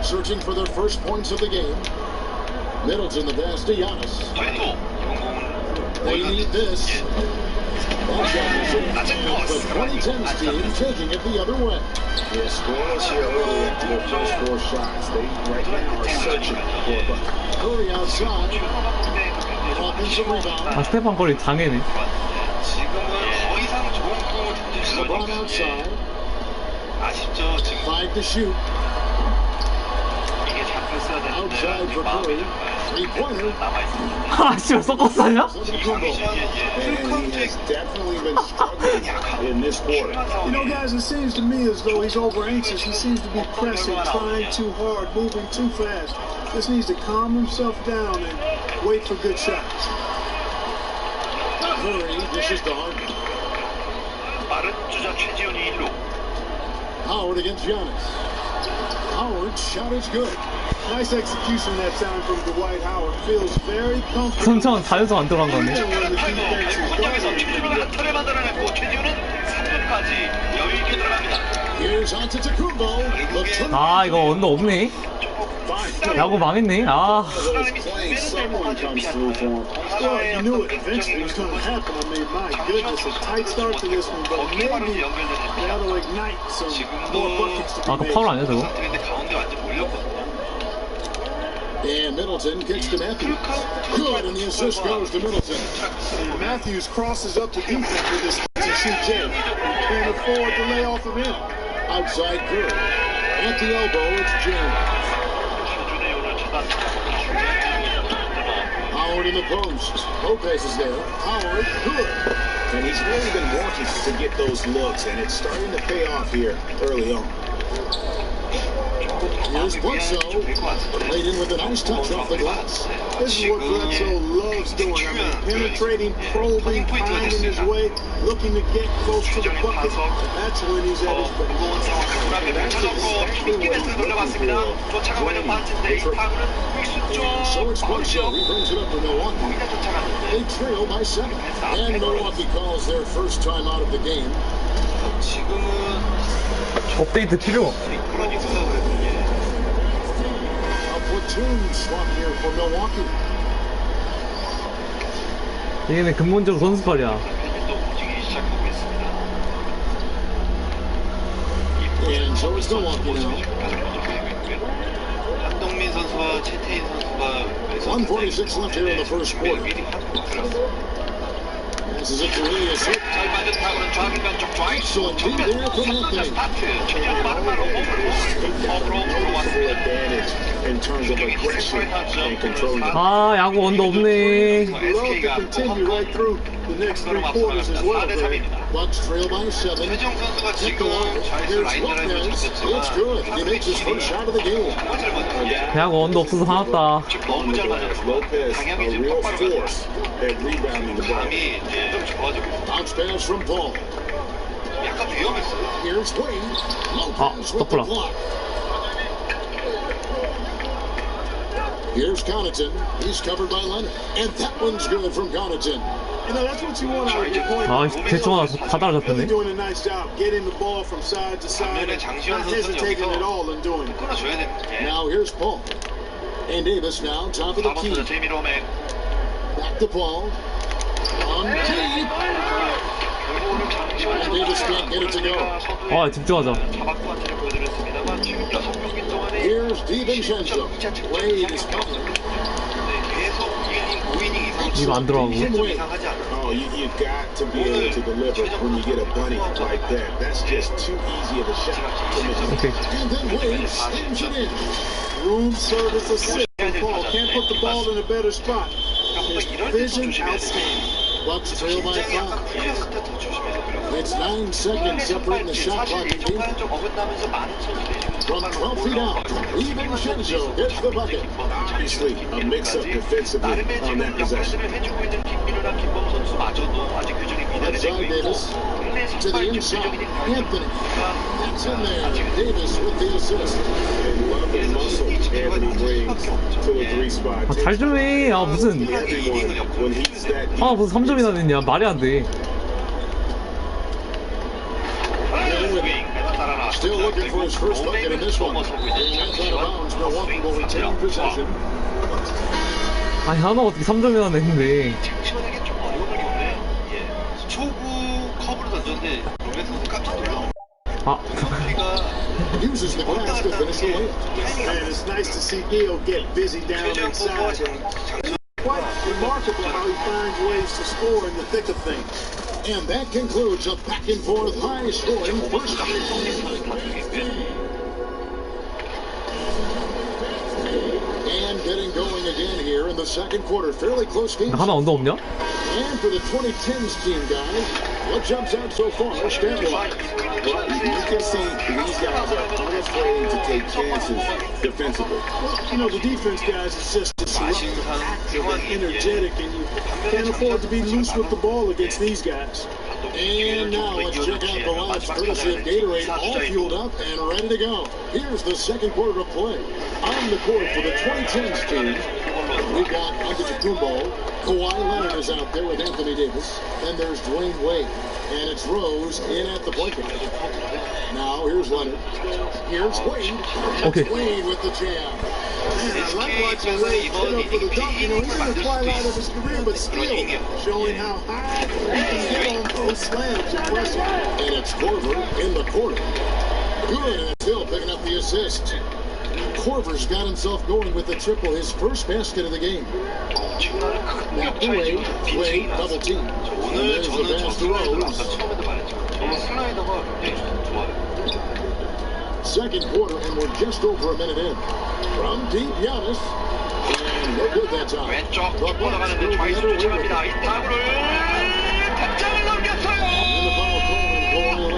Searching for their first points of the game. Middleton the pass to Giannis. They need this. The 2010s team taking it the other way. Yeah, scoreless here early after their first 4 shots. They right now are searching for a bucket. Curry outside. Offensive rebound. 아, 스테판 거리 장애네. LeBron outside. 5 to shoot. Outside for Curry. 3-pointer. 아, 씨발, 섞었어, 아니야? And he has definitely been struggling in this quarter. You know, guys, it seems to me as though he's over anxious. He seems to be pressing, trying too hard, moving too fast. Just needs to calm himself down and wait for good shots. Curry dishes to Harden. Howard against Giannis. Howard's shot is good. Nice execution that time from Dwight Howard. Feels very comfortable. 손천 4연속 안 들어간 거네. Here's Antetokounmpo. 아, 이거 언더 없네. 야구 망했네. 아. Someone comes through for him. Well, you knew it eventually was going to happen. I mean, my goodness, a tight start to this one, but maybe that'll ignite some more buckets to be 아까 made. 파울 아니야 저거? And Middleton kicks to Matthews. Good, and the assist goes to Middleton. And Matthews crosses up to defense with his CJ. Can't afford to lay off of him. Outside Curry. At the elbow, it's James. Howard in the post. Lopez is there. Howard, good. And he's really been working to get those looks, and it's starting to pay off here early on. Here's Bledsoe. Laid in with a nice touch off the glass. This is what Bledsoe loves doing. I mean, penetrating, probing, finding his way, looking to get close to the bucket. That's when he's at his best. So it's Bledsoe. He brings it up to Milwaukee. They trail by 7. And Milwaukee calls their first time out of the game. 업데이트 필요. Platoon swap here for Milwaukee. 얘네 근본적으로 선수발이야. And so it's Milwaukee now. 한동민 선수와 최태인 선수가 146 left here in the first quarter. Passes it to Ilias. Excellent D there from Anthony. In terms of aggression and controlling. 아 야구 언더 없네. Love to continue right through the next 3 quarters as well. Bucks trail by 7. Nicola, here's Lopez. It's good. He makes his first shot of the game. 야구 언더 없어서 화났다. Lopez, a real force at rebounding the ball. Bounce pass from Paul. Here's Wade. Lopez with the 덕분아. block. Here's Connaughton. He's covered by Leonard. And that one's good from Connaughton. You know, that's what you want out of your point. 아 대충 하나 다 Really 따라잡혔네. doing a nice job getting the ball from side to side, not hesitating at all in doing it. Now here's Paul. And Davis now top of the key. Back to Paul. On deep. And Davis can't get it to go. 아 집중하자. Here's DiVincenzo. Wade is covered. 이거 안 들어가고. Oh, you got to be able to deliver when you get a bunny like that. That's just too easy of a shot to miss. 오케이. And then Wade slams it in. Room service assist from Paul. Can't put the ball in a better spot. His vision outstanding. Bucks trail by 5. It's 9 seconds separating the shot clock and game. From 12 feet out, DiVincenzo hits the bucket. Obviously, a mix-up defensively on that possession. Outside Davis to the inside. Anthony. That's in there. Davis with the assist. And love the muscle Anthony brings to the 3 spot. 아, 잘 좀 해. 아 무슨. Everyone, when he's that deep, 아 무슨 3점이나 됐냐. 말이 안 돼. Still looking for his first bucket in this one. And that's out of bounds. Milwaukee will retain possession. 아니 하나 어떻게 3점이나 냈는데. 초구 커브를 던졌는데 로맨 선수 깜짝 놀라. 아. Uses the glass to finish the layup. Man, it's nice to see Hill get busy down inside. Quite remarkable how he finds ways to score in the thick of things. And that concludes a back and forth high scoring first. And getting going again here in the second quarter. Fairly close game. 하나 언더 없냐? And for the 2010s team, guys, what jumps out so far? Stat-wise. well, you can see these guys are unafraid to take chances defensively. Well, you know, the defense guys is just disruptive, active, and energetic, and you can't afford to be loose with the ball against these guys. And now let's check out the last courtesy of Gatorade, all fueled up and ready to go. Here's the second quarter of play. On the court for the 2010s team, we've got Antetokounmpo. Kawhi Leonard is out there with Anthony Davis. Then there's Dwayne Wade. And it's Rose in at the blanket. Now here's Leonard. Here's Wade. Okay. Wade with the jam. SK 입장에서는 이번 이닝이 제일 만들 수도 있어. 그런 이닝이에요. Showing how high he can get on those slams. Impressive. And it's Korver in the corner. Good, and Hill picking up the assist. Korver's got himself going with the triple, his first basket of the game. Back to Wade. Wade, double team. 오늘 저는 전술라이더를 아까 처음에도 말했지만 저는 슬라이더가 굉장히 좋아요. Second quarter, and we're just over a minute in. From deep, Giannis. And no good that time. 왼쪽 뻗어가는데 좌익수로 쫓아갑니다. 이 타구를 탑장을 넘겼어요.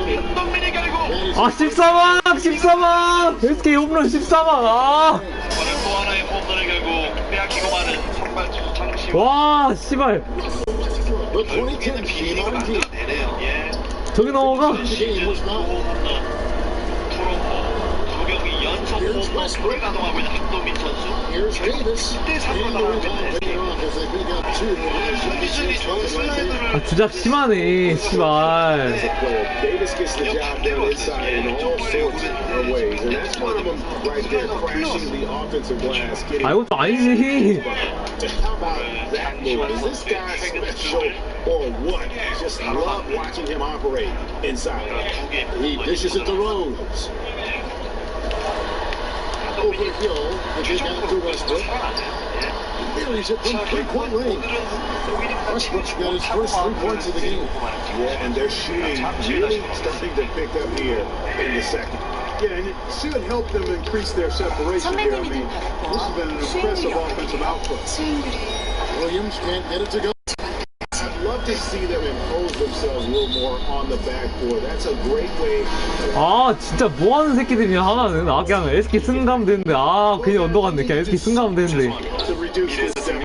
김동민이 결국 아 14방 14방 SK 홈런 14방 아 오늘 또 하나의 홈런을 결국 빼앗기고 마는 선발투 장시호. 와 씨발 결국에는 비기닝을 만들어내네요. 예. 저기 넘어가 시즌 9호 홈런 두 경기 연속 홈런을 가동하고 있는 김동민 선수. 결국 10대3으로 나가고 있는 SK. 아 주잡 심하네 씨발 Davis gets the job done inside in all sorts of ways, and that's one of them right there, crashing the offensive glass. 아 이거 좀 아니지 How about that move? Is this guy special or what? Just love watching him operate inside. He dishes it to Rose. Over the hill, the kick out to Westbrook. There he's hit from three-point range. Westbrook's got his first 3 points of the game. Yeah, and they're shooting really starting to pick up here in the second. Yeah, and it should help them increase their separation here. I mean, this has been an impressive offensive output. Williams can't get it to go. I'd love to see them impose themselves a little more on the backboard. That's a great way. 아 진짜 뭐하는 새끼들이냐 하나는 아 그냥 SK 승가면 되는데 아 괜히 언덕갔네 그냥 SK 승가면 되는데 To reduce this down.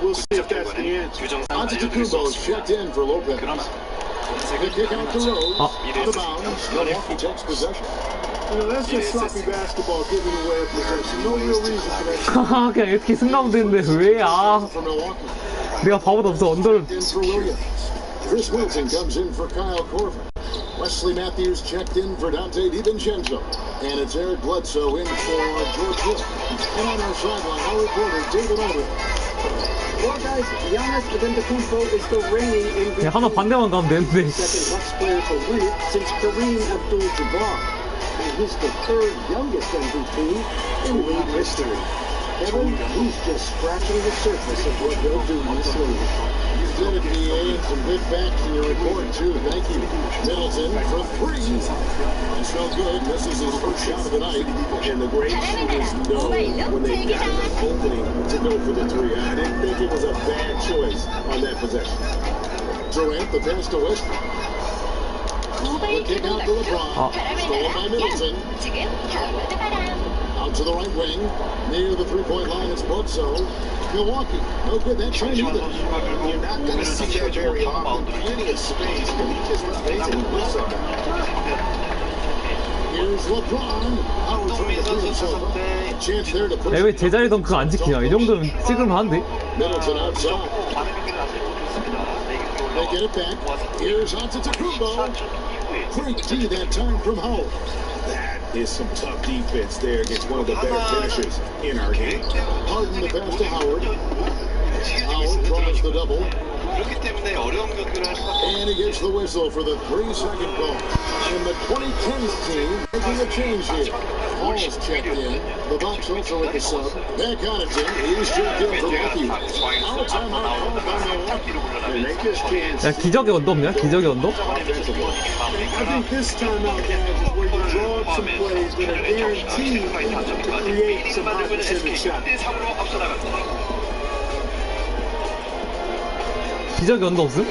We'll see if that's the answer. Antetokounmpo's checked in for Lopez. The kick out to Rose. Out of bounds. Milwaukee takes possession. You know, that's just sloppy basketball giving away a possession. No real reason for that. 하하 그냥 SK 승가면 되는데 왜아 For Milwaukee. 내가 바보도 없어 언더를 In for Williams. Chris Wilson comes in for Kyle Korver. Wesley Matthews checked in for Dante DiVincenzo. And it's Eric Bledsoe in for George Hill. And on our sideline, our reporter, David Aldridge. Well, guys, Giannis Antetokounmpo is the reigning MVP. 그냥 하나 반대만 가면 되는데 Second best player to win it since Kareem Abdul-Jabbar. And he's the third youngest MVP in league history. Kevin, he's just scratching the surface of what he'll do in this league. You did it, DA, and some big facts in your report, too. Thank you. Middleton for three. That's no good. This is his first shot of the night. And the great shooters know when they've got an opening to go for the three. I didn't think it was a bad choice on that possession. Durant, the pass to Westbrook. The kick out to LeBron. Stolen by Middleton. Out to the right wing. Near the three-point line, it's Bledsoe. Milwaukee, no good that time either. You're not going to see that very often. Plenty of space, but he just was basically with something. Here's LeBron. Howard trying to throw himself up. A chance there to push. 왜 제자리 덩크 안 지키냐 이 정도면 찍으면 한데 Middleton outside. They get it back. Here's Antetokounmpo. Great D that time from Howard. That is some tough defense there against one of the better finishers in our game. Harden the pass to Howard. Howard draws the double. 그렇기 때문에 어려운 경기를 할 수밖에 And he gets the whistle for the 3-second call. And the 2010s team making a change here. Hall's checked in. The box also with the sub. Back Connaughton. He's checked in for Matthews. Now a timeout called by Milwaukee. And they just can't. 야 기적의 언더 없냐 기적의 언더 I think this timeout, guys, is where you draw up some plays that are guaranteed to create some high percentage shots. 10대3으로 앞서 나갑니다. 기적의 언더 없음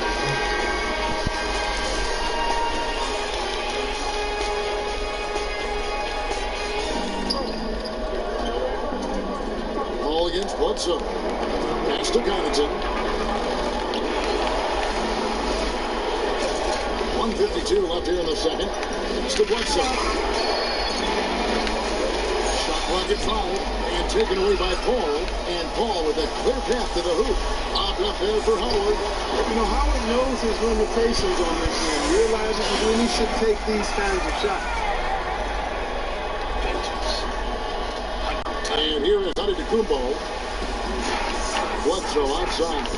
Ball against Bledsoe. Pass to Connaughton. 1:52 left here in the second. It's to Bledsoe. Shot clock at 5 and taken away by Paul. And Paul with a clear path to the hoop. Popped up there for Howard. You know, Howard knows his limitations on this game. Realizes when he should take these kinds of shots. And here is Antetokounmpo. Bledsoe outside.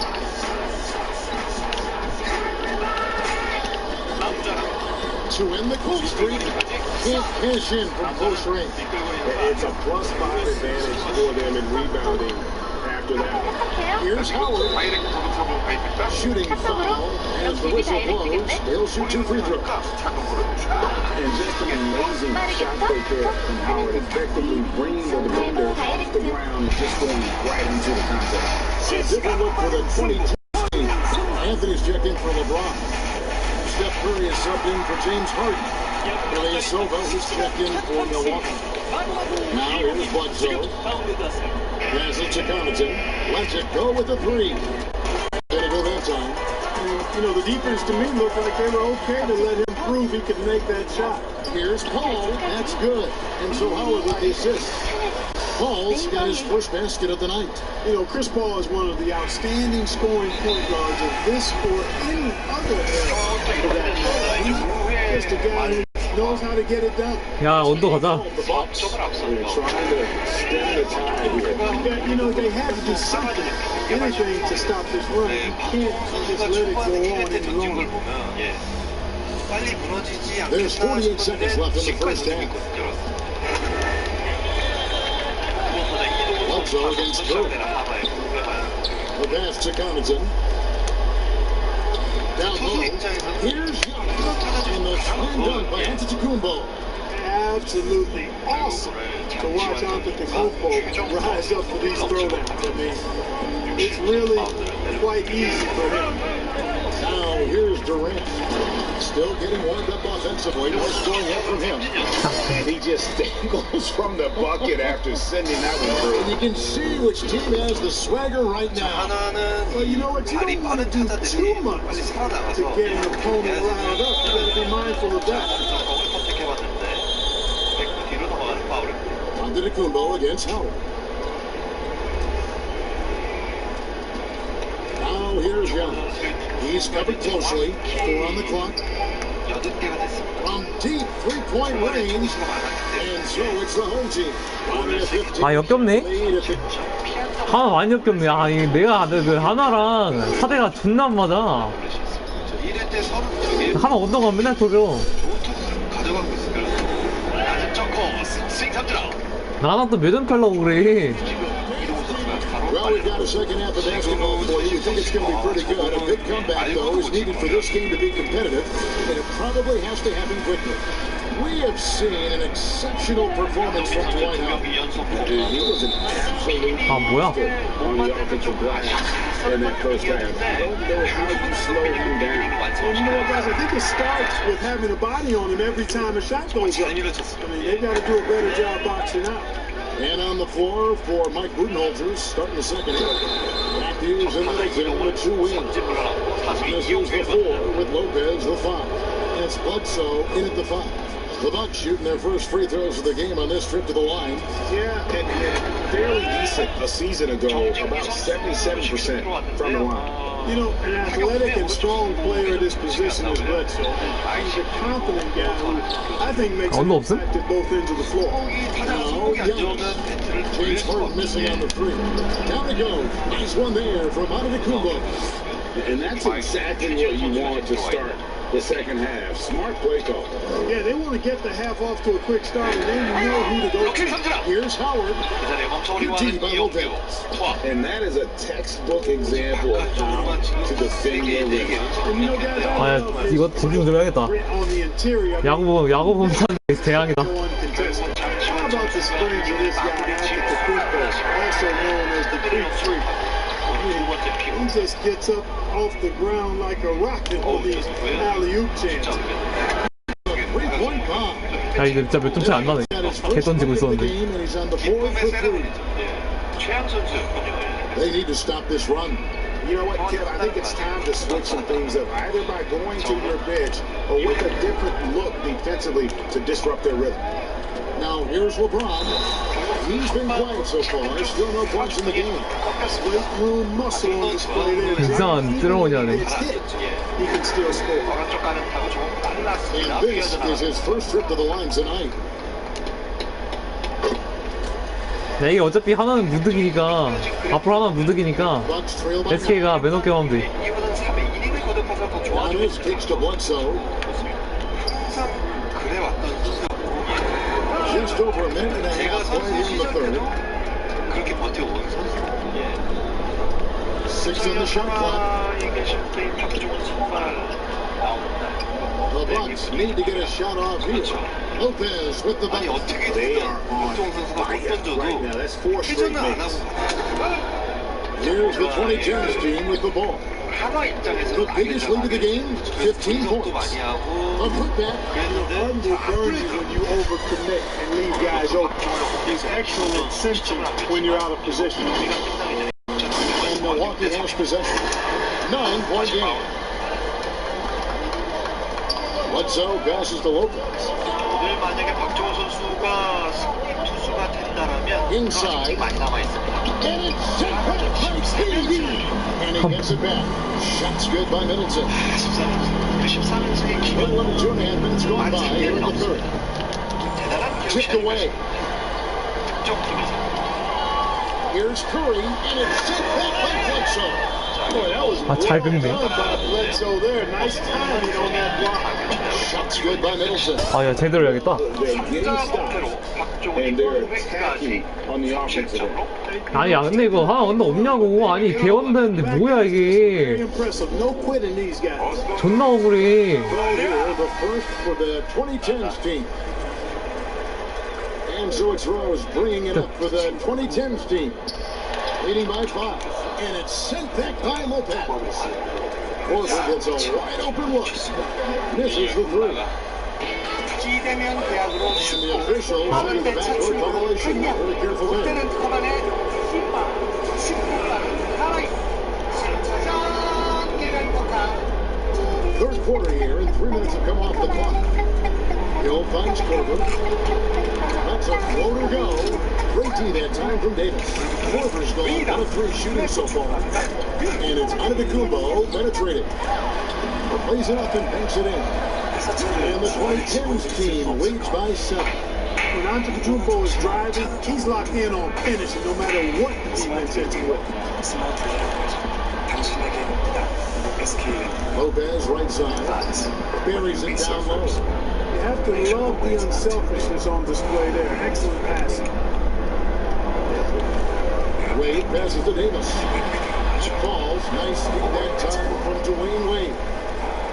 To end the cool streak. Can't cash in from close range. It's a +5 advantage for them in rebounding after that. Here's Howard. Shooting foul as the whistle blows. He'll shoot 2 free throws. And just an amazing shot right there from Howard, effectively bringing the defender off the ground, just going right into the contact. Different look for the 22 team. Anthony's checking for LeBron. Steph Curry is subbed in for James Harden. Ilyasova is checked in for Milwaukee. Now here's Bledsoe. Pass it to Connaughton. Lets it go with the 3. Gonna go that time. You know, the defense to me looked like they were okay to let him prove he could make that shot. Here's Paul. That's good. And so Howard with the assist. Paul's got his first basket of the night. You know, Chris Paul is one of the outstanding scoring point guards of this or any other era for that matter. He's just a guy who knows how to get it done. 야, 언더 가자. They're trying to stem the tide here. You know, they had to do something, anything to stop this run. You can't just let it go on any longer. There's 48 seconds left in the first half. Bledsoe against Curry. The pass to Connaughton. Down low. Here's Young. And the slam dunk by Antetokounmpo. Absolutely awesome to watch Antetokounmpo rise up for these throwdowns. I mean, it's really quite easy for him. Now here's Durant. Still getting warmed up offensively. No scoring yet from him. He just dangles from the bucket after sending that one through. And you can see which team has the swagger right now. Well, you know what? You don't want to do too much to get an opponent riled up. You got to be mindful of that. Antetokounmpo against Howard. Now here's Young. He's covered closely. 4 on the clock. From deep 3-point range. And so it's the home team. 아, 역겹네? 하나 많이 역겹네. 아, 이게 내가 그 하나랑 사대가 존나 안 맞아. 하나 언더가 맨날 터져. 나랑 또 몇 점 팔라고 그래. Well, we've got a second half of basketball for you. We think it's going to be pretty good. A good comeback, though, is needed for this game to be competitive, and it probably has to happen quickly. We have seen an exceptional performance from Dwight Howard. He was an absolute monster on the offensive glass in that first half. I don't know how you slow him down. Well, you know what, guys? I think it starts with having a body on him every time a shot goes up. I mean, they've got to do a better job boxing out. And on the floor for Mike Budenholzer, starting the second half. Matthews and Middleton with 2 wins. This is the 4 with Lopez the 5. And it's Bledsoe in at the 5. The Bucks shooting their first free throws of the game on this trip to the line. Yeah, and fairly decent a season ago, about 77% from the line. You know, an athletic and strong player at this position is Bledsoe. He's a confident guy who I think makes an impact at both ends of the floor. Now, James Harden missing on the 3. Down to go. Nice one there from Antetokounmpo. And that's exactly what you want to start the second half. Smart play call. Yeah, they want to get the half off to a quick start, and then you know who to go to. Here's Howard. And that is a textbook example of how to defend your rim. And you know, guys, 아, 이거 집중 좀 해야겠다. on the interior. 야구 보면 대양이다. How about the springs of this guy, Antetokounmpo, also known as the Greek Freak? He just gets up off the ground like a rocket on these alley-oop chances. Three-point bomb. 야, 이거 진짜 몇 점 차이 안 나네. 개 던지고 있었는데. They need to stop this run. You know what, Kev? I think it's time to switch some things up, either by going to your bench or with a different look defensively to disrupt their rhythm. Now here's LeBron. He's been quiet so far. Still no points in the game. Weight room muscle on display there. 이상한 뜨러워냐네. He can still score. And this is his first trip to the line tonight. 야, 이게 어차피 하나는 무득이니까, 앞으로 하나는 무득이니까, SK가 매너 게임하면 돼. 이거는 3회 이닝을 거듭해서 더 좋아지고 항상 그래 왔던 선수였고 제가 선수 시절에도 그렇게 버텨온 선수. 이게 실제 박종원 선수가 나옵니다. The Bucks need to get a shot off here. Lopez with the 아니 어떻게든 박종원 선수가 못 던져도 회전을 안 하고 Here's the 2010s team with the ball. 하나 입장에서 The biggest lead of the game, 15 points. 많이 하고 A putback. When you overcommit and leave guys open, it's excellent incentive when you're out of position. And Milwaukee has possession. 9-point game. Bledsoe passes to Lopez. 오늘 만약에 박종원 선수가 승리 투수가 된다라면 Inside. 많이 남아 있습니다. And it's sent back by Stevie. And he gets it back. Shots good by Middleton. 13연승의 A little under 2.5 minutes gone by here in the third. Tipped away. Here's Curry, and it's sent back by Bledsoe. Boy, that was 아, 잘 긁네. well done by Bledsoe there. Nice timing on that block. Shots good by Middleton. 아, 야, 제대로 해야겠다. and they're attacking on the offensive end. 아니, 야, 근데 이거 하나 근데 없냐고. 아니, 개원되는데 뭐야, Very 이게. impressive. No quitting these guys. 존나 억울해. Ball here, the first for the 2010s team. And so it's Rose bringing it up for the 2010s team. Leading by 5. And it's sent back by Lopez. Horford gets a wide open look. Misses the three. 기대면 계약으로 And the official showing the backcourt violation. Very careful there. 롯데는 초반에 10분간 Third quarter here, and 3 minutes have come off the clock. Hill finds Korver. That's a floater go. Great D that time from Davis. Korver's gone 1 of 3 shooting so far. And it's Antetokounmpo penetrating. Plays it up and banks it in. And the 2010s team leads by 7. When Antetokounmpo is driving, he's locked in on finishing no matter what the defense hits him with. Lopez right side. Buries it down low. You have to love the unselfishness on display there. Excellent passing. Wade passes to Davis. Falls. Nice feed that time from Dwayne Wade.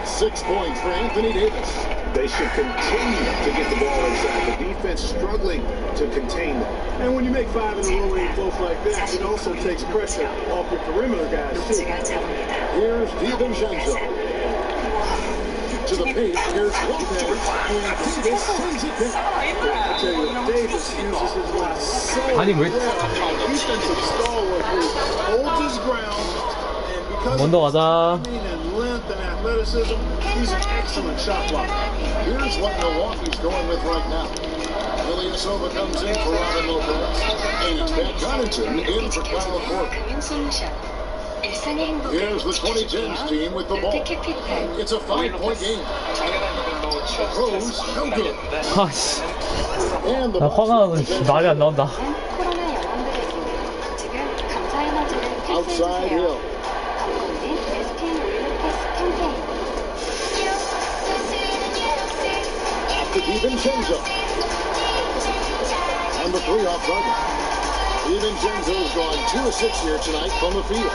6 points for Anthony Davis. They should continue to get the ball inside. The defense struggling to contain them. And when you make 5 in a row in close like that, it also takes pressure off your perimeter guys, too. Here's DiVincenzo. To the paint, here's Lopez. And Davis sends it back. I tell you, Davis uses his last so 아니, 왜. defensive stalwart who holds his ground, and because 먼저 가자. of his speed and length and athleticism, he's an excellent shot blocker. Here's what Milwaukee's going with right now. Ilyasova comes in for Robin Lopez. And it's Pat Connaughton in for Kyle Korver. Here's the 2010s team with the ball. It's a 5-point game. Rose, no good. 아씨. And the 나 화가 나서 말이 안 나온다. outside Hill. To DiVincenzo. And the 3 off target. DiVincenzo's gone 2 of 6 here tonight from the field.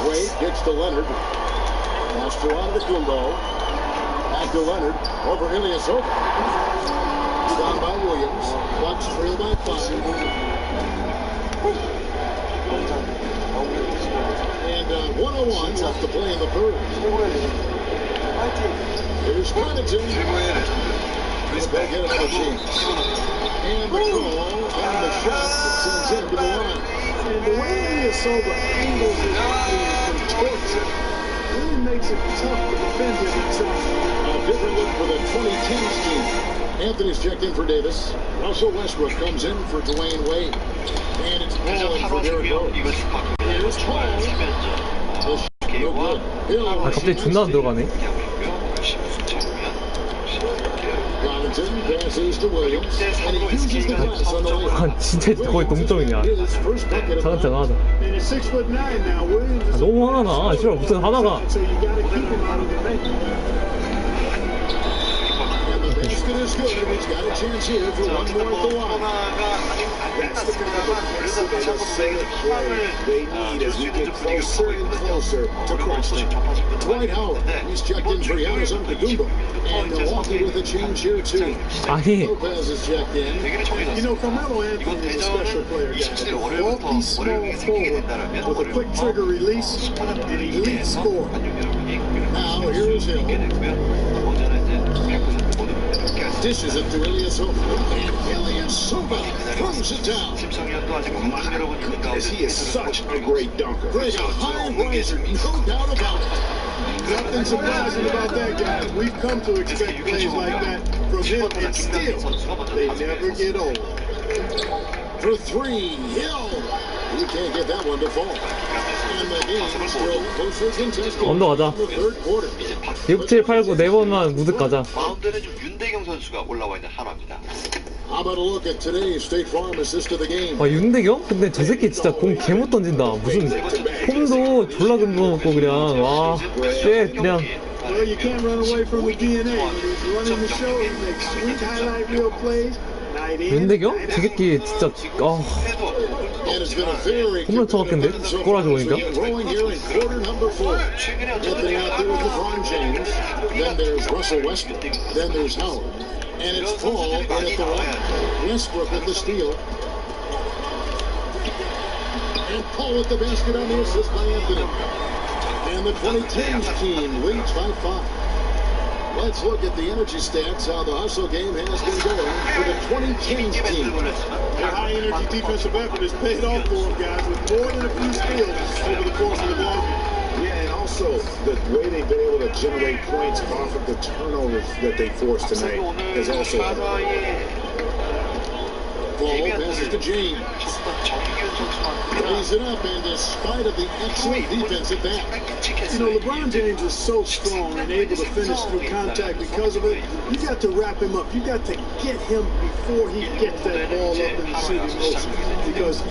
Wade gets to Leonard. Pass to Antetokounmpo. Back to Leonard. Over Ilyasova. Down by Williams. Bucks trail by 5. And 101 left to play in the third. Here's Connaughton. They'll get another chance. And the goal on the shot that sends him to the line. And the way Ilyasova angles his body and contorts it really makes it tough to defend him himself. A different look for the 2010s team. Anthony's checked in for Davis. Russell Westbrook comes in for Dwayne Wade. And it's Paul in for Derrick Rose. Here's Paul. The shot no good. Hill. 아, 갑자기 존나 안 들어가네. Middleton passes to Williams, and he uses the glass on the way. 아, 진짜 거의 동점이냐. 잠깐 하자. And he's 6'9" now. Williams. 아, 너무 화가 나. 싫어. 무슨 하나가. So you gotta keep him out of the paint. Basket is good. He's got a chance here for one more at the line. That's the kind of aggressive play they need as we get closer and closer to crunch time. Dwight Howard, he's checked in for Giannis Antetokounmpo, and Milwaukee with a change here too. 아니. Lopez is checked in. You know, Carmelo Anthony is a special player, guys. A bulky, small forward with a quick trigger release, an elite scorer. Now here is Hill. Dishes it to Ilyasova. Ilyasova throws it down. He is such a great dunker. Great, a high riser, no doubt about it. Nothing surprising about that, guys. We've come to expect plays like that from him, and still, they never get old. For three, Hill. He can't get that one to fall. And the game still closer contested. 언더 가자. In the third quarter. 6, 7, 8, 9 4번만 무득 가자. 마운드는 좀 윤대경 선수가 올라와 있는 한화입니다. How about a look at today's State Farm assist of the game? 아, 윤대경? 근데 저 새끼 진짜 공 개못 던진다. 무슨 폼도 졸라 금방먹고 그냥. 와, 쉣, 그냥. Well, you can't run away from the DNA. When he's running the show, he makes sweet highlight reel plays. 윤대경? 저 새끼 진짜. And it's been a very 홈런 쳐갔겠는데? 골아줘 보니까. rolling here in quarter number 4. Anthony out there with LeBron James. Then there's Russell Westbrook. Then there's Howard. And it's Paul in at the line. Westbrook with the steal. And Paul with the basket on the assist by Anthony. And the 2010s team leads by 5. Let's look at the energy stats, how the hustle game has been going for the 2010s team. Their high-energy defensive effort has paid off for them, guys, with more than a few steals over the course of the ball game. Yeah, and also the way they've been able to generate points off of the turnovers that they forced tonight has also helped. Paul passes to James. Raise it up, and despite of the excellent defense at that. You know, LeBron James is so strong and able to finish through contact because of it. You got to wrap him up. You got to get him before he gets that ball up in the shooting motion. Because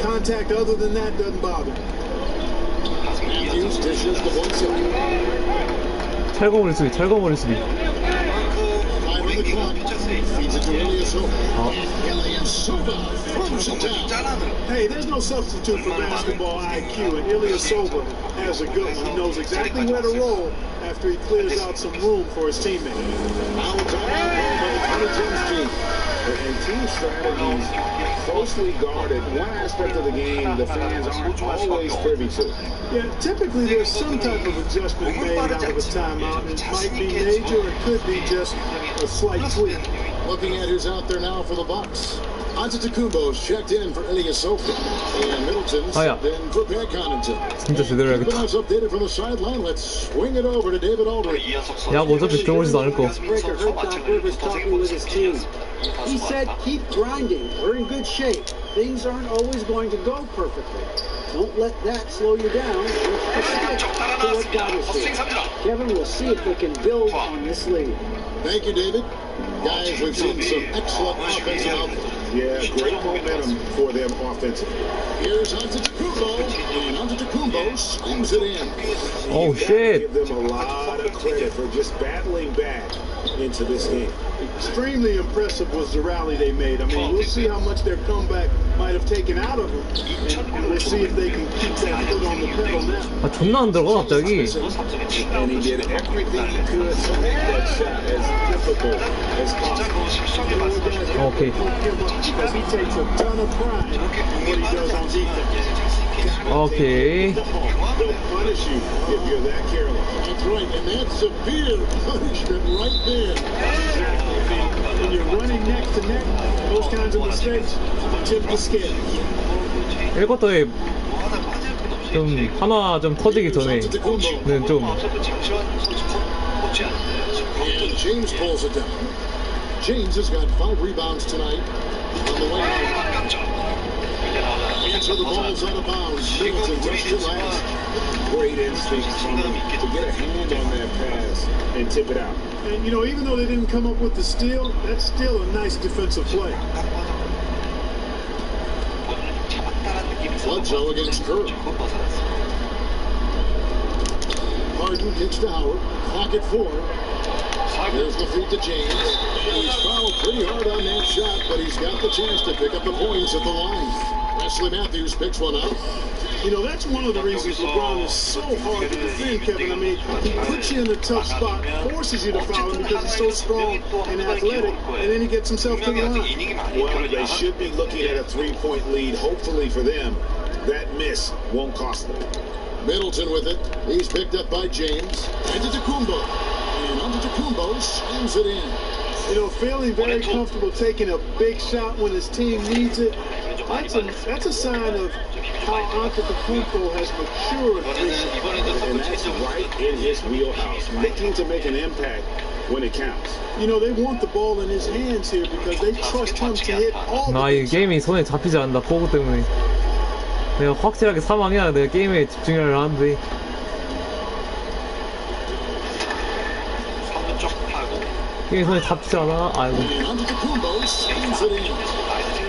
contact other than that doesn't bother him. Matthews dishes the one side. 철거머리 수비, 철거머리 수비. 5 on the clock. Feeds it to Ilyasova. Ilyasova throws it down. Hey, there's no substitute for basketball IQ, and Ilyasova has a good one. He knows exactly where to roll after he clears out some room for his teammate. Now it's all by the 2010s team. And team strategies closely guarded. One aspect of the game the fans aren't always privy to. Yeah, typically there's some type of adjustment made out of a timeout. It might be major, or it could be just a slight tweak. Looking at who's out there now for the Bucks. Antetokounmpo's checked in for Ilyasova, and Middleton's been for Pat Connaughton. 진짜 제대로 Keeping 해야겠다. us updated from the sideline. Let's swing it over to David Aldridge. 야, 뭐 어차피 들어오지도 않을 거. Breaker heard Doc Rivers talking with his team. He said, keep grinding. We're in good shape. Things aren't always going to go perfectly. Don't let that slow you down. Let's stick to what got us here. Kevin, we'll see if they can build on this lead. Thank you, David. Guys, we've seen some excellent offensive output. Yeah, great momentum for them offensively. Here's Antetokounmpo, and Antetokounmpo swings it in. Oh, shit. Give them a lot of credit for just battling back into this game. Extremely impressive was the rally they made. I mean, we'll see how much their comeback might have taken out of them, and we'll see if they can keep that foot on the pedal now. 아, 존나 안 들어가, 갑자기. And he did everything he could to make that shot as difficult as possible. 오케이. Because he takes a ton of pride in what he does on defense. 오케이. They'll punish you if you're that careless. That's right, and that's severe punishment right there. Exactly. When you're running neck to neck, those kinds of mistakes tip the scale. 1쿼터에 좀 하나 좀 터지기 전에는 좀 And James pulls it down. James has got 5 rebounds tonight on the way out. And so the ball's out of bounds. Middleton touched it last. Great instinct from him to get a hand on that pass and tip it out. And, you know, even though they didn't come up with the steal, that's still a nice defensive play. Bledsoe against Kerr. Harden kicks to Howard. Clock at 4. There's the feed to James. He's fouled pretty hard on that shot, but he's got the chance to pick up the points at the line. Wesley Matthews picks one up. You know, that's one of the reasons LeBron is so hard to defend, Kevin. I mean, he puts you in a tough spot, forces you to foul him because he's so strong and athletic, and then he gets himself to the line. Well, they should be looking at a 3-point lead. Hopefully for them, that miss won't cost them. Middleton with it. He's picked up by James. Antetokounmpo. And Antetokounmpo slams it in. You know, feeling very comfortable taking a big shot when his team needs it. That's a sign of how Antetokounmpo has matured recently. And that's right in his wheelhouse, looking to make an impact when it counts. You know, they want the ball in his hands here because they trust him to hit all 나 이 게임이 손에 잡히지 않는다, 포구 때문에. 내가 확실하게 사망이야. 내가 게임에 집중을 하는데. 게임이 손에 잡히지 않아. 아이고. Antetokounmpo slams it in.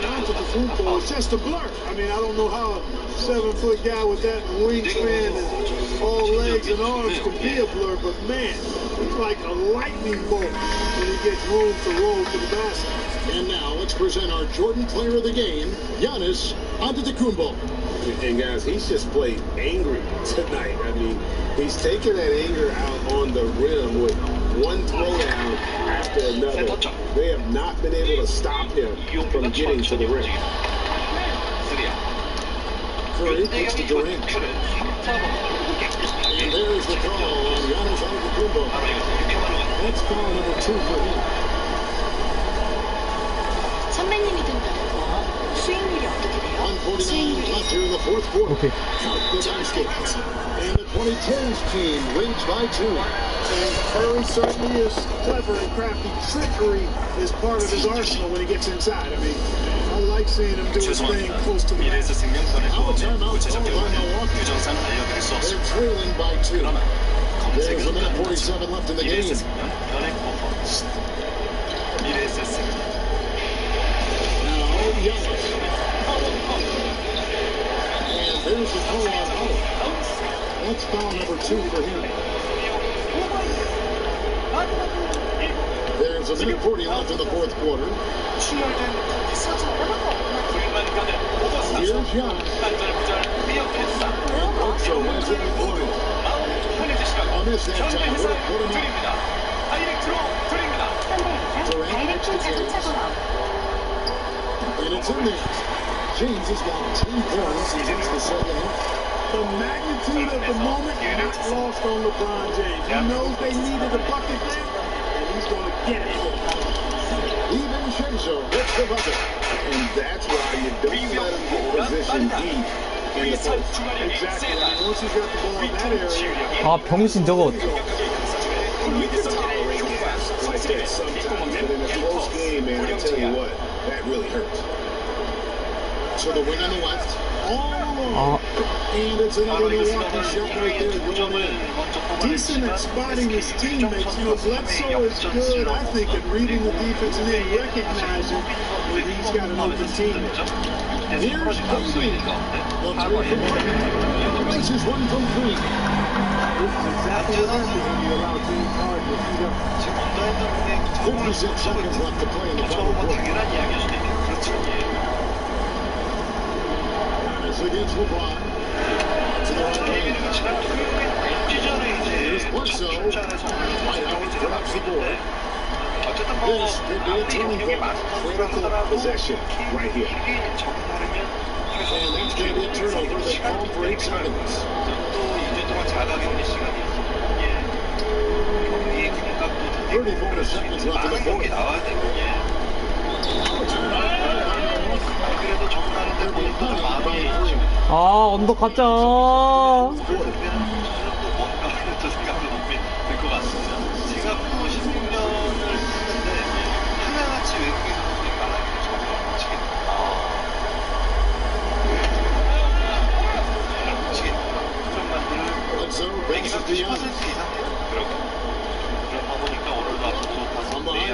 Antetokounmpo is just a blur. I mean, I don't know how a 7-foot guy with that wingspan and all legs and arms can be a blur, but man, he's like a lightning bolt when he gets room to roll to the basket. And now let's present our Jordan Player of the Game, Giannis Antetokounmpo. And guys, he's just played angry tonight. I mean, he's taken that anger out on the rim with one throwdown after another. They have not been able to stop him from getting to the rim. Curry kicks to Durant. And there's the call on Giannis Antetokounmpo. That's foul number 2 for him. 선배님이 든다는 수익률이 어떻게 돼요? 149 left here in the fourth quarter. Okay. Count the basket. And the 2010s team leads by 2. And Curry certainly is clever and crafty. Trickery is part of his arsenal when he gets inside. I mean, I like seeing him do his thing close to the line. Now a timeout called by Milwaukee. They're trailing by 2. There's a minute 47 left in the game. Giannis. And there's the call on Howard. That's foul number 2 for him. There's a minute 40 left in the fourth quarter. Here's Giannis. So has it in point. On this that time, put him up. Durant next to James. And it's in there. James has got 10 points since the second half. The magnitude of the moment not lost on LeBron James. He knows they needed a bucket there, and he's going to get it. Even Shenzo hits the bucket. And that's why you don't let him get position deep in the post. Exactly. I mean, once he's got the ball in that area. 아, 병신 저거. You can tolerate gaps like that sometimes, but in a close game, man, I tell you what, that really hurts. So the wing on the left. All alone. And it's another Milwaukee shot right there going in. Decent at spotting his teammates. You know, Bledsoe is good, I think, at reading the defense and then recognizing when he's got an open teammate. Here's Brady. Places one from 3. This is exactly what happens when you allow James Harden to beat up. 56 seconds left to play in the final quarter. Giannis against LeBron. To the right wing. Here's Bledsoe. Dwight Howard grabs the board. This could be a turning point. Critical possession right here. And that's going to be a turnover that's called for 8 seconds. 34 seconds left in the fourth. 아, 언더 가자.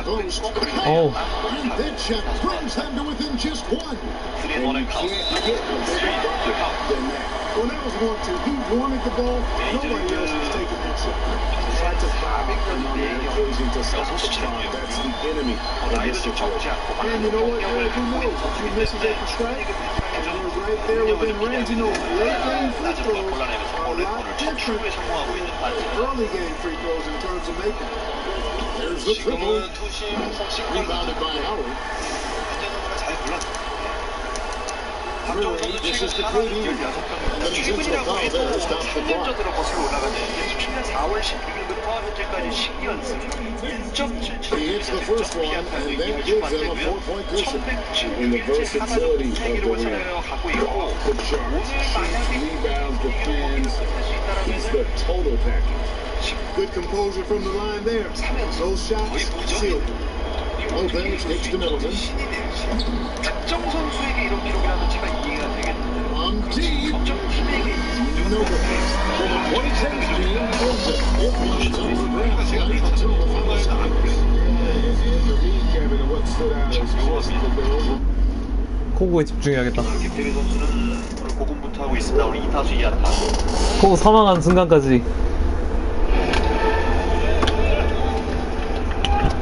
post. Oh. And that shot brings them to within just one. And you can't get a better bucket than that. Well, that was 1-2. He wanted the ball. Nobody else was taking that shot. Tried to foul, and on that occasion to stop the clock. That's the enemy of this situation. And you know what, Eric, who knows? A few misses at the strike, and we're right there within range. You know, late game free throws are a lot different than early game free throws in terms of making. There's the triple. Rebounded by Howard. This is the KD. And he's into a foul there. Stops the clock. He hits the first one, and that gives them a 4-point cushion. And the versatility of the rim. Off the charts. Shoots, rebounds, defends. He's the total package. Good composure from the line there. Those shots sealed. Lopez gets to Middleton. On deep. No good. For the 26th team, wins it. It runs on the ground right until the final stop. And the recap of what stood out is just that they're over. 코고에 집중해야겠다. 김태균 선수는 오늘 고군분투 하고 있습니다. 우리 2타수 2안타. 코고 사망한 순간까지.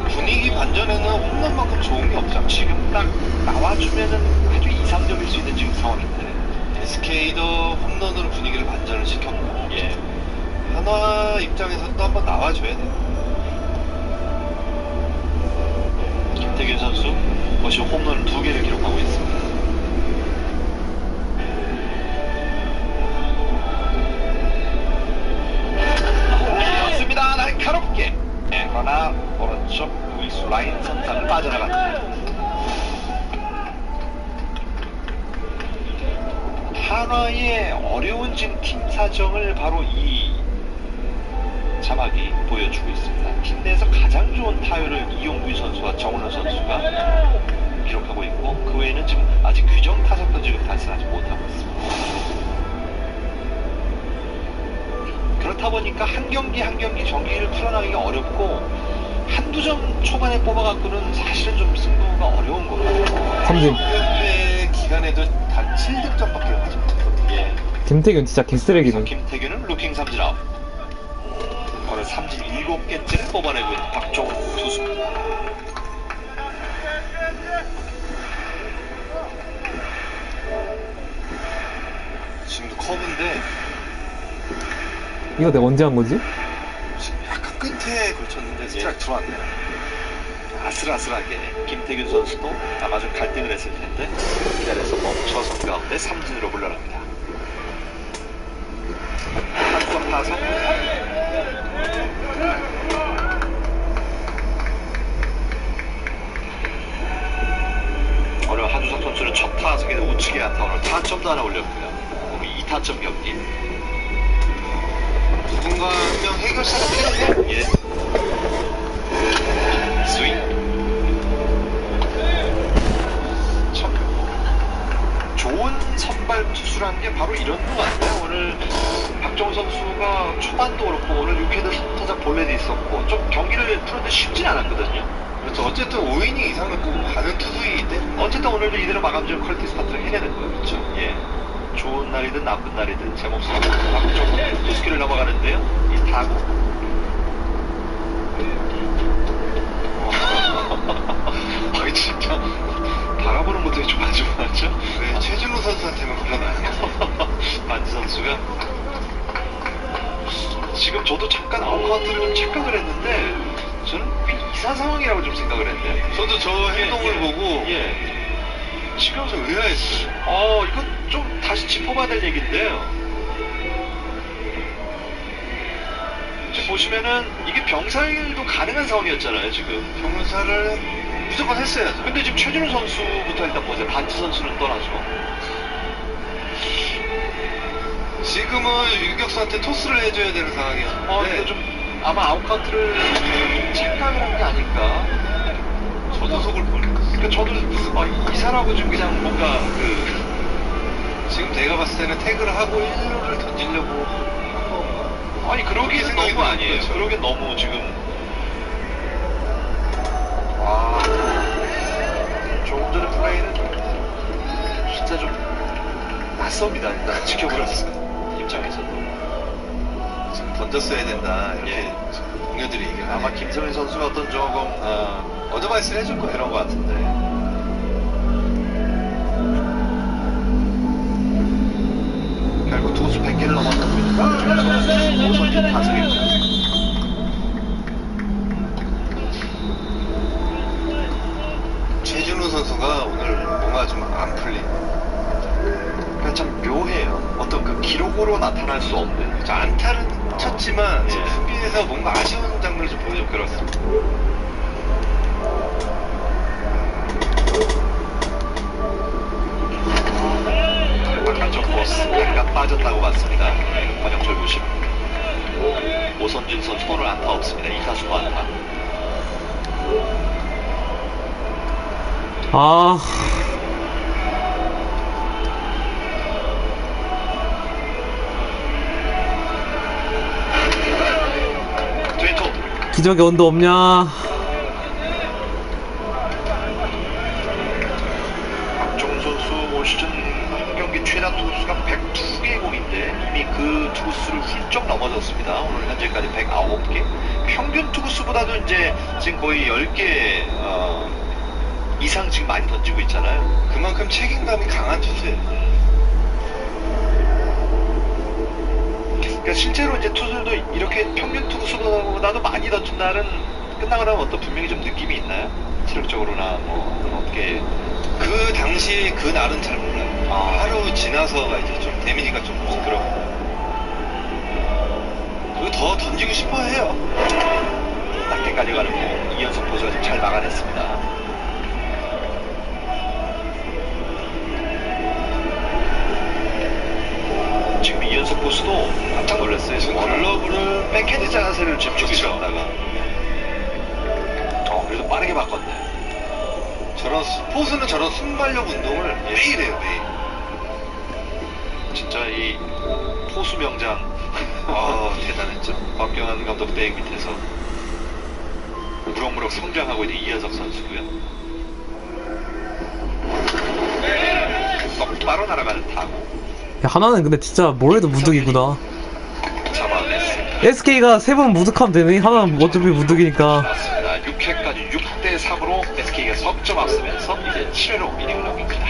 분위기 반전에는 홈런만큼 좋은 게 없죠. 지금 딱 나와주면은 아주 2, 3점일 수 있는 지금 상황인데 SK도 홈런으로 분위기를 반전을 시켰고, 예. 한화 입장에서 또 한번 나와줘야 돼요. 김태균 선수 벌써 홈런을 2개를 기록하고 있습니다. 였습니다. 날카롭게. 네, 그러나 오른쪽 우익수 라인 선상을 빠져나갑니다. 한화의 어려운 지금 팀 사정을 바로 이 자막이 보여주고 있습니다. 팀 내에서 가장 좋은 타율을 이용규 선수와 정은호 선수가 기록하고 있고, 그 외에는 지금 아직 규정 타석도 지금 달성하지 못하고 있습니다. 그렇다 보니까 한 경기 한 경기 경기를 풀어나가기가 어렵고, 한두 점 초반에 뽑아갖고는 사실은 좀 승부가 어려운 거예요. 삼진. 기간에도 단 7득점밖에 하지 못했거든요. 예. 김태균 진짜 개쓰레기네. 김태균은 루킹 삼진 아웃. 오늘 삼진 7개째를 뽑아내고 있는 박종훈 투수입니다. 지금도 커브인데 이거 내가 언제 한 거지? 지금 약간 끝에 걸쳤는데 스트라이크 들어왔네요. 아슬아슬하게 김태균 선수도 아마 좀 갈등을 했을 텐데 기다려서 멈춰선 가운데 삼진으로 물러납니다. 한점 타석. 오늘 한주석 선수는 첫 타석에 우측에 안타, 오늘 타점도 하나 올렸고요. 오늘 2타점 경기. 누군가 한 명 해결사가 필요해. 예. 스윙. 참 좋은 선발 투수라는 게 바로 이런 것 같아요. 오늘 박정우 선수가 초반도 그렇고 오늘 6회도 3타자 볼넷이 있었고 좀 경기를 풀었는데 쉽진 않았거든요. 그렇죠. 어쨌든 5이닝 이상을 꼭 가는 투수이기 때문에 어쨌든 오늘도 이대로 마감줄 퀄리티 스타트를 해내는 거예요. 그렇죠. 예. 좋은 날이든 나쁜 날이든 제 몫으로 박정우 투수기를 넘어가는데요. 이 타구. 아, 진짜 바라보는 것도 좀 아주 많죠? 네, 최진호 선수한테는 그러나요? 반지 선수가 지금 저도 잠깐 아웃카운트를 좀 착각을 했는데 저는 꽤 이상 상황이라고 좀 생각을 했는데 저도 저 행동을 보고 치면서 의아했어요. 이건 좀 다시 짚어봐야 될 얘기인데요. 지금 보시면은 이게 병살도 가능한 상황이었잖아요. 지금 병살을 무조건 했어야죠. 근데 지금 최준호 선수부터 일단 보세요. 반지 선수는 떠나죠. 지금은 유격수한테 토스를 해줘야 되는 상황이었는데 이거 좀 아마 아웃카운트를 착각을 한 게 아닐까. 저도 속을 뻔했어요. 그러니까 저도 이사라고 좀 그냥 뭔가 지금 내가 봤을 때는 태그를 하고 1루를 던지려고 아니 그러기엔 너무 아니에요. 그러기엔 너무 지금 낯섭니다. 일단 지켜보면서 입장에서도 지금 던졌어야 된다 이렇게 동료들이 얘기를 아마 김성현 선수가 어떤 조금 어드바이스를 해줄 거 이런 것 같은데. 결국 투수 100개를 넘어서고 있는 오선진 타석입니다. 최준우 선수가 오늘 뭔가 좀 안 풀린. 그러니까 참 묘해요. 어떤 그 기록으로 나타날 수 없는. 안타는 쳤지만 수비에서 뭔가 아쉬운 장면을 좀 보여줬고 그렇습니다. 바깥쪽 코스 약간 빠졌다고 봤습니다. 권영철 보시고 오선진 선수 오늘 안타 없습니다. 2타수 안타. 아. 기적의 온도 없냐? 박종훈 선수 올 시즌 한 경기 최다 투수가 102개 공인데 이미 그 투수를 훌쩍 넘어졌습니다. 오늘 현재까지 109개. 평균 투수보다도 이제 지금 거의 10개 이상 지금 많이 던지고 있잖아요. 그만큼 책임감이 강한 투수예요. 그러니까 실제로 이제 투수들도 이렇게 평균 투수보다도 많이 던진 날은 끝나고 나면 어떤 분명히 좀 느낌이 있나요? 체력적으로나 뭐 어떻게 그 당시 그 날은 잘 몰라요. 하루 지나서가 이제 좀 대민이가 좀 그런 그리고 더 던지고 싶어 해요. 낮게까지 가는 거 이연석 포수가 좀 잘 막아냈습니다. 지금 이연석 포수도 깜짝 놀랐어요. 지금 글러브를 백핸드 자세를 집중했다가 그래도 빠르게 바꿨네. 저런 포수는 저런 순발력 운동을 매일 해요. 매일. 진짜 이 포수 명장 대단했죠. 박경환 감독 대행 밑에서 무럭무럭 성장하고 있는 이연석 선수고요. 썩 빠로 날아가는 타구. 야, 하나는 근데 진짜 뭘 해도 무득이구나. 잡아냈습니다. SK가 3번 무득하면 되네. 하나는 어차피 무득이니까. 맞습니다. 6회까지 6대3으로 SK가 석점 앞서면서 이제 7회로 이닝을 넘깁니다.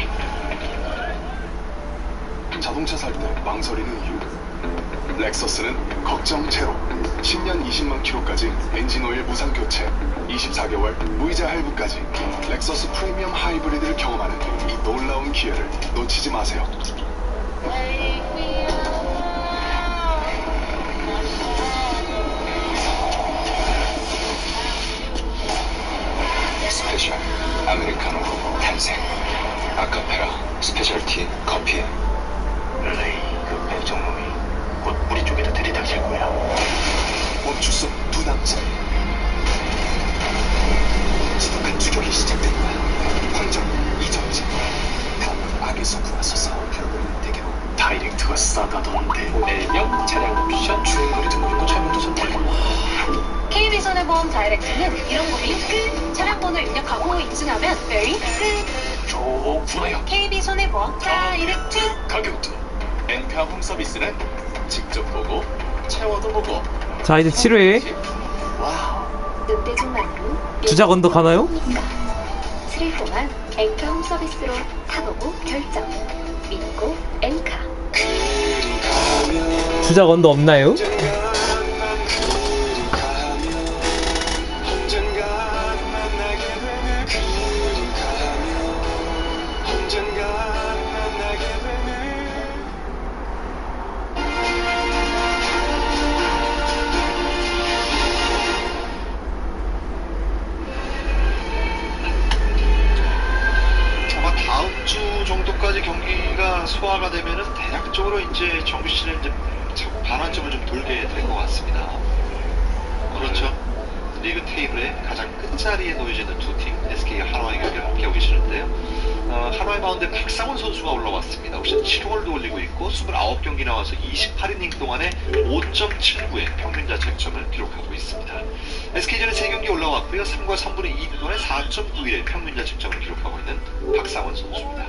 자동차 살 때 망설이는 이유. 렉서스는 걱정 제로. 10년 20만 킬로까지 엔진오일 무상 교체. 24개월 무이자 할부까지. 렉서스 프리미엄 하이브리드를 경험하는 이 놀라운 기회를 놓치지 마세요. 스페셜 아메리카노 탄생. 아카페라 스페셜티 커피. 레이 그 백정놈이 곧 우리 쪽에도 들이닥칠 거야. 멈출 수 없는 두 남자. 지독한 추격이 시작된 거야. 황정, 이정진. 다음은 악에서 구하소서. 결국은 대개로 다이렉트가 싸다던데. 4명 차량 옵션 주행거리 등록과 차량도 선택. KB손해보험 다이렉트는 이런 고민 끝. 차량 번호 입력하고 인증하면 메리 끝. 좋구나요. KB손해보험 다이렉트. 가격도 엔카 홈서비스는 직접 보고 채워도 보고. 자, 이제 7회. 늑대중 만루. 주작 언더 가나요? 7일 동안 엔카 홈서비스로 타보고 결정. 믿고 엔카. 주작 언더 없나요? 다음 주 정도까지 경기가 소화가 되면은 대략적으로 이제 정규 시즌에 이제 반환점을 좀 돌게 될 것 같습니다. 그렇죠. 리그 테이블의 가장 끝자리에 놓여져 있는 두 팀, SK와 한화의 경기를 함께하고 계시는데요. 한화의 마운드에 박상훈 선수가 올라왔습니다. 올 시즌 7홀도 올리고 있고 29경기 나와서 28이닝 동안에 5.79의 평균 자책점을 기록하고 있습니다. SK전에 3경기 올라왔고요. 3과 3분의 2분 동안에 4.91의 평균 자책점을 기록하고 있는 박상훈 선수입니다.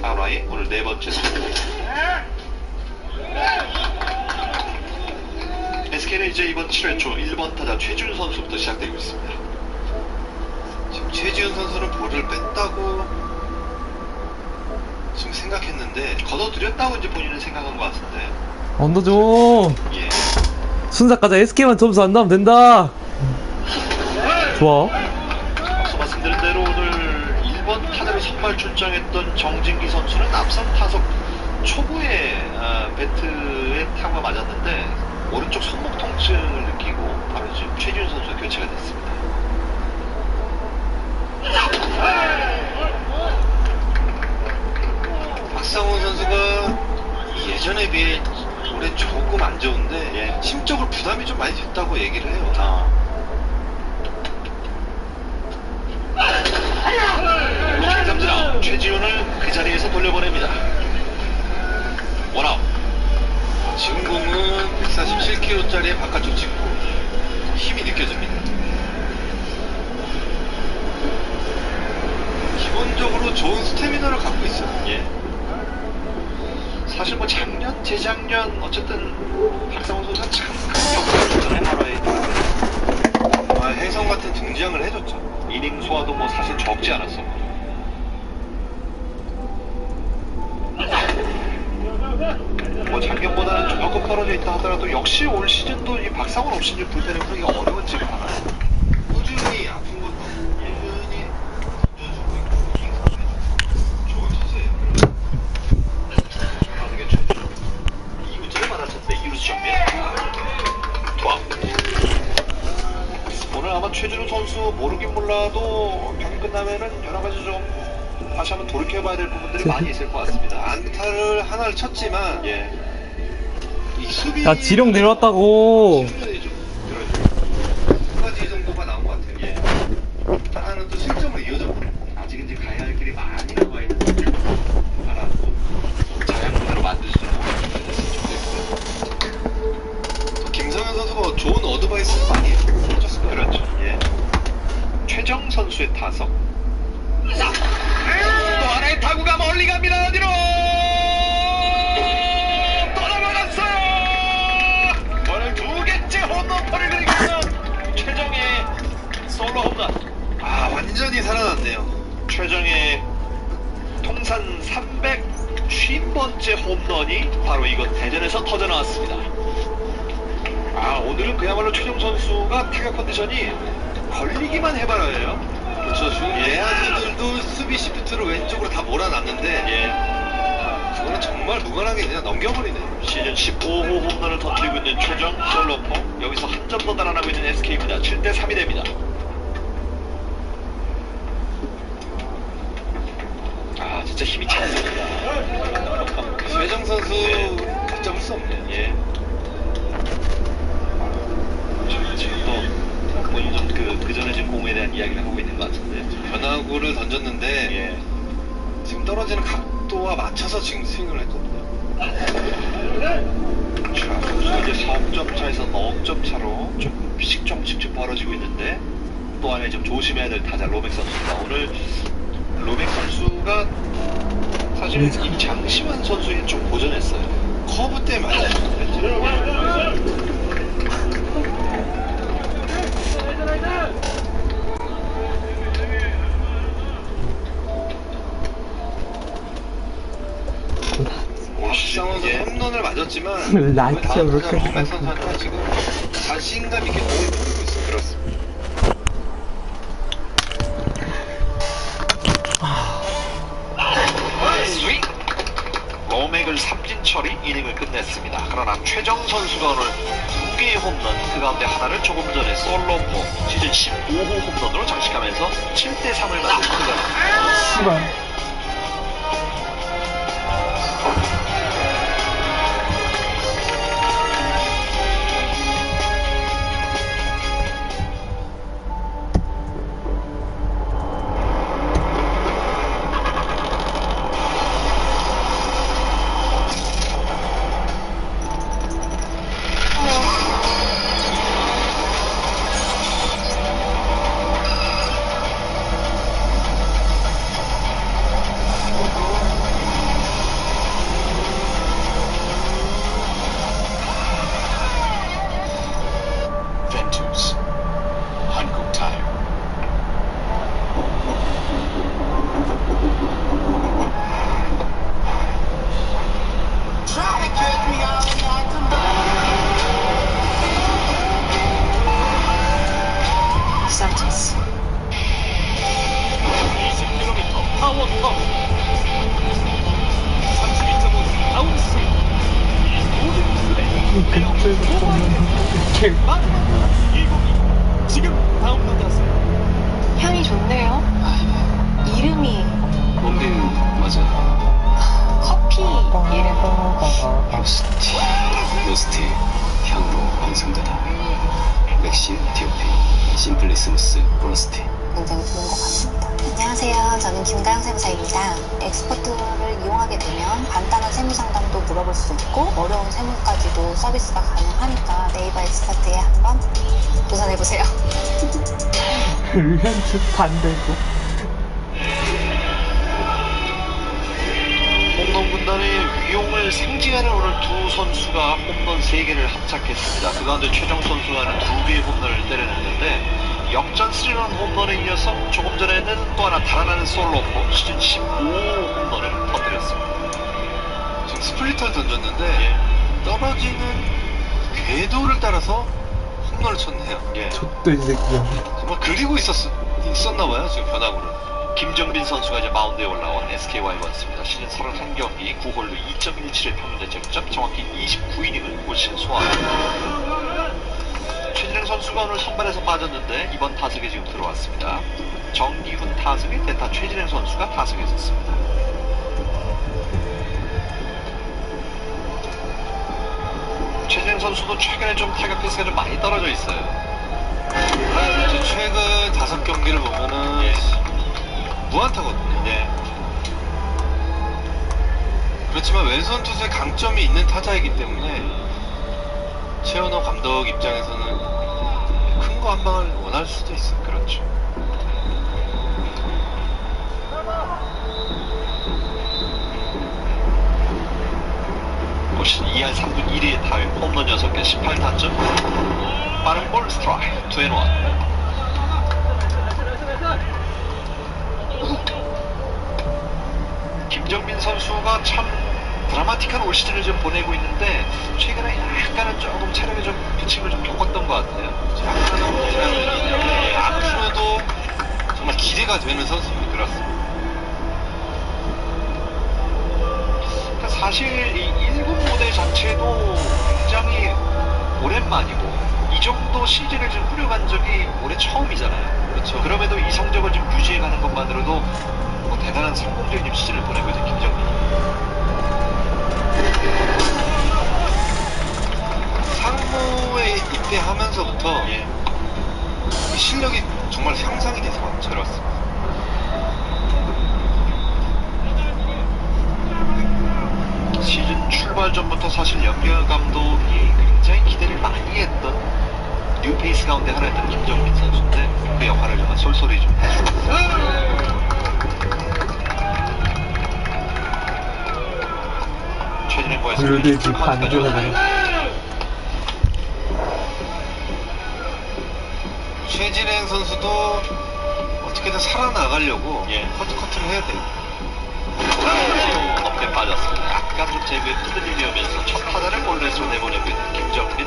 하나의 오늘 네 번째 승부. SK는 이제 이번 7회 초 1번 타자 최지훈 선수부터 시작되고 있습니다. 지금 최지훈 선수는 볼을 뺐다고 지금 생각했는데 걷어들였다고 이제 본인은 생각한 것 같은데. 언더줘. 예. 순삭 가자. SK만 점수 안 나오면 된다. 좋아. 앞서 말씀드린 대로 오늘 1번 타자로 선발 출장했던 정진기 선수는 앞선 타석 초구에 배트에 타구가 맞았는데 오른쪽 손목 통증을 느끼고 바로 지금 최지훈 선수가 교체가 됐습니다. 박상훈 선수가 예전에 비해 올해 조금 안 좋은데 심적으로 부담이 좀 많이 됐다고 얘기를 해요. 로킹 삼진아웃. 최지훈을 그 자리에서 돌려보냅니다. 원아웃. 지금 공은 147kg짜리의 바깥쪽 직구. 힘이 느껴집니다. 기본적으로 좋은 스태미너를 갖고 있어요. 예. 사실 뭐 작년, 재작년 어쨌든 박상훈 선수가 참 큰 역할을 줬잖아요. 하루에 혜성 같은 등장을 해줬죠. 이닝 소화도 뭐 사실 적지 않았었고. 뭐 작년보다는 조금 떨어져 있다 하더라도 역시 올 시즌도 이 박상훈 없이 이제 불펜을 풀기가 어려운 지금 하나요. 꾸준히 아픈 것도 꾸준히 던져주고 있고 좋은 투수예요. 빠르게 쳐주죠. 2구째를 받아쳤는데 2루수 정면. 투아웃. 오늘 아마 최준우 선수 모르긴 몰라도 경기 끝나면은 여러 가지 좀 다시 한번 돌이켜봐야 될 부분들이 많이 있을 것 같습니다. 안타를 하나를 쳤지만 이 수비 야, 지령 내려왔다고. 두 가지 정도가 나온 것 같아요. 하나는 또 실점으로 이어졌고 아직 이제 가야 할 길이 많이 남아 있는 하나 자양분으로 만들 수 있는 또 김성현 선수가 좋은 어드바이스를 많이 해줬습니다. 그렇죠. 예. 최정 선수의 타석. 또 하나의 타구가 멀리 갑니다. 어디로? 또 넘어갔어요. 오늘 두 개째 홈런포를 그리고 있는 최정의 솔로 홈런. 아, 완전히 살아났네요. 최정의 통산 350번째 홈런이 바로 이곳 대전에서 터져 나왔습니다. 아, 오늘은 그야말로 최정 선수가 타격 컨디션이 걸리기만 해봐라예요. 그렇죠. 예아들도 수비 시프트를 왼쪽으로 다 몰아놨는데 그거는 정말 무관하게 그냥 넘겨버리네요. 시즌 15호 홈런을 터뜨리고 있는 최정 솔로포. 여기서 한 점 더 달아나고 있는 SK입니다. 7대3이 됩니다. 아, 진짜 힘이 찼습니다. 최정 선수 걷잡을 수 없네요. 예. 지금 또 본인 좀 그 전에 지금 공에 대한 이야기를 하고 있는 것 같은데 변화구를 던졌는데 지금 떨어지는 각도와 맞춰서 지금 스윙을 했거든요. 자, 선수가 이제 4점 차에서 9점 차로 조금씩 벌어지고 있는데 또 하나 좀 조심해야 될 타자 로맥 선수입니다. 오늘 로맥 선수가 사실 이 장시환 선수에 좀 고전했어요. 커브 때 맞았는데 박상훈 선수 홈런을 맞았지만 라이트야 왜 이렇게 로맥 선수한테 지금 자신감 있게 공을 뿌리고 있어요. 그렇습니다. 스윙! 로맥을 삼진 처리 이닝을 끝냈습니다. 그러나 최정 선수가 오늘 2개의 홈런, 그 가운데 하나를 조금 전에 솔로포 시즌 15호 홈런으로 장식하면서 7대3을 만든 그가 씨발. Celtics. 20km 파워 턴 32.5 다운스 이 모든 플레이 지금 다운로드하세요. 향이 좋네요. 이름이 뭔데 맞아. 커피 이름. 로스티 향으로 완성되다. 맥시 디오피 심플리스무스 로스티. 굉장히 좋은 것 같습니다. 안녕하세요. 저는 김가영 세무사입니다. 엑스포트를 이용하게 되면 간단한 세무 상담도 물어볼 수 있고 어려운 세무까지도 서비스가 가능하니까 네이버 엑스퍼트에 한번 도전해보세요. 의견 반대고. 홈런 군단의 위용을 상징하는 오늘 두 선수가 홈런 3개를 합작했습니다. 그 가운데 최정 선수가 2개의 홈런을 때려냈는데 역전 3런 홈런에 이어서 조금 전에는 또 하나 달아나는 솔로포 시즌 15홈런을 터뜨렸습니다. 지금 스플리터를 던졌는데 떨어지는 궤도를 따라서 홈런을 쳤네요. 저도 이 새끼야. 정말 그리고 있었나봐요. 지금 변화구를. 김정빈 선수가 이제 마운드에 올라온 SK 와이번스입니다. 시즌 33경기 9홀로 2.17의 평균 자책점, 정확히 29이닝을 올 시즌 소화합니다. 최진행 선수가 오늘 선발에서 빠졌는데 이번 타석에 지금 들어왔습니다. 정기훈 타석에 대타 최진행 선수가 타석에 섰습니다. 최진행 선수도 최근에 좀 타격 페이스가 좀 많이 떨어져 있어요. 최근 5경기를 보면은 무안타거든요. 그렇지만 왼손 투수의 강점이 있는 타자이기 때문에 최현호 감독 입장에서는 큰 거 한 방을 원할 수도 있어요. 그렇죠. 올 시즌 2할 3분 1리의 타율, 홈런 6개, 18타점, 빠른 볼 스트라이크, 2&1. 김정빈 선수가 참 드라마틱한 올 시즌을 좀 보내고 있는데 최근에 약간은 조금 체력에 좀 피칭을 좀 겪었던 것 같아요. 약간은 앞으로도 정말 기대가 되는 선수입니다. 그렇습니다. 그러니까 사실 이 1군 무대 자체도 굉장히 오랜만이고 이 정도 시즌을 좀 꾸려간 적이 올해 처음이잖아요. 그렇죠. 그럼에도 이 성적을 좀 유지해가는 것만으로도 뭐 대단한 성공적인 시즌을 보내고 있는 김정민이. 상무에 입대하면서부터 실력이 정말 향상이 돼서 저렇습니다. 시즌 출발 전부터 사실 연결 감독이 굉장히 기대를 많이 했던 뉴페이스 가운데 하나였던 김정민 선수인데 그 역할을 정말 솔솔히 좀 해주고 있습니다. 블루데이지 반주하네. 최진행 선수도 어떻게든 살아나가려고 커트를 해야 돼요. 높게 빠졌습니다. 약간 좀 제구에 흔들림이 오면서 첫 타자를 볼넷으로 내보내고 있는 김정빈.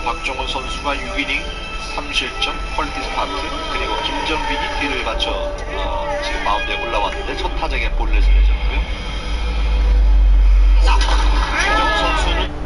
박종훈 선수가 6이닝 3실점 퀄리티 스타트, 그리고 김정빈이 뒤를 받쳐 지금 마운드에 올라왔는데 첫 타석에 볼넷을 내줬고요. 최정 선수는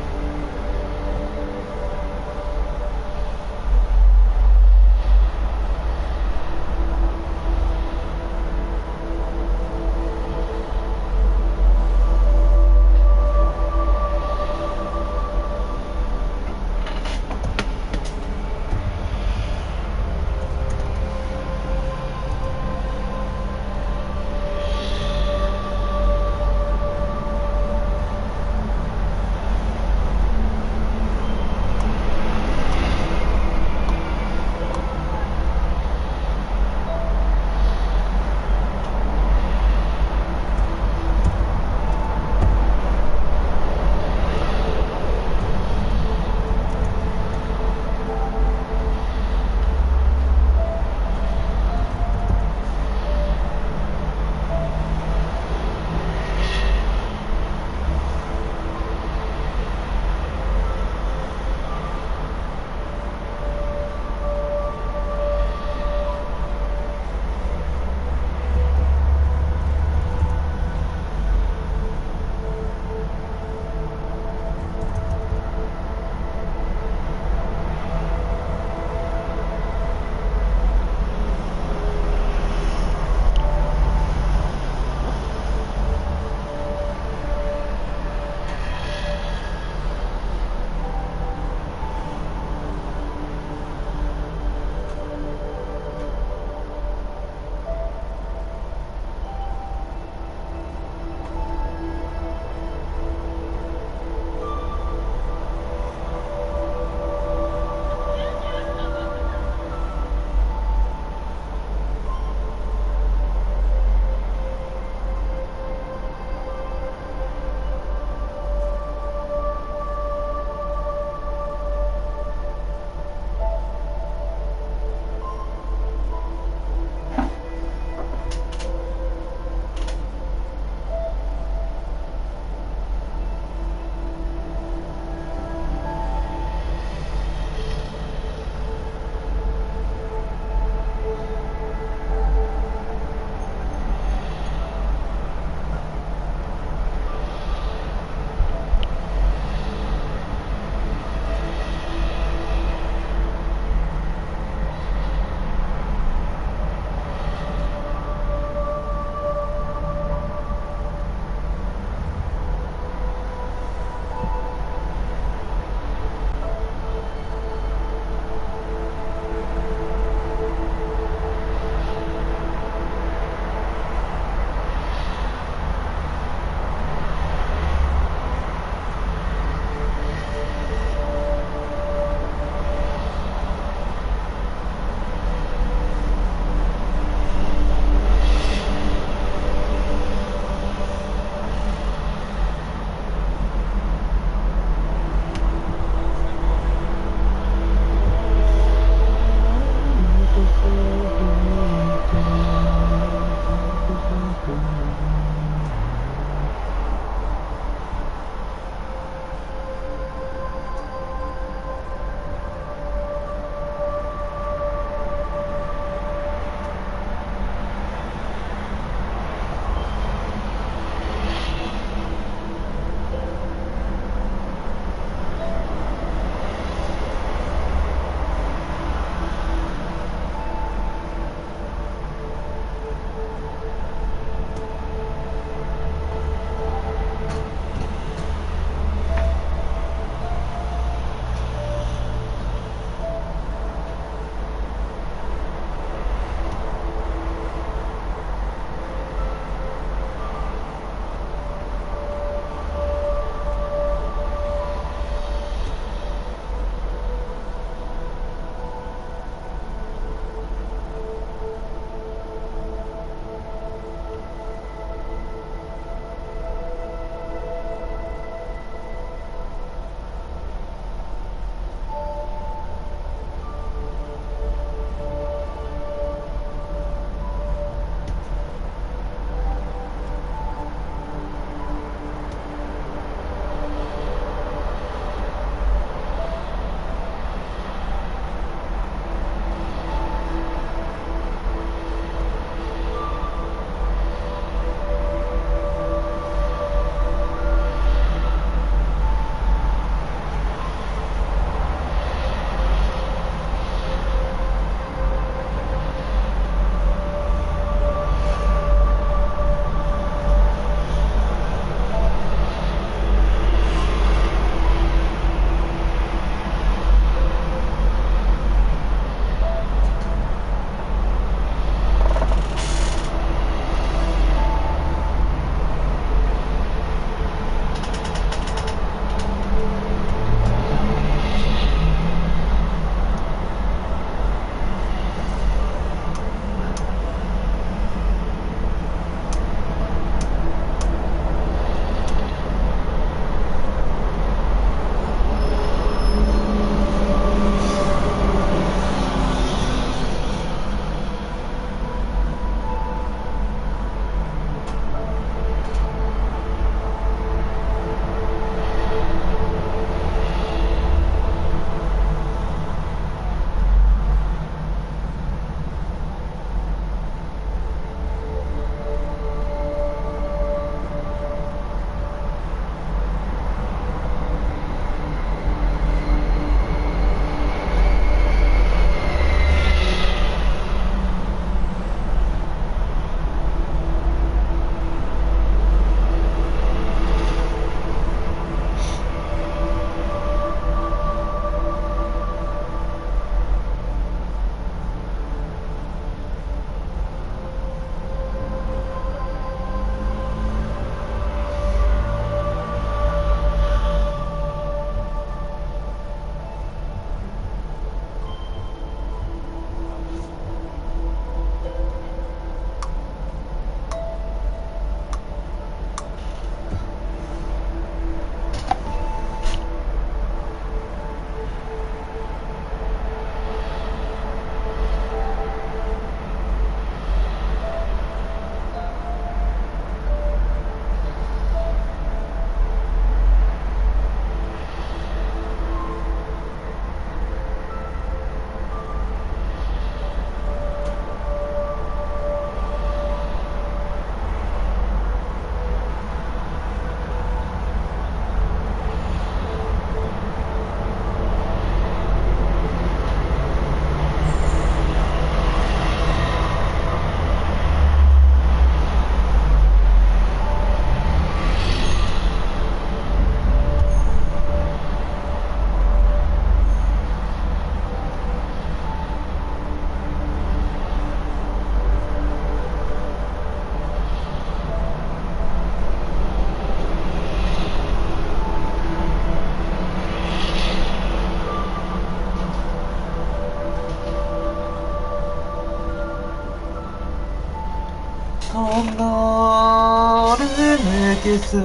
느낄 수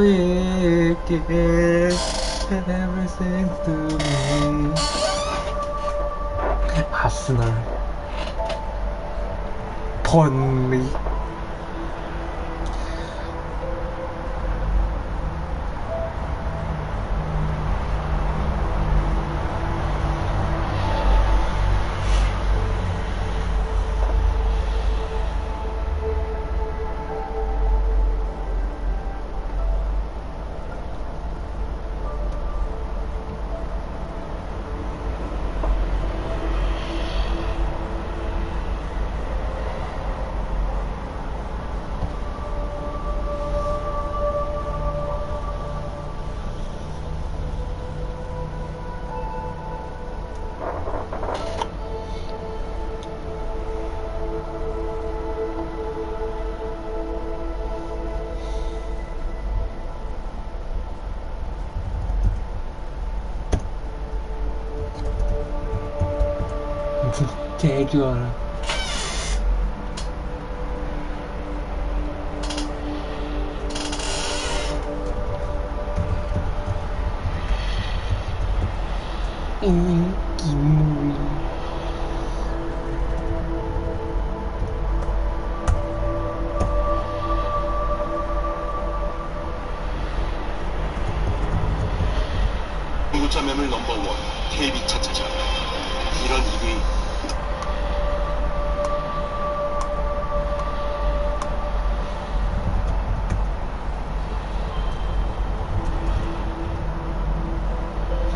있게 everything to me. 아스널 번리 개귀여워라. 김무리 중고차 매물 넘버원 KB 차차차. 이런 일이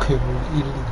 괴물 1위.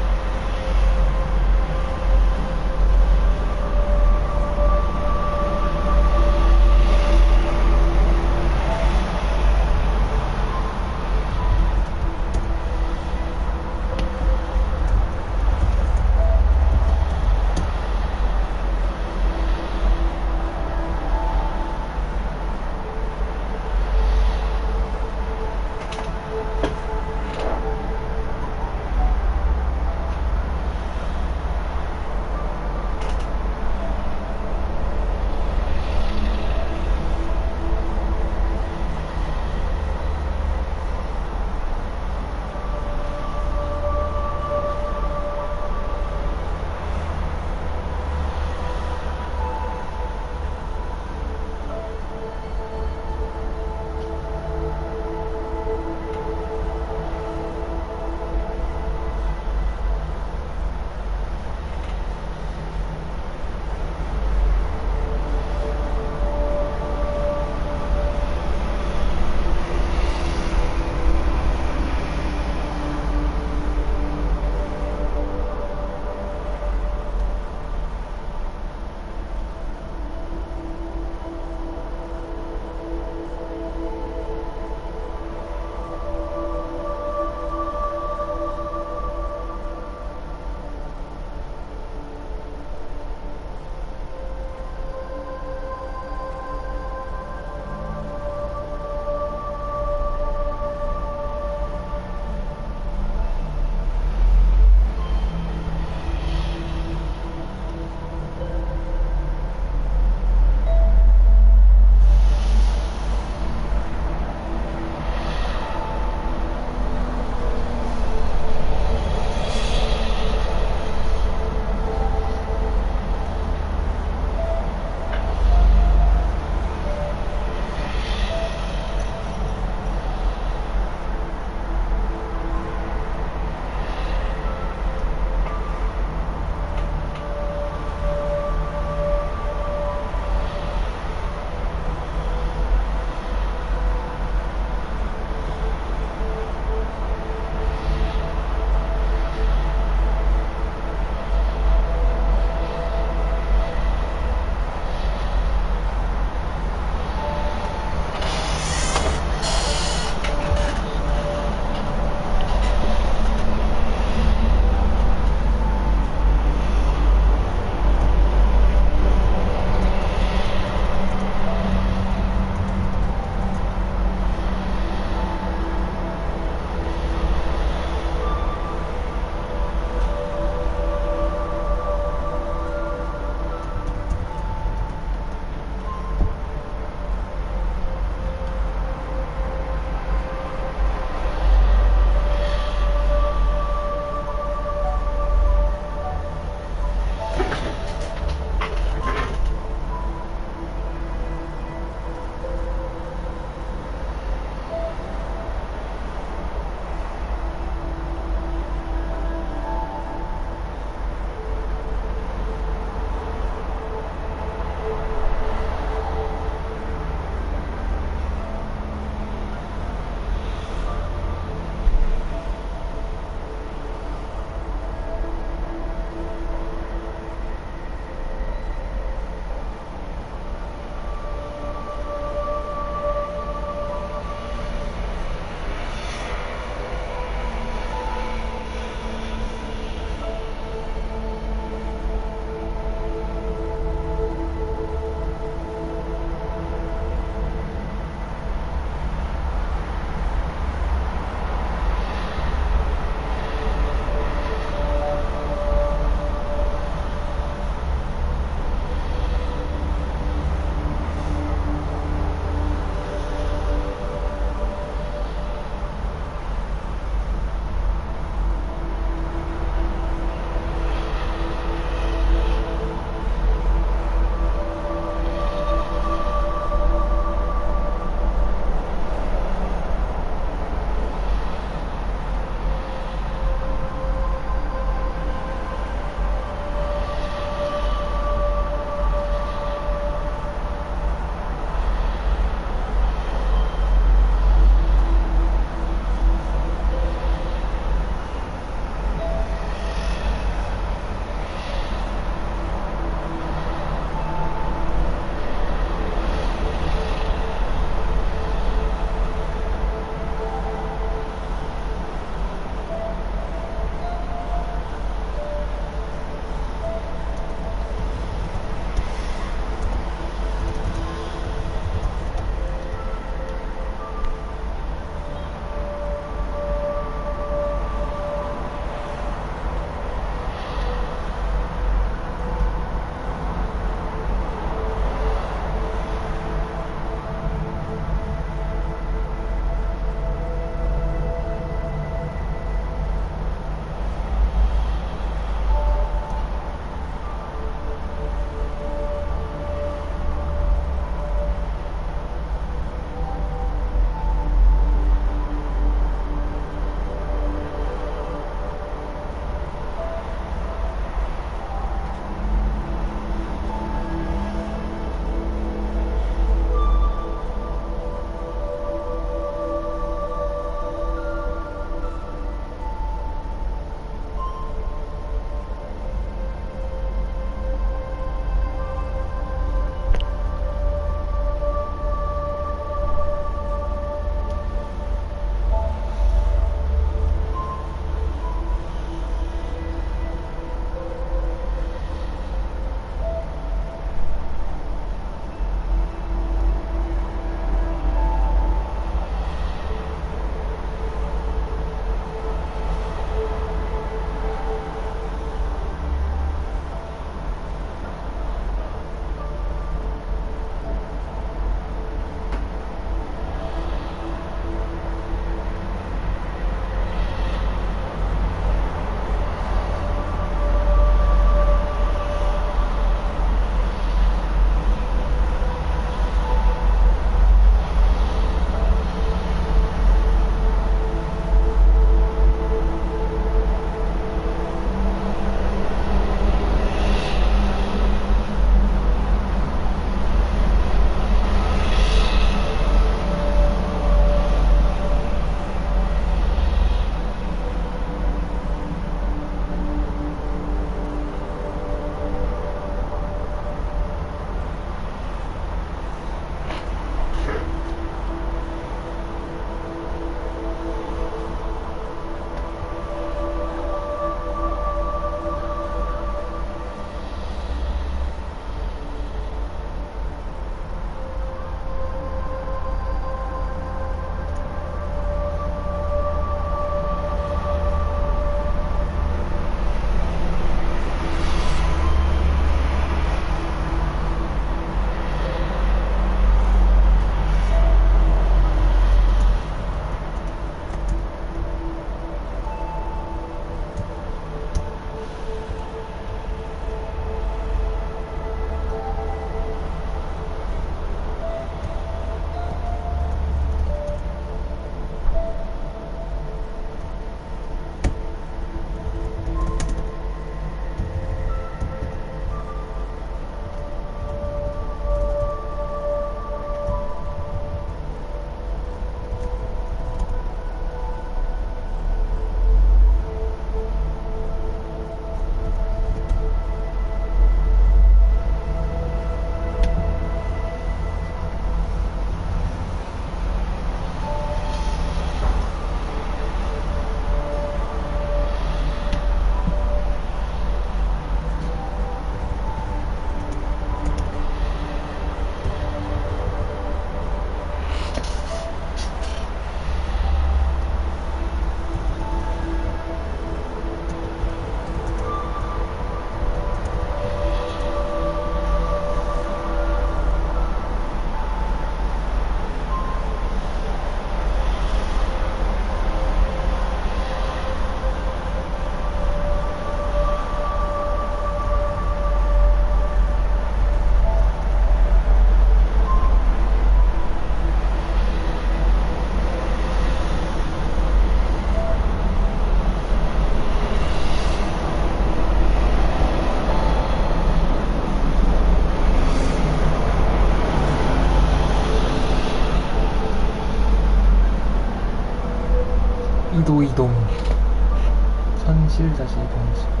질 자신이 보이지.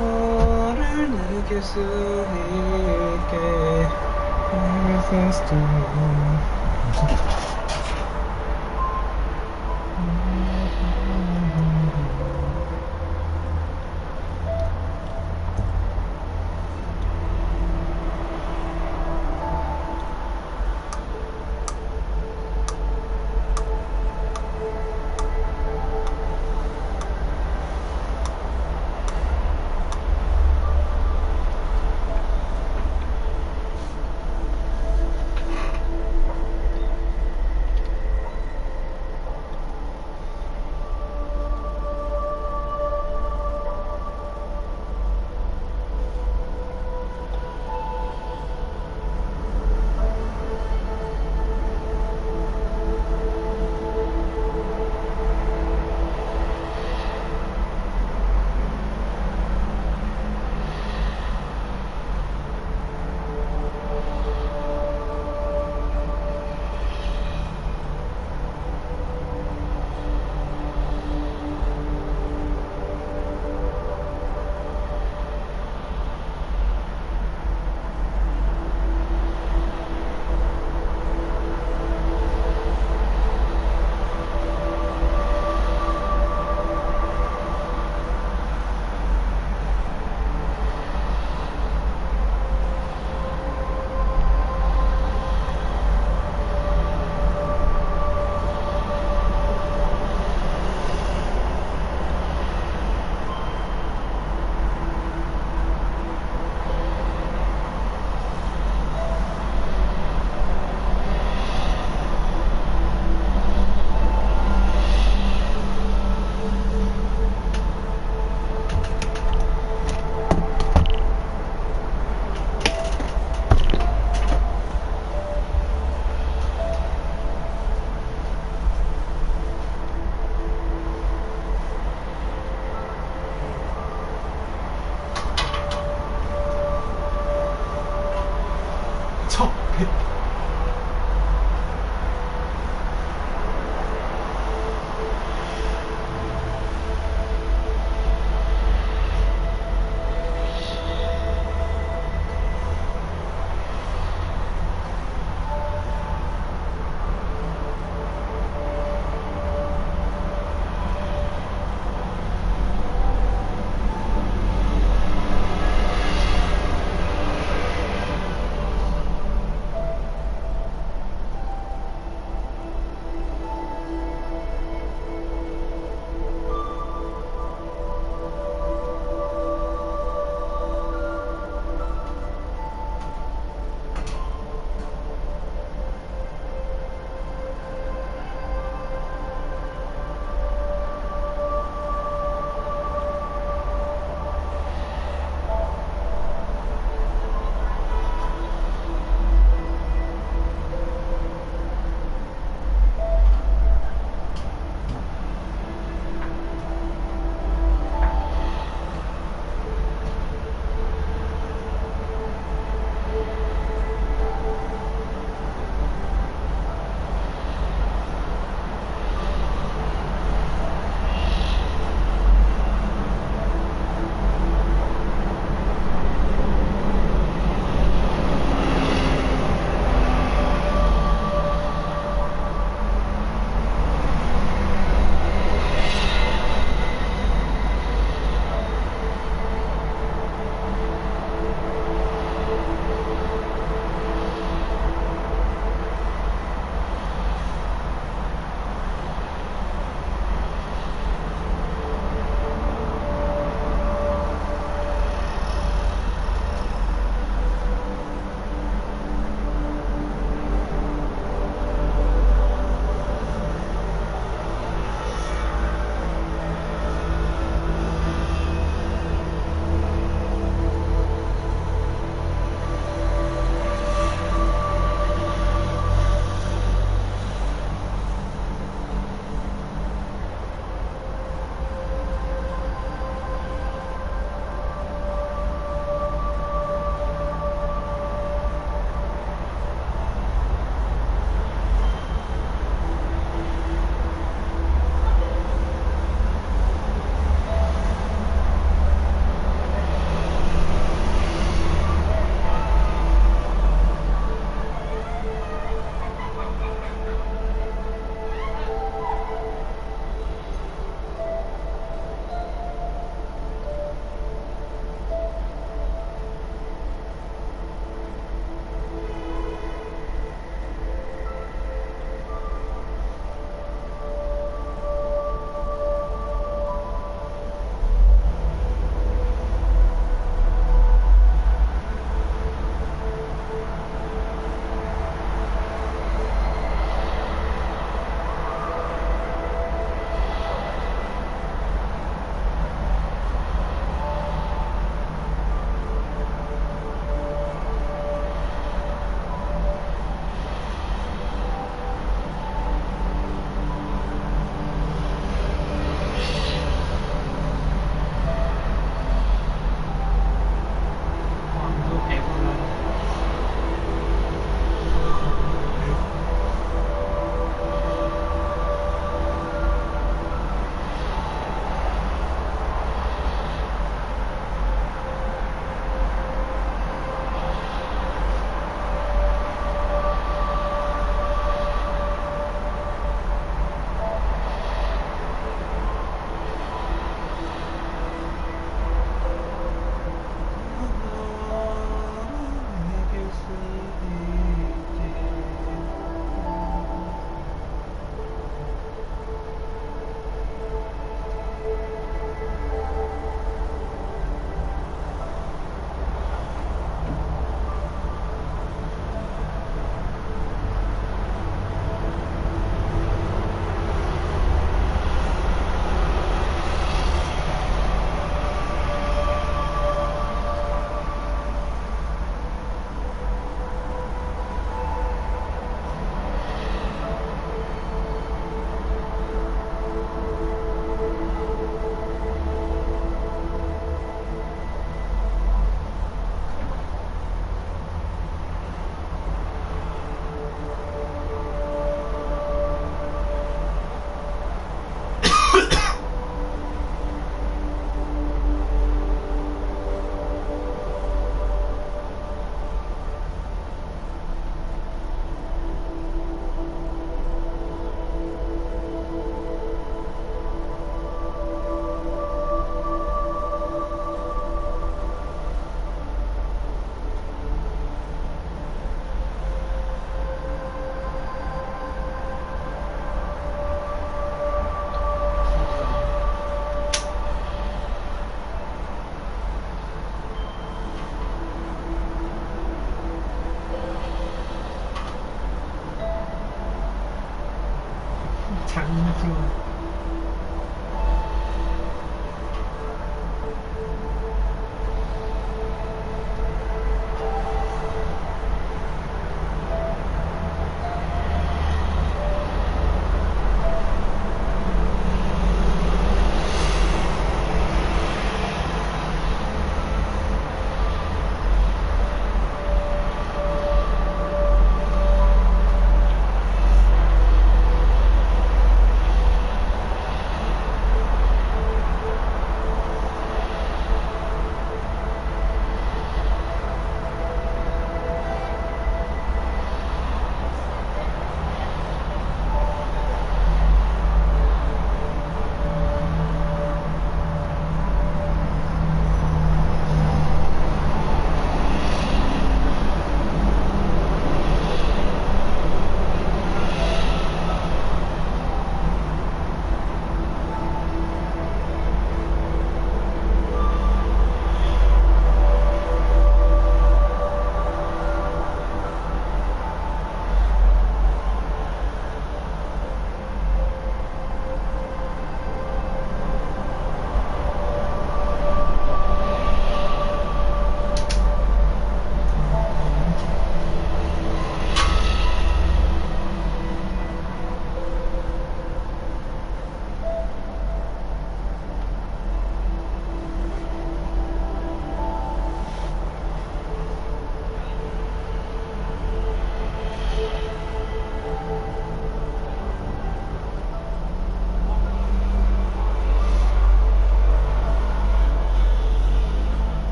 너를 느낄 수 있게 Everything's done.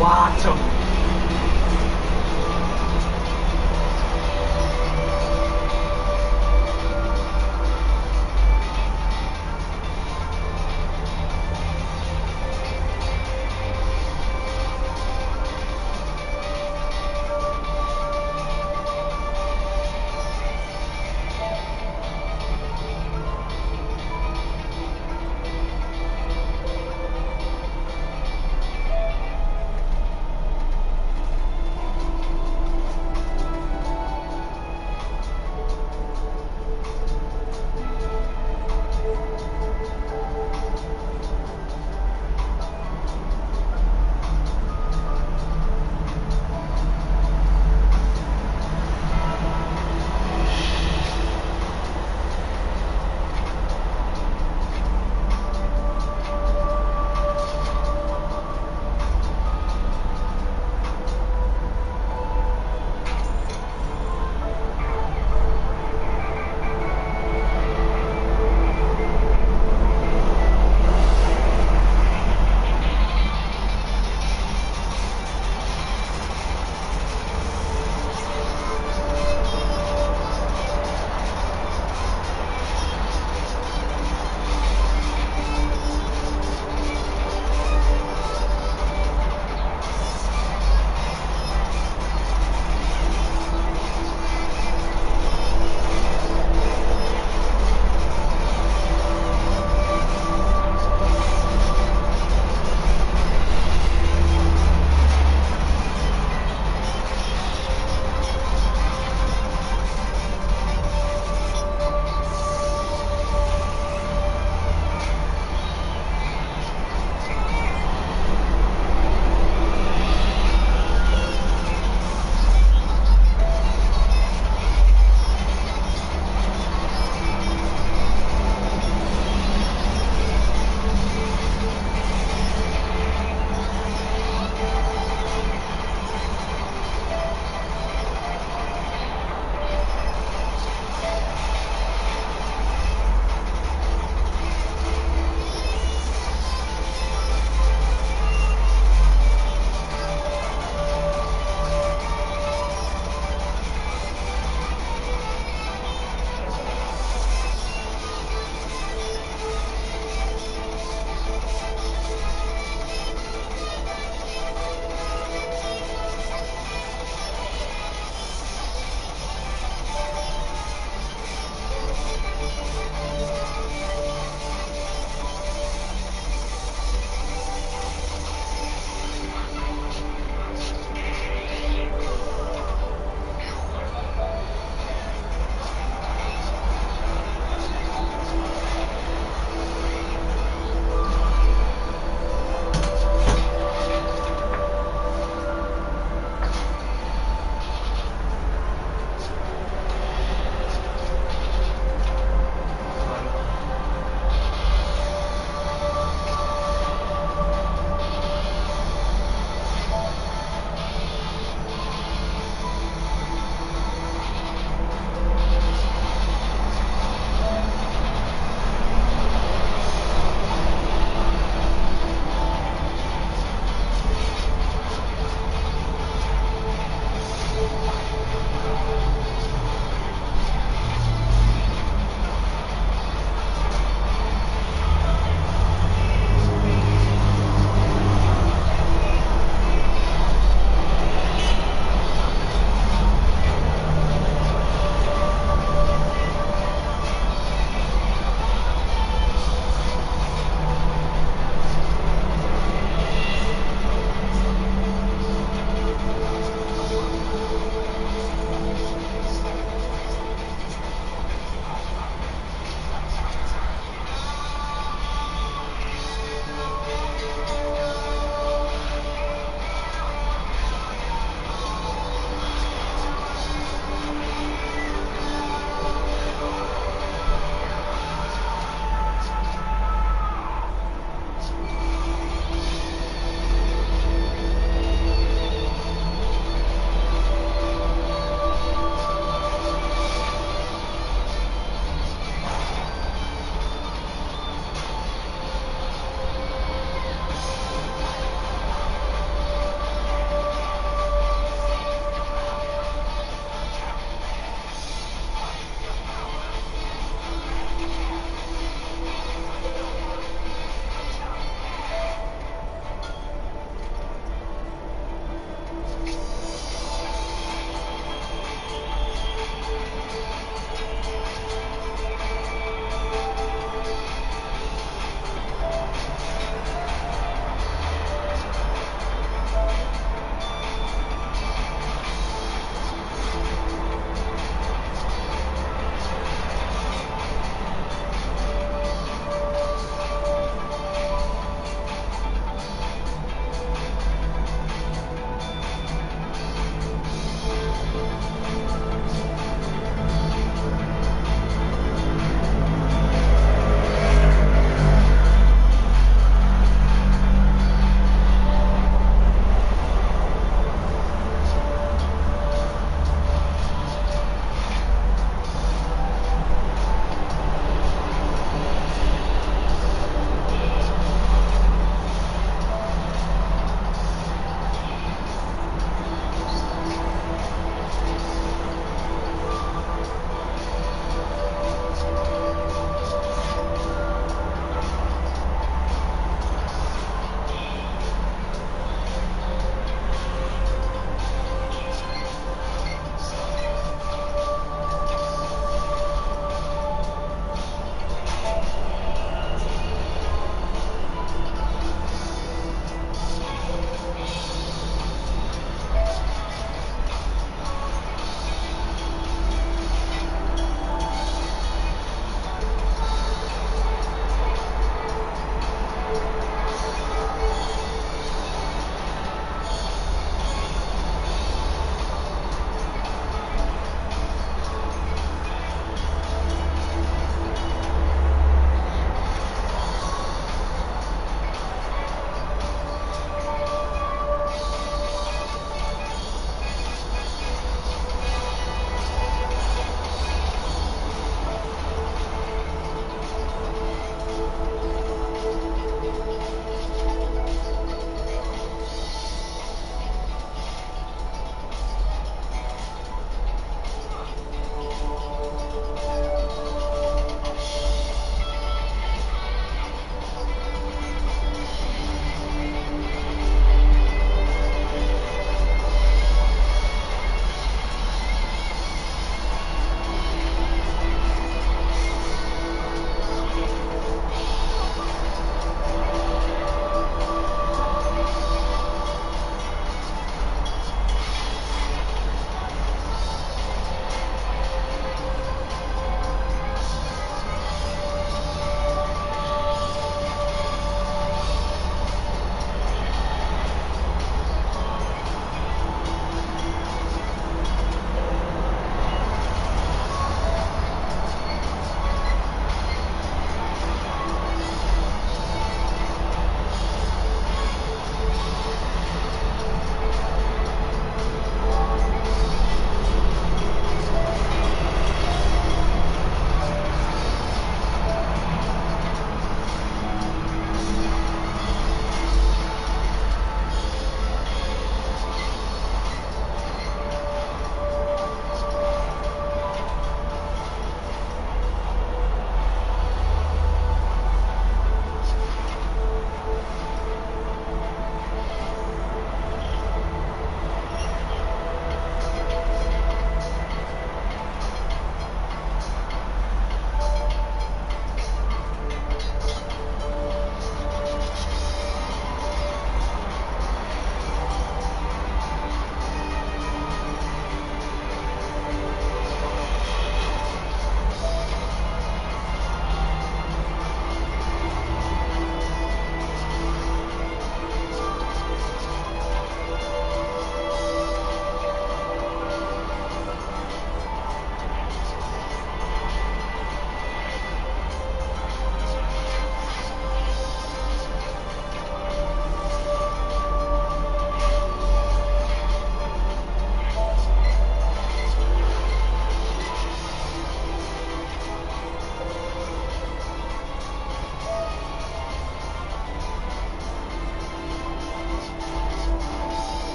와, 저.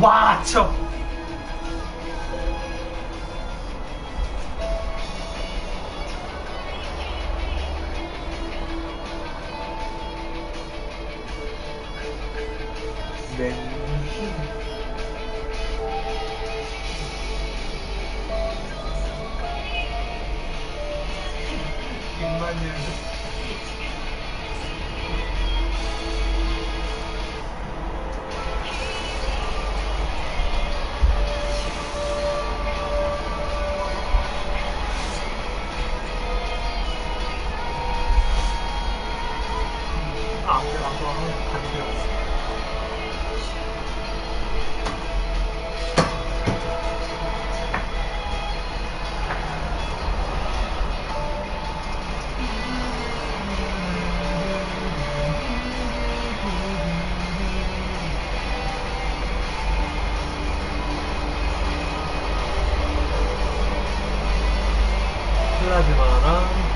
와, 쳐. 네. 하지 마라.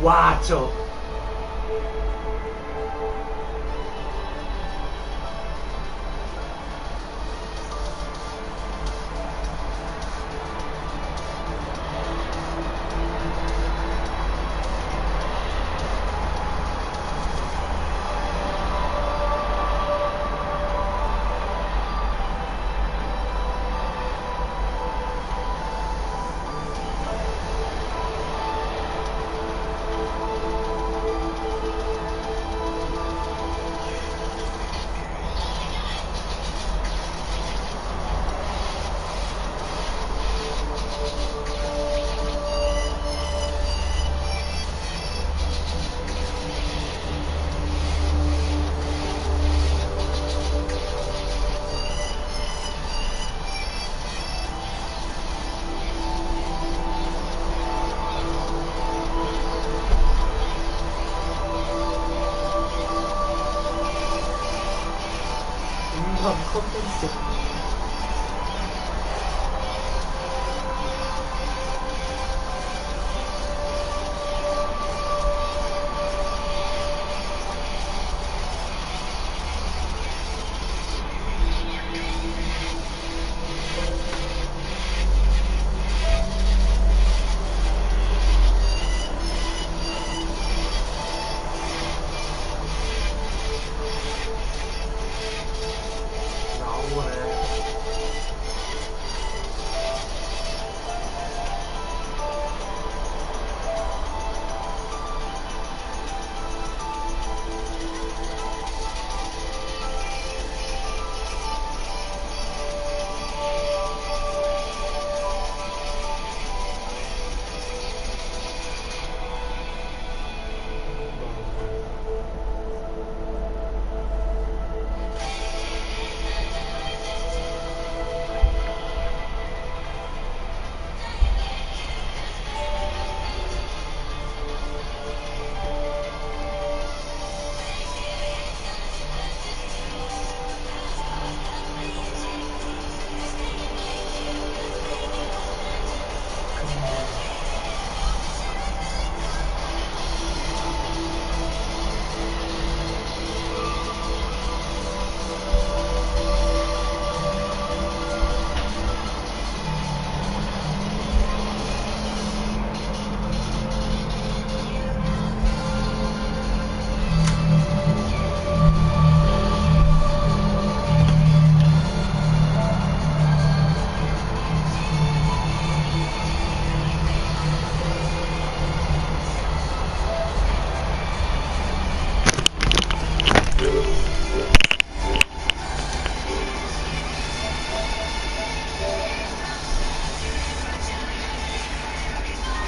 와, 저